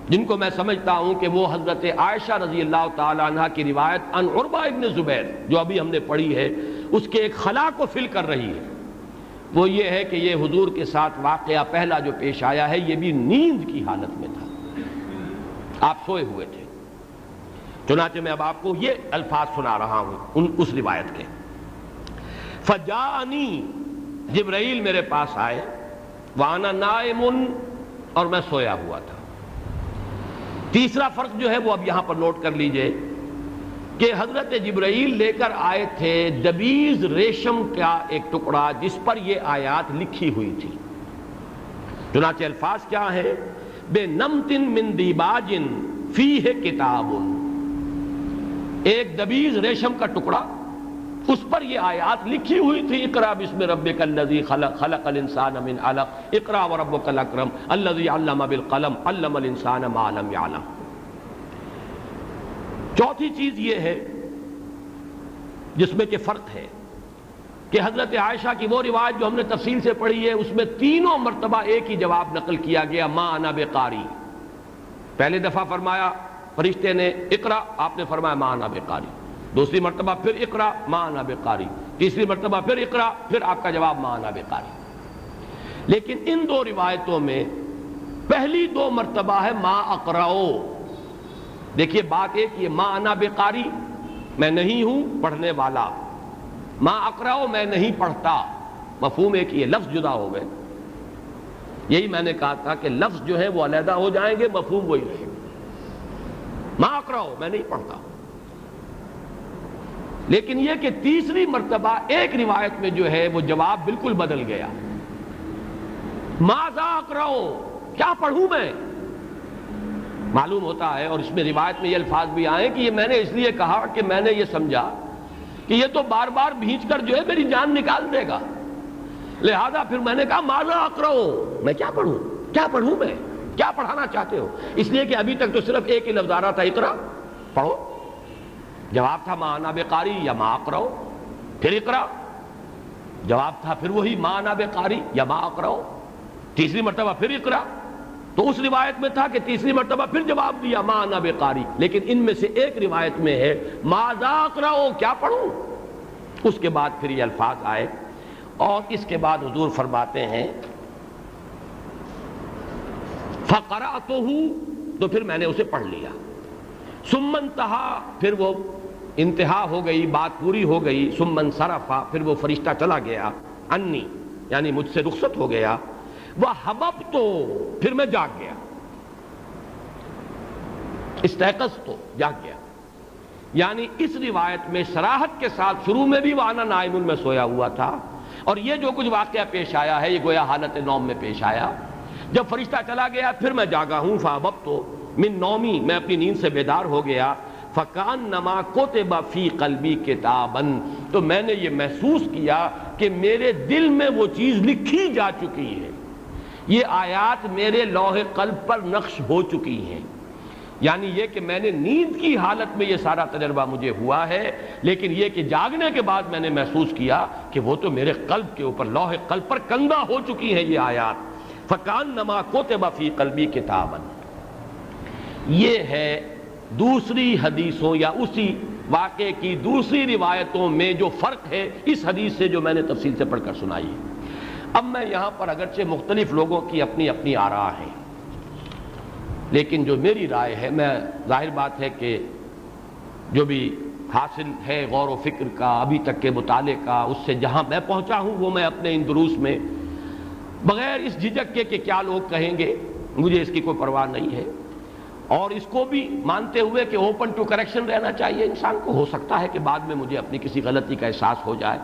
جن کو میں سمجھتا ہوں کہ وہ حضرت عائشہ رضی اللہ تعالی عنہ کی روایت عن عروہ ابن زبیر جو ابھی ہم نے پڑھی ہے، اس کے ایک خلا کو فل کر رہی ہے، وہ یہ ہے کہ یہ حضور کے ساتھ واقعہ پہلا جو پیش آیا ہے، یہ بھی نیند کی حالت میں تھا، آپ سوئے ہوئے تھے۔ چنانچہ میں اب آپ کو یہ الفاظ سنا رہا ہوں اس روایت کے۔ فجاءنی، جبرائیل میرے پاس آئے، وانا نائم، اور میں سویا ہوا تھا۔ تیسرا فرق جو ہے وہ اب یہاں پر نوٹ کر لیجئے کہ حضرت جبرائیل لے کر آئے تھے دبیز ریشم کا ایک ٹکڑا جس پر یہ آیات لکھی ہوئی تھی۔ چنانچہ الفاظ کیا ہے؟ بے نمت من دیباج فیہ کتاب، ایک دبیز ریشم کا ٹکڑا، اس پر یہ آیات لکھی ہوئی تھی، اقرا بسم ربک الذی خلق، خلق الانسان من علق، اقرا وربک الاکرم الذی علم بالقلم، علم الانسان ما لم یعلم۔ چوتھی چیز یہ ہے جس میں کہ فرق ہے کہ حضرت عائشہ کی وہ روایت جو ہم نے تفصیل سے پڑھی ہے، اس میں تینوں مرتبہ ایک ہی جواب نقل کیا گیا، ما انا بقاری۔ پہلے دفعہ فرمایا فرشتے نے اقرا، آپ نے فرمایا ما انا بقاری، دوسری مرتبہ پھر اقرا ما انا بقاری، تیسری مرتبہ پھر اقرا، پھر آپ کا جواب ما انا بقاری۔ لیکن ان دو روایتوں میں پہلی 2 مرتبہ ہے ما اقرأو۔ دیکھیے بات ایک یہ، ما انا بقاری میں نہیں ہوں پڑھنے والا، ما اقرأو میں نہیں پڑھتا، مفہوم ایک یہ، لفظ جدا ہو گئے۔ یہی میں نے کہا تھا کہ لفظ جو ہے وہ علیحدہ ہو جائیں گے، مفہوم وہی رہے گا۔ ما اقرأو میں نہیں پڑھتا، لیکن یہ کہ تیسری مرتبہ ایک روایت میں جو ہے وہ جواب بالکل بدل گیا، ماذا اقرأو، کیا پڑھوں میں؟ معلوم ہوتا ہے، اور اس میں روایت میں یہ الفاظ بھی آئے کہ یہ میں نے اس لیے کہا کہ میں نے یہ سمجھا کہ یہ تو بار بار بھینچ کر جو ہے میری جان نکال دے گا، لہذا پھر میں نے کہا ماذا اقرأو، میں کیا پڑھوں، کیا پڑھوں میں، کیا پڑھانا چاہتے ہو؟ اس لیے کہ ابھی تک تو صرف ایک ہی لفظ آ رہا تھا، اقرا، پڑھو۔ جواب تھا ما انا بقاری یا ما اقرأو، پھر اقرا، جواب تھا پھر وہی ما انا بقاری یا ما اقرأو، تیسری مرتبہ پھر اقرا۔ تو اس روایت میں تھا کہ تیسری مرتبہ پھر جواب دیا ما انا بقاری، لیکن ان میں سے ایک روایت میں ہے ماذا اقرأو، کیا پڑھوں؟ اس کے بعد پھر یہ الفاظ آئے، اور اس کے بعد حضور فرماتے ہیں فقرأتہ تو پھر میں نے اسے پڑھ لیا. ثم انتہا، پھر وہ انتہا ہو گئی، بات پوری ہو گئی. ثم انصرف، پھر وہ فرشتہ چلا گیا. انی یعنی مجھ سے رخصت ہو گیا. وحببت، پھر میں جاگ گیا. استيقظت، جاگ گیا. یعنی اس روایت میں صراحت کے ساتھ شروع میں بھی وانا نائم میں سویا ہوا تھا، اور یہ جو کچھ واقعہ پیش آیا ہے یہ گویا حالت نوم میں پیش آیا. جب فرشتہ چلا گیا پھر میں جاگا ہوں. فحببت من نومی، میں اپنی نیند سے بیدار ہو گیا. فکانما کتب فی قلبی کتابا، تو میں نے یہ محسوس کیا کہ میرے دل میں وہ چیز لکھی جا چکی ہے، یہ آیات میرے لوح قلب پر نقش ہو چکی ہیں. یعنی یہ کہ میں نے نیند کی حالت میں یہ سارا تجربہ مجھے ہوا ہے، لیکن یہ کہ جاگنے کے بعد میں نے محسوس کیا کہ وہ تو میرے قلب کے اوپر، لوح قلب پر کندہ ہو چکی ہیں یہ آیات. فکانما کتب فی قلبی کتابا. یہ ہے دوسری حدیثوں یا اسی واقعے کی دوسری روایتوں میں جو فرق ہے اس حدیث سے جو میں نے تفصیل سے پڑھ کر سنائی ہے. اب میں یہاں پر اگرچہ مختلف لوگوں کی اپنی اپنی آراء ہیں، لیکن جو میری رائے ہے، میں ظاہر بات ہے کہ جو بھی حاصل ہے غور و فکر کا ابھی تک کے مطالعے کا، اس سے جہاں میں پہنچا ہوں وہ میں اپنے ان دروس میں بغیر اس جھجک کے کہ کیا لوگ کہیں گے، مجھے اس کی کوئی پرواہ نہیں ہے، اور اس کو بھی مانتے ہوئے کہ اوپن ٹو کریکشن رہنا چاہیے انسان کو. ہو سکتا ہے کہ بعد میں مجھے اپنی کسی غلطی کا احساس ہو جائے،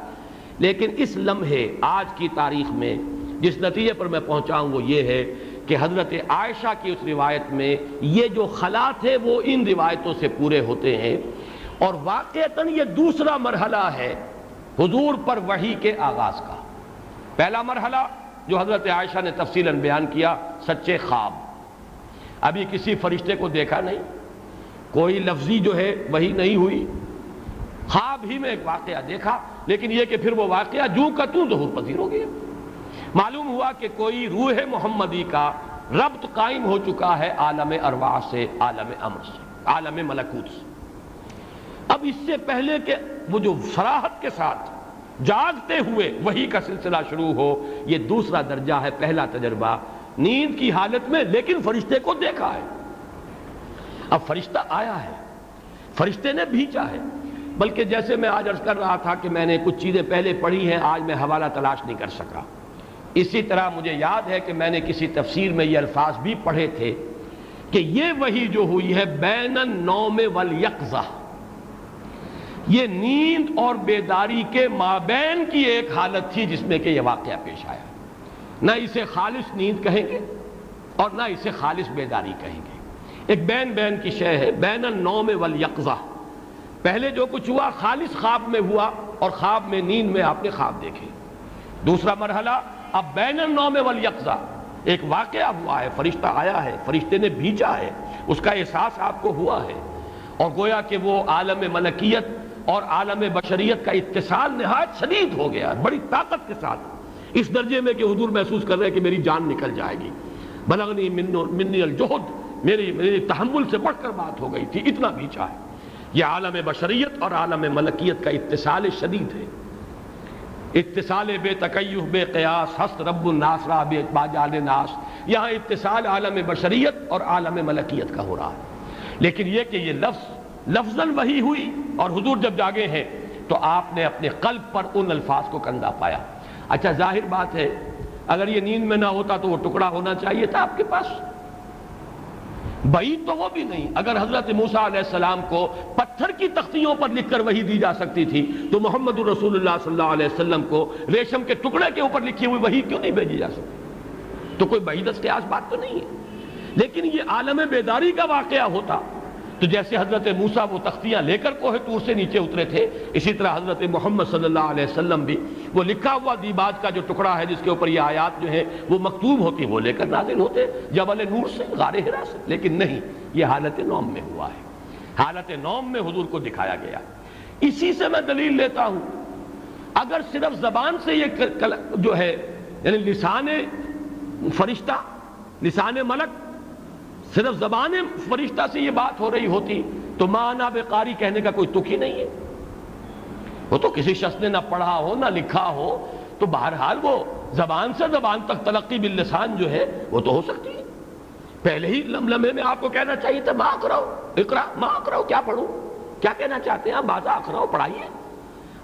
لیکن اس لمحے آج کی تاریخ میں جس نتیجے پر میں پہنچا ہوں وہ یہ ہے کہ حضرت عائشہ کی اس روایت میں یہ جو خلا تھے وہ ان روایتوں سے پورے ہوتے ہیں، اور واقعتاً یہ دوسرا مرحلہ ہے حضور پر وحی کے آغاز کا. پہلا مرحلہ جو حضرت عائشہ نے تفصیلاً بیان کیا، سچے خواب. ابھی کسی فرشتے کو دیکھا نہیں، کوئی لفظی جو ہے وہی نہیں ہوئی، خواب ہی میں ایک واقعہ دیکھا، لیکن یہ کہ پھر وہ واقعہ جوں کا توں ظہور پذیر ہو گیا. معلوم ہوا کہ کوئی روح محمدی کا ربط قائم ہو چکا ہے عالم ارواح سے، عالم امر سے، عالم ملکوت سے. اب اس سے پہلے کہ وہ جو صراحت کے ساتھ جاگتے ہوئے وحی کا سلسلہ شروع ہو، یہ دوسرا درجہ ہے. پہلا تجربہ نیند کی حالت میں لیکن فرشتے کو دیکھا ہے. اب فرشتہ آیا ہے، فرشتے نے بھیجا ہے. بلکہ جیسے میں آج عرض کر رہا تھا کہ میں نے کچھ چیزیں پہلے پڑھی ہیں، آج میں حوالہ تلاش نہیں کر سکا. اسی طرح مجھے یاد ہے کہ میں نے کسی تفسیر میں یہ الفاظ بھی پڑھے تھے کہ یہ وحی جو ہوئی ہے بین النوم والیقظہ، یہ نیند اور بیداری کے مابین کی ایک حالت تھی جس میں کہ یہ واقعہ پیش آیا. نہ اسے خالص نیند کہیں گے اور نہ اسے خالص بیداری کہیں گے، ایک بین بین کی شے ہے، بین النوم والیقظہ. پہلے جو کچھ ہوا خالص خواب میں ہوا، اور خواب میں، نیند میں آپ نے خواب دیکھے. دوسرا مرحلہ اب بین النوم والیقظہ، ایک واقعہ ہوا ہے، فرشتہ آیا ہے، فرشتے نے بھیجا ہے، اس کا احساس آپ کو ہوا ہے، اور گویا کہ وہ عالم ملکیت اور عالم بشریت کا اتصال نہایت شدید ہو گیا بڑی طاقت کے ساتھ، اس درجے میں کہ حضور محسوس کر رہے ہیں کہ میری جان نکل جائے گی. بلغنی منی الجہد، میری تحمل سے بڑھ کر بات ہو گئی تھی، اتنا بھیجا ہے. یہ عالم بشریت اور عالم ملکیت کا اتصال شدید ہے. اتصال بے تکیف بے قیاس، ہست رب الناس را بے باجال ناس. یہاں اتصال عالم بشریت اور عالم ملکیت کا ہو رہا ہے. لیکن یہ کہ یہ لفظاً وحی ہوئی، اور حضور جب جاگے ہیں تو آپ نے اپنے قلب پر ان الفاظ کو کندہ پایا. اچھا ظاہر بات ہے اگر یہ نیند میں نہ ہوتا تو وہ ٹکڑا ہونا چاہیے تھا آپ کے پاس. بعید تو وہ بھی نہیں. اگر حضرت موسیٰ علیہ السلام کو پتھر کی تختیوں پر لکھ کر وحی دی جا سکتی تھی تو محمد رسول اللہ صلی اللہ علیہ وسلم کو ریشم کے ٹکڑے کے اوپر لکھی ہوئی وحی کیوں نہیں بھیجی جا سکتی؟ تو کوئی بعید قیاس بات تو نہیں ہے. لیکن یہ عالم بیداری کا واقعہ ہوتا تو جیسے حضرت موسیٰ وہ تختیاں لے کر کوہ طور سے نیچے اترے تھے، اسی طرح حضرت محمد صلی اللہ علیہ وسلم بھی وہ لکھا ہوا دیباج کا جو ٹکڑا ہے جس کے اوپر یہ آیات جو ہے وہ مکتوب ہوتی وہ لے کر نازل ہوتے جبل نور سے، غار حرا سے. لیکن نہیں، یہ حالت نوم میں ہوا ہے. حالت نوم میں حضور کو دکھایا گیا. اسی سے میں دلیل لیتا ہوں اگر صرف زبان سے یہ جو ہے یعنی لسان فرشتہ، لسان ملک، صرف زبان فرشتہ سے یہ بات ہو رہی ہوتی تو مانا بے قاری کہنے کا کوئی تک ہی نہیں ہے. وہ تو کسی شخص نے نہ پڑھا ہو نہ لکھا ہو تو بہرحال وہ زبان سے زبان تک تلقی باللسان جو ہے وہ تو ہو سکتی ہے. پہلے ہی لمحے میں آپ کو کہنا چاہیے تھا ما اقرأ اقرا ما اقرأ، کیا پڑھوں، کیا کہنا چاہتے ہیں آپ؟ ماذا اقرأ، پڑھائیے۔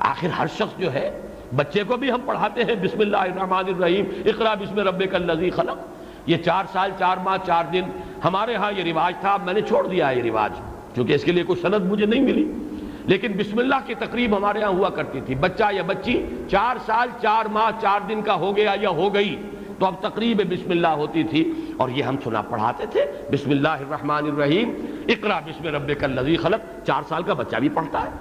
آخر ہر شخص جو ہے، بچے کو بھی ہم پڑھاتے ہیں بسم اللہ الرحمن الرحیم اقرأ بسم ربک الذی خلق۔ یہ 4 سال 4 ماہ 4 دن ہمارے ہاں یہ رواج تھا، میں نے چھوڑ دیا ہے یہ رواج کیونکہ اس کے لیے کوئی سند مجھے نہیں ملی، لیکن بسم اللہ کی تقریب ہمارے ہاں ہوا کرتی تھی۔ بچہ یا بچی 4 سال 4 ماہ 4 دن کا ہو گیا یا ہو گئی تو اب تقریب بسم اللہ ہوتی تھی، اور یہ ہم سنا پڑھاتے تھے بسم اللہ الرحمن الرحیم اقرأ بسم ربک الذی خلق۔ 4 سال کا بچہ بھی پڑھتا ہے۔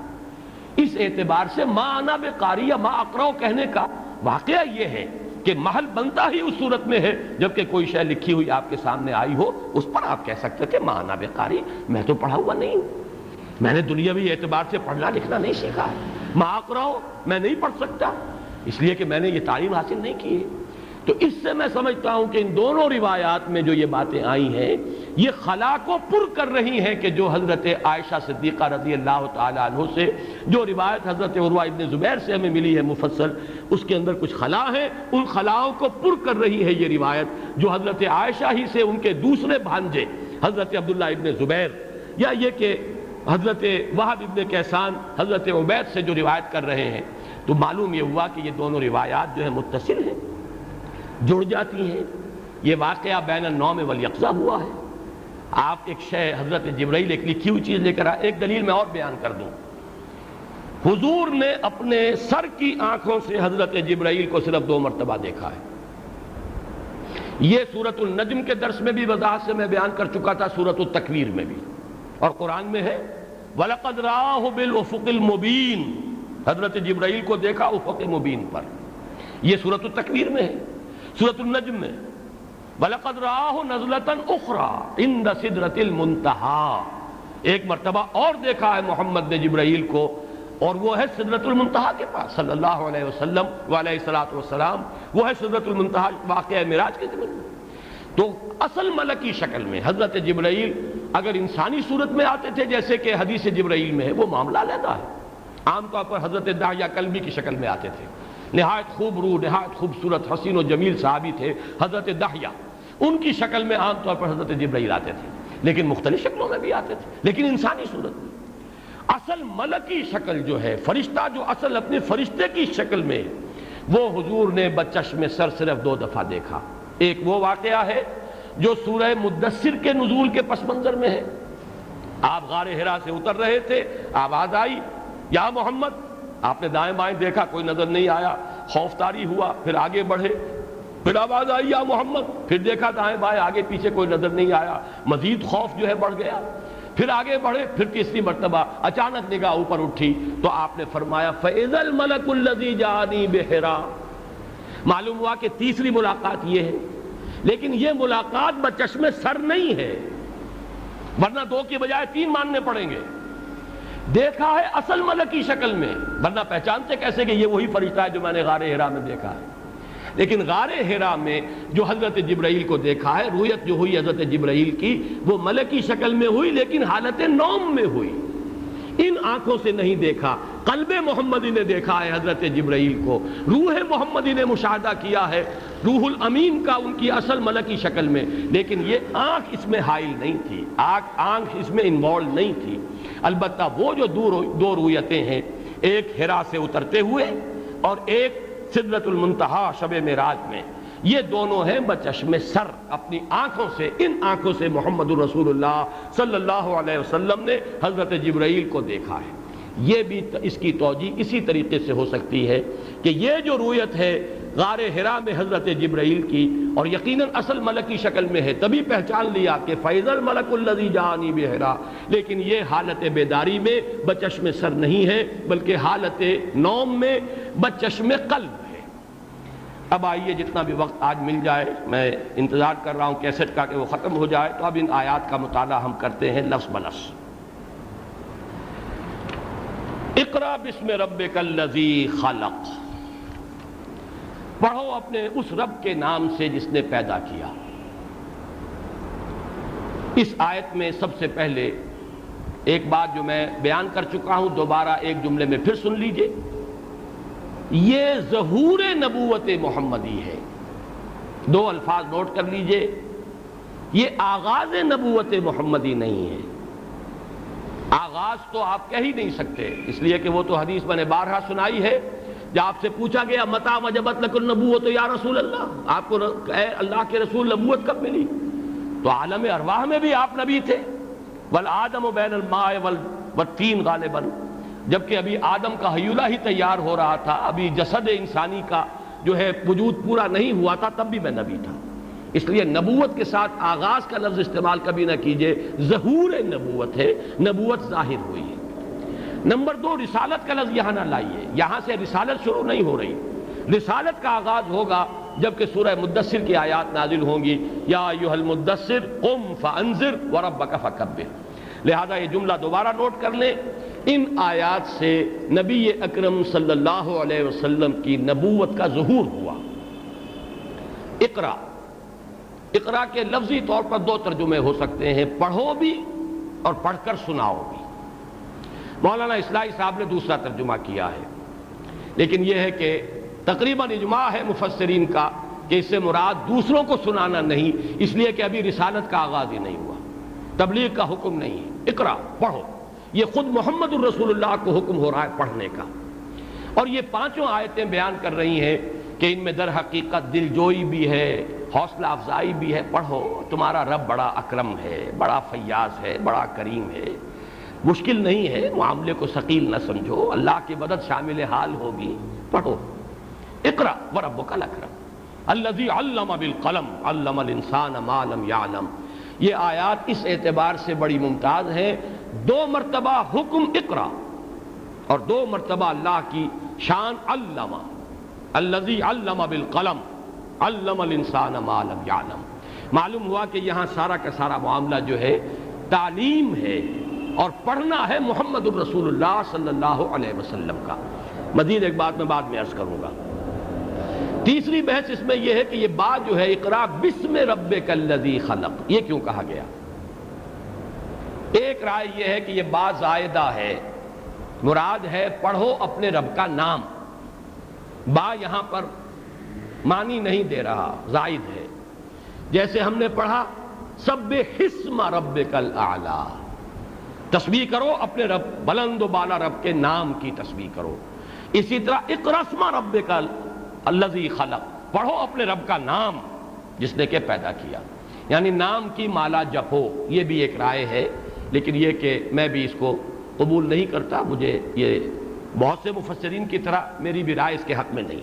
اس اعتبار سے ما انا بقاری یا ما اقرأ کہنے کا واقعہ یہ ہے کہ محل بنتا ہی اس صورت میں ہے جبکہ کوئی شے لکھی ہوئی آپ کے سامنے آئی ہو، اس پر آپ کہہ سکتے تھے ما انا بقاری، میں تو پڑھا ہوا نہیں ہوں، میں نے دنیاوی اعتبار سے پڑھنا لکھنا نہیں سیکھا ہے، ما اقرأ میں نہیں پڑھ سکتا اس لیے کہ میں نے یہ تعلیم حاصل نہیں کی ہے۔ تو اس سے میں سمجھتا ہوں کہ ان دونوں روایات میں جو یہ باتیں آئی ہیں یہ خلا کو پر کر رہی ہیں کہ جو حضرت عائشہ صدیقہ رضی اللہ تعالی عنہ سے جو روایت حضرت عروہ ابن زبیر سے ہمیں ملی ہے مفصل، اس کے اندر کچھ خلا ہے، ان خلاؤں کو پر کر رہی ہے یہ روایت جو حضرت عائشہ ہی سے ان کے دوسرے بھانجے حضرت عبداللہ ابن زبیر، یا یہ کہ حضرت وہب ابن کیسان حضرت عبید سے جو روایت کر رہے ہیں، تو معلوم یہ ہوا کہ یہ دونوں روایات جو ہیں متصل ہیں، جڑ جاتی ہیں۔ یہ واقعہ بین النوم والیقظہ ہوا ہے۔ آپ ایک شے حضرت جبرائیل ایک لکھی ہوئی چیز لے کر آئے، ایک دلیل میں اور بیان کر دوں۔ حضور نے اپنے سر کی آنکھوں سے حضرت جبرائیل کو صرف 2 مرتبہ دیکھا ہے۔ یہ سورۃ النجم کے درس میں بھی وضاحت سے میں بیان کر چکا تھا، سورۃ التکویر میں بھی، اور قرآن میں ہے وَلَقَدْ رَآهُ بِالْأُفُقِ الْمُبِينِ، حضرت جبرائیل کو دیکھا افق مبین پر، یہ سورۃ التکویر میں ہے۔ سورۃ النجم میں وَلَقَدْ رَآهُ نَزْلَةً أُخْرَى عِنْدَ سِدْرَةِ الْمُنْتَهَى، ایک مرتبہ اور دیکھا ہے محمد نے جبرائیل کو، اور وہ ہے سدرۃ المنتہا کے پاس صلی اللہ علیہ وسلم وعلیہ الصلوۃ والسلام، وہ ہے سدرۃ المنتہا، واقعہ معراج کے ضمن میں۔ تو اصل ملکی شکل میں حضرت جبرائیل اگر انسانی صورت میں آتے تھے جیسے کہ حدیث جبرائیل میں ہے، وہ معاملہ علیحدہ ہے۔ عام طور پر حضرت دحیہ کلبی کی شکل میں آتے تھے، نہایت خوب روح، نہایت خوبصورت حسین و جمیل صحابی تھے حضرت دحیہ، ان کی شکل میں عام طور پر حضرت جبرائیل آتے تھے، لیکن مختلف شکلوں میں بھی آتے تھے، لیکن انسانی صورت میں۔ اصل ملکی شکل جو ہے، فرشتہ جو اصل اپنے فرشتے کی شکل میں، وہ حضور نے بچشم سر صرف 2 دفعہ دیکھا۔ ایک وہ واقعہ ہے جو سورہ مدثر کے نزول کے پس منظر میں ہے، آپ غار حرا سے اتر رہے تھے، آواز آئی یا محمد، آپ نے دائیں بائیں دیکھا کوئی نظر نہیں آیا، خوف طاری ہوا، پھر آگے بڑھے، پھر آواز آئی یا محمد، پھر دیکھا دائیں بائیں آگے پیچھے کوئی نظر نہیں آیا، مزید خوف جو ہے بڑھ گیا، پھر آگے بڑھے، پھر تیسری مرتبہ اچانک نگاہ اوپر اٹھی تو آپ نے فرمایا فَإِذَا الْمَلَكُ الَّذِي جَاءَنِي بِحِرَا۔ معلوم ہوا کہ تیسری ملاقات یہ ہے، لیکن یہ ملاقات بچشم سر نہیں ہے، ورنہ 2 کی بجائے 3 ماننے پڑیں گے۔ دیکھا ہے اصل ملکی شکل میں، ورنہ پہچانتے کیسے کہ یہ وہی فرشتہ ہے جو میں نے غار حرا میں دیکھا ہے۔ لیکن غار حرا میں جو حضرت جبرائیل کو دیکھا ہے، رؤیت جو ہوئی حضرت جبرائیل کی، وہ ملکی شکل میں ہوئی لیکن حالت نوم میں ہوئی، ان آنکھوں سے نہیں دیکھا۔ قلب محمدی نے دیکھا ہے حضرت جبرائیل کو، روح محمدی نے مشاہدہ کیا ہے روح الامین کا ان کی اصل ملکی شکل میں، لیکن یہ آنکھ اس میں حائل نہیں تھی، آنکھ اس میں انوالو نہیں تھی۔ البتہ وہ جو 2 رؤیتیں ہیں، ایک حرا سے اترتے ہوئے اور ایک سدرۃ المنتہا شب معراج میں، یہ دونوں ہیں بچشم سر، اپنی آنکھوں سے، ان آنکھوں سے محمد رسول اللہ صلی اللہ علیہ وسلم نے حضرت جبرائیل کو دیکھا ہے۔ یہ بھی اس کی توجیہ اسی طریقے سے ہو سکتی ہے کہ یہ جو رؤیت ہے غار حرا میں حضرت جبرائیل کی، اور یقیناً اصل ملکی شکل میں ہے، تبھی پہچان لیا کہ فَإِذَا الْمَلَكُ الَّذِي جَاءَنِي بِحِرَا، لیکن یہ حالت بیداری میں بچشم سر نہیں ہے بلکہ حالت نوم میں بچشم قلب ہے۔ اب آئیے جتنا بھی وقت آج مل جائے، میں انتظار کر رہا ہوں کیسٹ کا کہ وہ ختم ہو جائے، تو اب ان آیات کا مطالعہ ہم کرتے ہیں لفظ بلفظ۔ اقرأ بسم ربک الذی خلق، پڑھو اپنے اس رب کے نام سے جس نے پیدا کیا۔ اس آیت میں سب سے پہلے ایک بات جو میں بیان کر چکا ہوں، دوبارہ ایک جملے میں پھر سن لیجئے، یہ ظہور نبوت محمدی ہے۔ 2 الفاظ نوٹ کر لیجئے، یہ آغاز نبوت محمدی نہیں ہے. آغاز تو آپ کہہ ہی نہیں سکتے، اس لیے کہ وہ تو حدیث میں نے بارہا سنائی ہے. جب آپ سے پوچھا گیا متى وجبت لک النبوۃ یا رسول اللہ، آپ کو اے اللہ کے رسول نبوت کب ملی؟ تو عالم ارواح میں بھی آپ نبی تھے. والآدم بین الماء والطین غالباً، جبکہ ابھی آدم کا حیولہ ہی تیار ہو رہا تھا، ابھی جسد انسانی کا جو ہے وجود پورا نہیں ہوا تھا، تب بھی میں نبی تھا. اس لیے نبوت کے ساتھ آغاز کا لفظ استعمال کبھی نہ کیجئے. ظہور نبوت ہے، نبوت ظاہر ہوئی ہے. نمبر 2، رسالت کا لفظ یہاں نہ لائیے، یہاں سے رسالت شروع نہیں ہو رہی. رسالت کا آغاز ہوگا جبکہ سورہ مدثر کی آیات نازل ہوں گی، یا ایھا المدثر قم فانذر وربک فکبر. لہذا یہ جملہ دوبارہ نوٹ کر لیں، ان آیات سے نبی اکرم صلی اللہ علیہ وسلم کی نبوت کا ظہور ہوا. اقرا، اقرا کے لفظی طور پر 2 ترجمے ہو سکتے ہیں، پڑھو بھی اور پڑھ کر سناؤ بھی. مولانا اصلاحی صاحب نے دوسرا ترجمہ کیا ہے، لیکن یہ ہے کہ تقریباً اجماع ہے مفسرین کا کہ اس سے مراد دوسروں کو سنانا نہیں، اس لیے کہ ابھی رسالت کا آغاز ہی نہیں ہوا، تبلیغ کا حکم نہیں ہے. اقرا، پڑھو، یہ خود محمد الرسول اللہ کو حکم ہو رہا ہے پڑھنے کا. اور یہ 5 آیتیں بیان کر رہی ہیں کہ ان میں در حقیقت دل جوئی بھی ہے، حوصلہ افزائی بھی ہے. پڑھو، تمہارا رب بڑا اکرم ہے، بڑا فیاض ہے، بڑا کریم ہے، مشکل نہیں ہے، معاملے کو ثقیل نہ سمجھو، اللہ کی مدد شامل حال ہوگی. پڑھو. اقرا وربک الاکرم الذی علم بالقلم علم الانسان ما لم یعلم. یہ آیات اس اعتبار سے بڑی ممتاز ہیں، 2 مرتبہ حکم اقرا اور 2 مرتبہ اللہ کی شان علم. الذی علم بالقلم علم الانسان ما لم یعلم. معلوم ہوا کہ یہاں سارا کا سارا معاملہ جو ہے تعلیم ہے اور پڑھنا ہے محمد الرسول اللہ صلی اللہ علیہ وسلم کا. مزید ایک بات میں بعد میں عرض کروں گا. تیسری بحث اس میں یہ ہے کہ یہ بات جو ہے اقرا بسم ربک الذی خلق، یہ کیوں کہا گیا؟ ایک رائے یہ ہے کہ یہ بات زائدہ ہے، مراد ہے پڑھو اپنے رب کا نام. با یہاں پر معنی نہیں دے رہا، زائد ہے. جیسے ہم نے پڑھا سبح اسم ربک الاعلی، تسبیح کرو اپنے رب بلند و بالا رب کے نام کی تسبیح کرو. اسی طرح اقرا اسم ربک الذی خلق، پڑھو اپنے رب کا نام جس نے کہ پیدا کیا، یعنی نام کی مالا جپو. یہ بھی ایک رائے ہے، لیکن یہ کہ میں بھی اس کو قبول نہیں کرتا. مجھے یہ بہت سے مفسرین کی طرح میری بھی رائے اس کے حق میں نہیں.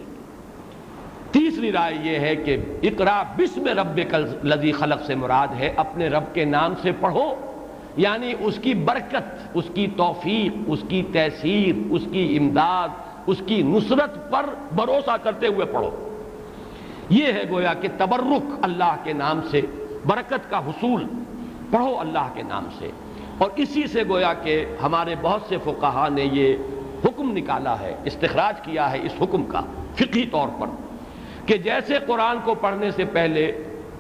تیسری رائے یہ ہے کہ اقرا بسم ربک الذی خلق سے مراد ہے اپنے رب کے نام سے پڑھو، یعنی اس کی برکت، اس کی توفیق، اس کی تیسیر، اس کی امداد، اس کی نصرت پر بھروسہ کرتے ہوئے پڑھو. یہ ہے گویا کہ تبرک اللہ کے نام سے، برکت کا حصول. پڑھو اللہ کے نام سے. اور اسی سے گویا کہ ہمارے بہت سے فقہا نے یہ حکم نکالا ہے، استخراج کیا ہے اس حکم کا فقہی طور پر، کہ جیسے قرآن کو پڑھنے سے پہلے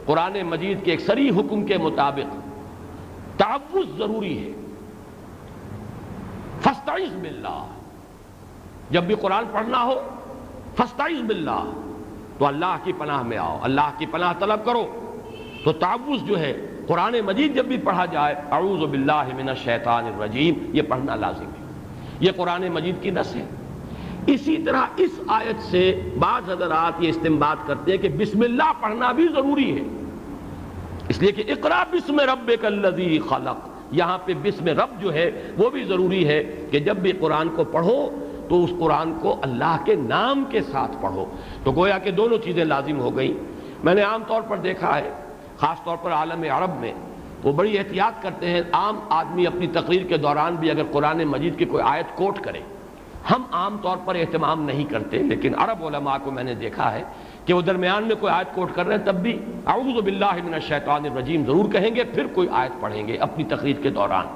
قرآن مجید کے ایک صریح حکم کے مطابق تعوذ ضروری ہے. فاستعذ باللہ، جب بھی قرآن پڑھنا ہو فاستعذ باللہ، تو اللہ کی پناہ میں آؤ، اللہ کی پناہ طلب کرو. تو تعوذ جو ہے قرآن مجید جب بھی پڑھا جائے اعوذ باللہ من الشیطان الرجیم، یہ پڑھنا لازم ہے. یہ قرآن مجید کی نص ہے. اسی طرح اس آیت سے بعض حضرات یہ استنباط کرتے ہیں کہ بسم اللہ پڑھنا بھی ضروری ہے، اس لیے کہ اقرا بسم ربک الذی خلق، یہاں پہ بسم رب جو ہے وہ بھی ضروری ہے کہ جب بھی قرآن کو پڑھو تو اس قرآن کو اللہ کے نام کے ساتھ پڑھو. تو گویا کہ دونوں چیزیں لازم ہو گئیں. میں نے عام طور پر دیکھا ہے، خاص طور پر عالم عرب میں وہ بڑی احتیاط کرتے ہیں. عام آدمی اپنی تقریر کے دوران بھی اگر قرآن مجید کی کوئی آیت کوٹ کرے، ہم عام طور پر اہتمام نہیں کرتے، لیکن عرب علماء کو میں نے دیکھا ہے کہ وہ درمیان میں کوئی آیت کوٹ کر رہے ہیں تب بھی اعوذ باللہ من الشیطان الرجیم ضرور کہیں گے، پھر کوئی آیت پڑھیں گے اپنی تقریر کے دوران،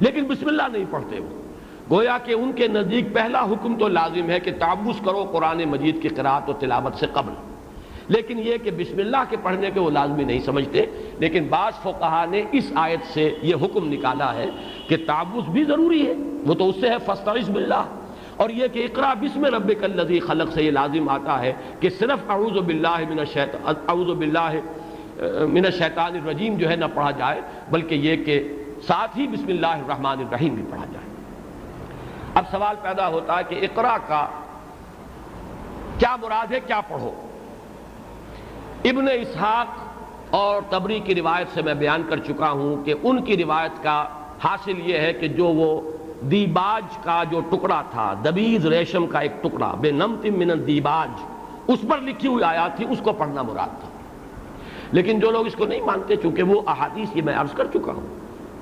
لیکن بسم اللہ نہیں پڑھتے. وہ گویا کہ ان کے نزدیک پہلا حکم تو لازم ہے کہ تعوذ کرو قرآن مجید کی قرأت و تلاوت سے قبل، لیکن یہ کہ بسم اللہ کے پڑھنے کے وہ لازمی نہیں سمجھتے. لیکن بعض فقہا نے اس آیت سے یہ حکم نکالا ہے کہ تعوذ بھی ضروری ہے، وہ تو اس سے ہے فاستعذ باللہ. اور یہ کہ اقرا بسم ربک الذی خلق سے یہ لازم آتا ہے کہ صرف اعوذ باللہ من الشیطان، اعوذ باللہ من الشیطان الرجیم جو ہے نہ پڑھا جائے، بلکہ یہ کہ ساتھ ہی بسم اللہ الرحمن الرحیم بھی پڑھا جائے۔ اب سوال پیدا ہوتا ہے کہ اقرا کا کیا مراد ہے، کیا پڑھو؟ ابن اسحاق اور طبری کی روایت سے میں بیان کر چکا ہوں کہ ان کی روایت کا حاصل یہ ہے کہ جو وہ دیباج کا جو ٹکڑا تھا، دبیز ریشم کا ایک ٹکڑا، بے نمت من الدیباج، اس پر لکھی ہوئی آیات تھی، اس کو پڑھنا مراد تھا۔ لیکن جو لوگ اس کو نہیں مانتے، چونکہ وہ احادیث یہ میں عرض کر چکا ہوں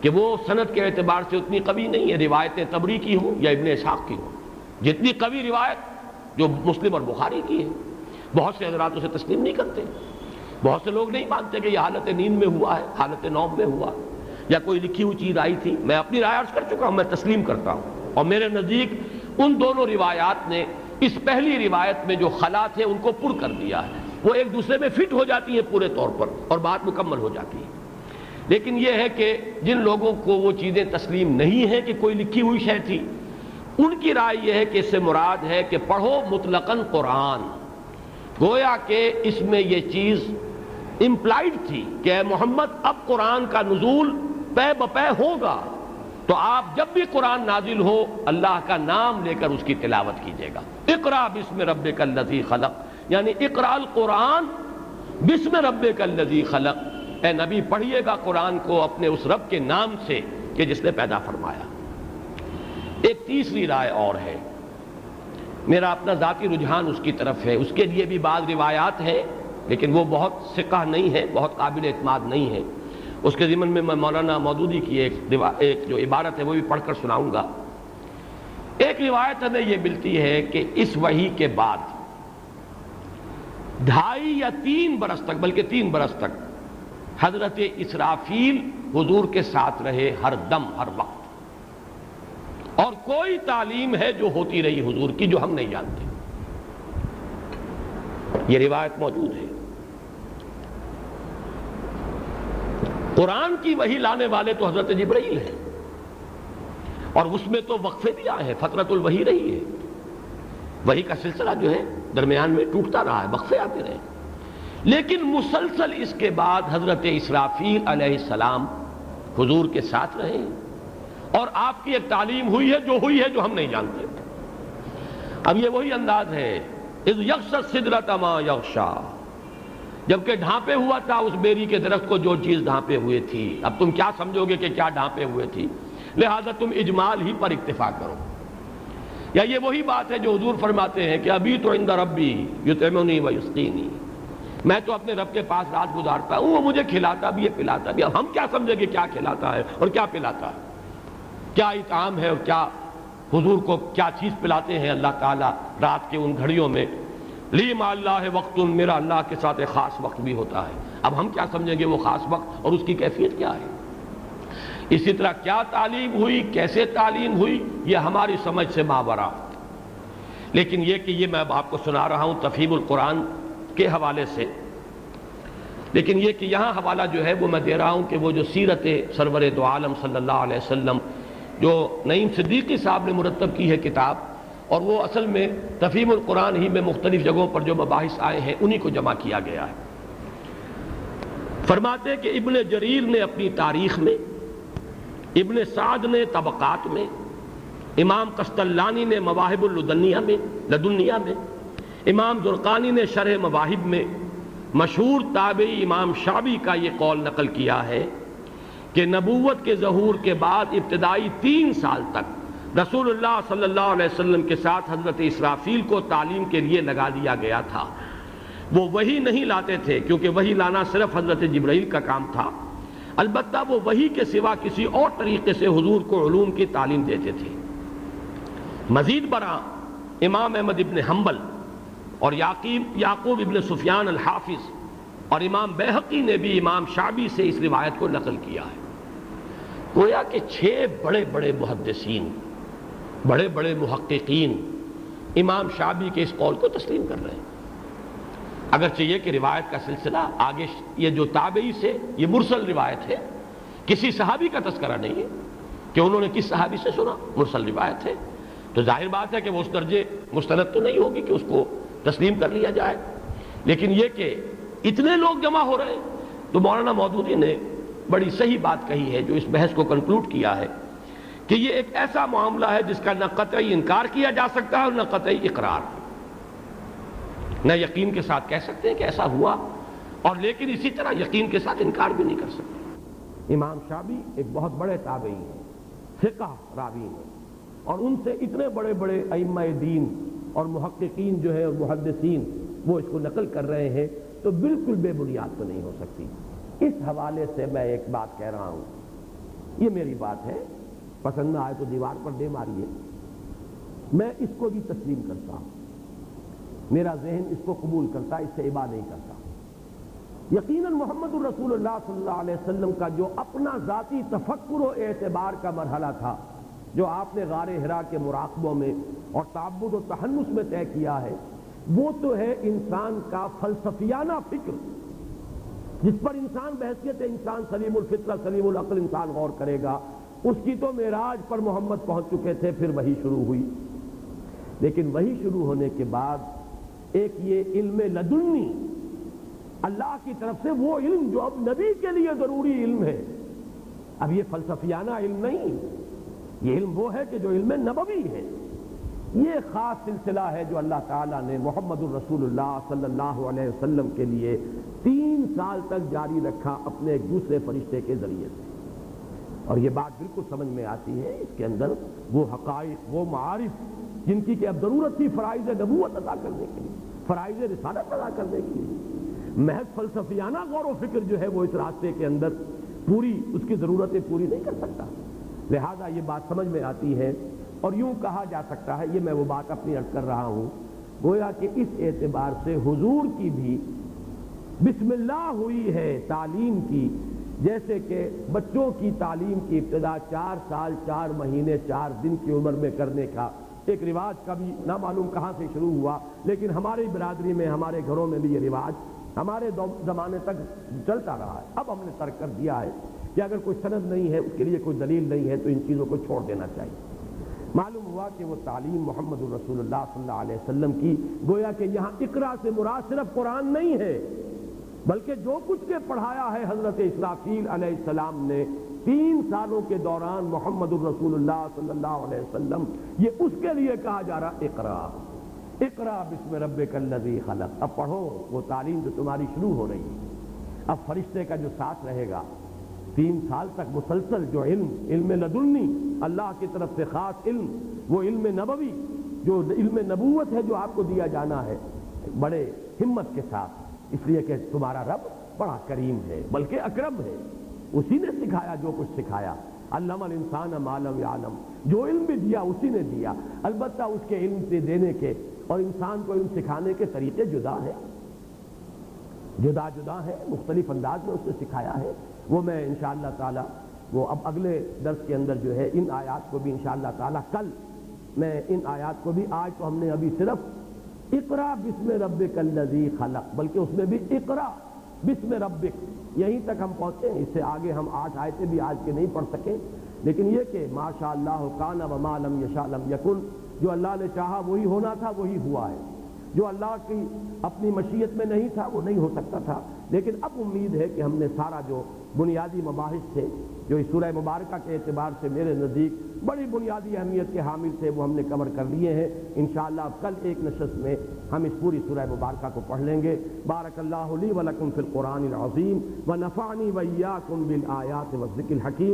کہ وہ سند کے اعتبار سے اتنی قوی نہیں ہے، روایتیں طبری کی ہوں یا ابن اسحاق کی ہوں، جتنی قوی روایت جو مسلم اور بخاری کی ہے، بہت سے حضرات اسے تسلیم نہیں کرتے، بہت سے لوگ نہیں مانتے کہ یہ حالت نیند میں ہوا ہے، حالت نوم میں ہوا یا کوئی لکھی ہوئی چیز آئی تھی۔ میں اپنی رائے عرض کر چکا ہوں، میں تسلیم کرتا ہوں، اور میرے نزدیک ان دونوں روایات نے اس پہلی روایت میں جو خلا تھے ان کو پر کر دیا ہے، وہ ایک دوسرے میں فٹ ہو جاتی ہے پورے طور پر اور بات مکمل ہو جاتی ہے۔ لیکن یہ ہے کہ جن لوگوں کو وہ چیزیں تسلیم نہیں ہیں کہ کوئی لکھی ہوئی شے تھی، ان کی رائے یہ ہے کہ اس سے مراد ہے کہ پڑھو مطلقاً قرآن، گویا کہ اس میں یہ چیز امپلائڈ تھی کہ اے محمد اب قرآن کا نزول پے بپے ہوگا، تو آپ جب بھی قرآن نازل ہو اللہ کا نام لے کر اس کی تلاوت کیجیے گا۔ اقرا بسم ربک الذی خلق، یعنی اقرا القرآن بسم ربک الذی خلق، اے نبی پڑھیے گا قرآن کو اپنے اس رب کے نام سے کہ جس نے پیدا فرمایا۔ ایک تیسری رائے اور ہے، میرا اپنا ذاتی رجحان اس کی طرف ہے، اس کے لیے بھی بعض روایات ہیں لیکن وہ بہت ثقہ نہیں ہے، بہت قابل اعتماد نہیں ہے۔ اس کے ضمن میں مولانا مودودی کی ایک جو عبارت ہے وہ بھی پڑھ کر سناؤں گا۔ ایک روایت ہمیں یہ ملتی ہے کہ اس وحی کے بعد 2.5 یا 3 برس تک، بلکہ 3 برس تک حضرت اسرافیل حضور کے ساتھ رہے ہر دم ہر وقت، اور کوئی تعلیم ہے جو ہوتی رہی حضور کی جو ہم نہیں جانتے۔ یہ روایت موجود ہے۔ قرآن کی وحی لانے والے تو حضرت جبرائیل ہیں، اور اس میں تو وقفے بھی آئے ہیں، فترۃ الوحی رہی ہے، وحی کا سلسلہ جو ہے درمیان میں ٹوٹتا رہا ہے، وقفے آتے رہے، لیکن مسلسل اس کے بعد حضرت اسرافیل علیہ السلام حضور کے ساتھ رہے ہیں، اور آپ کی ایک تعلیم ہوئی ہے جو ہم نہیں جانتے۔ اب یہ وہی انداز ہے، اذ یغشی السدرۃ ما یغشی، جبکہ ڈھانپے ہوا تھا اس بیری کے درخت کو جو چیز ڈھانپے ہوئے تھی، اب تم کیا سمجھو گے کہ کیا ڈھانپے ہوئے تھی، لہذا تم اجمال ہی پر اکتفا کرو۔ یا یہ وہی بات ہے جو حضور فرماتے ہیں کہ ابھی تو عند ربی یطعمنی ویسقینی، میں تو اپنے رب کے پاس رات گزارتا ہوں، وہ مجھے کھلاتا بھی ہے پلاتا بھی ہے۔ اب ہم کیا سمجھیں گے کیا کھلاتا ہے اور کیا پلاتا ہے، کیا اطعام ہے اور کیا حضور کو کیا چیز پلاتے ہیں اللہ تعالیٰ رات کے ان گھڑیوں میں۔ لی مع اللہ وقت، میرا اللہ کے ساتھ ایک خاص وقت بھی ہوتا ہے، اب ہم کیا سمجھیں گے وہ خاص وقت اور اس کی کیفیت کیا ہے۔ اسی طرح کیا تعلیم ہوئی، کیسے تعلیم ہوئی، یہ ہماری سمجھ سے ماورا۔ لیکن یہ کہ یہ میں آپ کو سنا رہا ہوں تفہیم القرآن کے حوالے سے، لیکن یہ کہ یہاں حوالہ جو ہے وہ میں دے رہا ہوں کہ وہ جو سیرت سرور دو عالم صلی اللہ علیہ وسلم جو نعیم صدیقی صاحب نے مرتب کی ہے کتاب، اور وہ اصل میں تفہیم القرآن ہی میں مختلف جگہوں پر جو مباحث آئے ہیں انہی کو جمع کیا گیا ہے۔ فرماتے ہیں کہ ابن جریر نے اپنی تاریخ میں، ابن سعد نے طبقات میں، امام قسطلانی نے مواہب لدنیہ میں، امام زرقانی نے شرح مواہب میں، مشہور تابعی امام شعبی کا یہ قول نقل کیا ہے کہ نبوت کے ظہور کے بعد ابتدائی 3 سال تک رسول اللہ صلی اللہ علیہ وسلم کے ساتھ حضرت اسرافیل کو تعلیم کے لیے لگا دیا گیا تھا۔ وہ وحی نہیں لاتے تھے کیونکہ وحی لانا صرف حضرت جبرائیل کا کام تھا، البتہ وہ وحی کے سوا کسی اور طریقے سے حضور کو علوم کی تعلیم دیتے تھے۔ مزید برآں امام احمد ابن حنبل اور یعقوب ابن سفیان الحافظ اور امام بیہقی نے بھی امام شعبی سے اس روایت کو نقل کیا ہے۔ گویا کہ 6 بڑے بڑے محدثین، بڑے بڑے محققین امام شعبی کے اس قول کو تسلیم کر رہے ہیں، اگرچہ یہ کہ روایت کا سلسلہ آگے یہ جو تابعی سے یہ مرسل روایت ہے، کسی صحابی کا تذکرہ نہیں ہے کہ انہوں نے کس صحابی سے سنا، مرسل روایت ہے، تو ظاہر بات ہے کہ وہ اس درجے مستند تو نہیں ہوگی کہ اس کو تسلیم کر لیا جائے۔ لیکن یہ کہ اتنے لوگ جمع ہو رہے ہیں تو مولانا مودودی نے بڑی صحیح بات کہی ہے جو اس بحث کو کنکلوڈ کیا ہے کہ یہ ایک ایسا معاملہ ہے جس کا نہ قطعی انکار کیا جا سکتا ہے اور نہ قطعی اقرار، نہ یقین کے ساتھ کہہ سکتے ہیں کہ ایسا ہوا، اور لیکن اسی طرح یقین کے ساتھ انکار بھی نہیں کر سکتے۔ امام شعبی ایک بہت بڑے تابعی ہیں، فقہ راوی ہیں، اور ان سے اتنے بڑے بڑے ائمہ دین اور محققین جو ہے اور محدثین وہ اس کو نقل کر رہے ہیں، تو بالکل بے بنیاد تو نہیں ہو سکتی۔ اس حوالے سے میں ایک بات کہہ رہا ہوں، یہ میری بات ہے، پسند نہ آئے تو دیوار پر دے ماریے، میں اس کو بھی تسلیم کرتا ہوں، میرا ذہن اس کو قبول کرتا، اس سے ابا نہیں کرتا۔ یقیناً محمد الرسول اللہ صلی اللہ علیہ وسلم کا جو اپنا ذاتی تفکر و اعتبار کا مرحلہ تھا، جو آپ نے غار حرا کے مراقبوں میں اور تعبد و تحنس میں طے کیا ہے، وہ تو ہے انسان کا فلسفیانہ فکر، جس پر انسان بحیثیت انسان سلیم الفطرہ سلیم العقل انسان غور کرے گا۔ اس کی تو معراج پر محمد پہنچ چکے تھے، پھر وحی شروع ہوئی، لیکن وحی شروع ہونے کے بعد ایک یہ علم لدنی اللہ کی طرف سے، وہ علم جو اب نبی کے لیے ضروری علم ہے، اب یہ فلسفیانہ علم نہیں، یہ علم وہ ہے کہ جو علم نبوی ہے، یہ خاص سلسلہ ہے جو اللہ تعالیٰ نے محمد الرسول اللہ صلی اللہ علیہ وسلم کے لیے 3 سال تک جاری رکھا اپنے ایک دوسرے فرشتے کے ذریعے سے۔ اور یہ بات بالکل سمجھ میں آتی ہے، اس کے اندر وہ حقائق، وہ معارف جن کی کہ اب ضرورت تھی فرائض نبوت ادا کرنے کے لیے، فرائض رسالت ادا کرنے کے لیے، محض فلسفیانہ غور و فکر جو ہے وہ اس راستے کے اندر پوری اس کی ضرورتیں پوری نہیں کر سکتا۔ لہذا یہ بات سمجھ میں آتی ہے، اور یوں کہا جا سکتا ہے، یہ میں وہ بات اپنی عرض کر رہا ہوں، گویا کہ اس اعتبار سے حضور کی بھی بسم اللہ ہوئی ہے تعلیم کی، جیسے کہ بچوں کی تعلیم کی ابتدا 4 سال 4 مہینے 4 دن کی عمر میں کرنے کا ایک رواج کبھی نہ معلوم کہاں سے شروع ہوا، لیکن ہماری برادری میں، ہمارے گھروں میں بھی یہ رواج ہمارے زمانے تک چلتا رہا ہے۔ اب ہم نے ترک کر دیا ہے کہ اگر کوئی سند نہیں ہے، اس کے لیے کوئی دلیل نہیں ہے، تو ان چیزوں کو چھوڑ دینا چاہیے۔ معلوم ہوا کہ وہ تعلیم محمد الرسول اللہ صلی اللہ علیہ وسلم کی، گویا کہ یہاں اقرا سے مراد صرف قرآن نہیں ہے، بلکہ جو کچھ کے پڑھایا ہے حضرت اسرافیل علیہ السلام نے 3 سالوں کے دوران محمد الرسول اللہ صلی اللہ علیہ وسلم، یہ اس کے لیے کہا جا رہا اقرا، اقرا بسم ربک الذی خلق، اب پڑھو وہ تعلیم جو تمہاری شروع ہو رہی ہے۔ اب فرشتے کا جو ساتھ رہے گا 3 سال تک مسلسل، جو علم لدنی اللہ کی طرف سے خاص علم، وہ علم نبوی جو علم نبوت ہے جو آپ کو دیا جانا ہے بڑے ہمت کے ساتھ، اس لیے کہ تمہارا رب بڑا کریم ہے بلکہ اکرم ہے، اسی نے سکھایا جو کچھ سکھایا، علم الانسان ما لم یعلم، جو علم بھی دیا اسی نے دیا، البتہ اس کے علم سے دینے کے اور انسان کو علم سکھانے کے طریقے جدا ہیں، جدا ہیں، مختلف انداز میں اس نے سکھایا ہے۔ وہ میں انشاءاللہ تعالی وہ اب اگلے درس کے اندر جو ہے ان آیات کو بھی انشاءاللہ تعالی کل میں ان آیات کو بھی، آج تو ہم نے ابھی صرف اقرا بسم ربک الذی خلق، بلکہ اس میں بھی اقرا بسم ربک، یہیں تک ہم پہنچے ہیں، اس سے آگے ہم 8 آیتیں بھی آج کے نہیں پڑھ سکے، لیکن یہ کہ ماشاء اللہ کان وما لم یشاء لم یکن، جو اللہ نے چاہا وہی ہونا تھا وہی ہوا ہے، جو اللہ کی اپنی مشیت میں نہیں تھا وہ نہیں ہو سکتا تھا، لیکن اب امید ہے کہ ہم نے سارا جو بنیادی مباحث تھے جو اس سورہ مبارکہ کے اعتبار سے میرے نزدیک بڑی بنیادی اہمیت کے حامل تھے، وہ ہم نے کور کر لیے ہیں۔ انشاءاللہ اب کل ایک نشست میں ہم اس پوری سورہ مبارکہ کو پڑھ لیں گے۔ بارک اللہ لی ولکم فی القرآن العظیم ونفعنی وإیاکم بالآیات والذکر الحکیم۔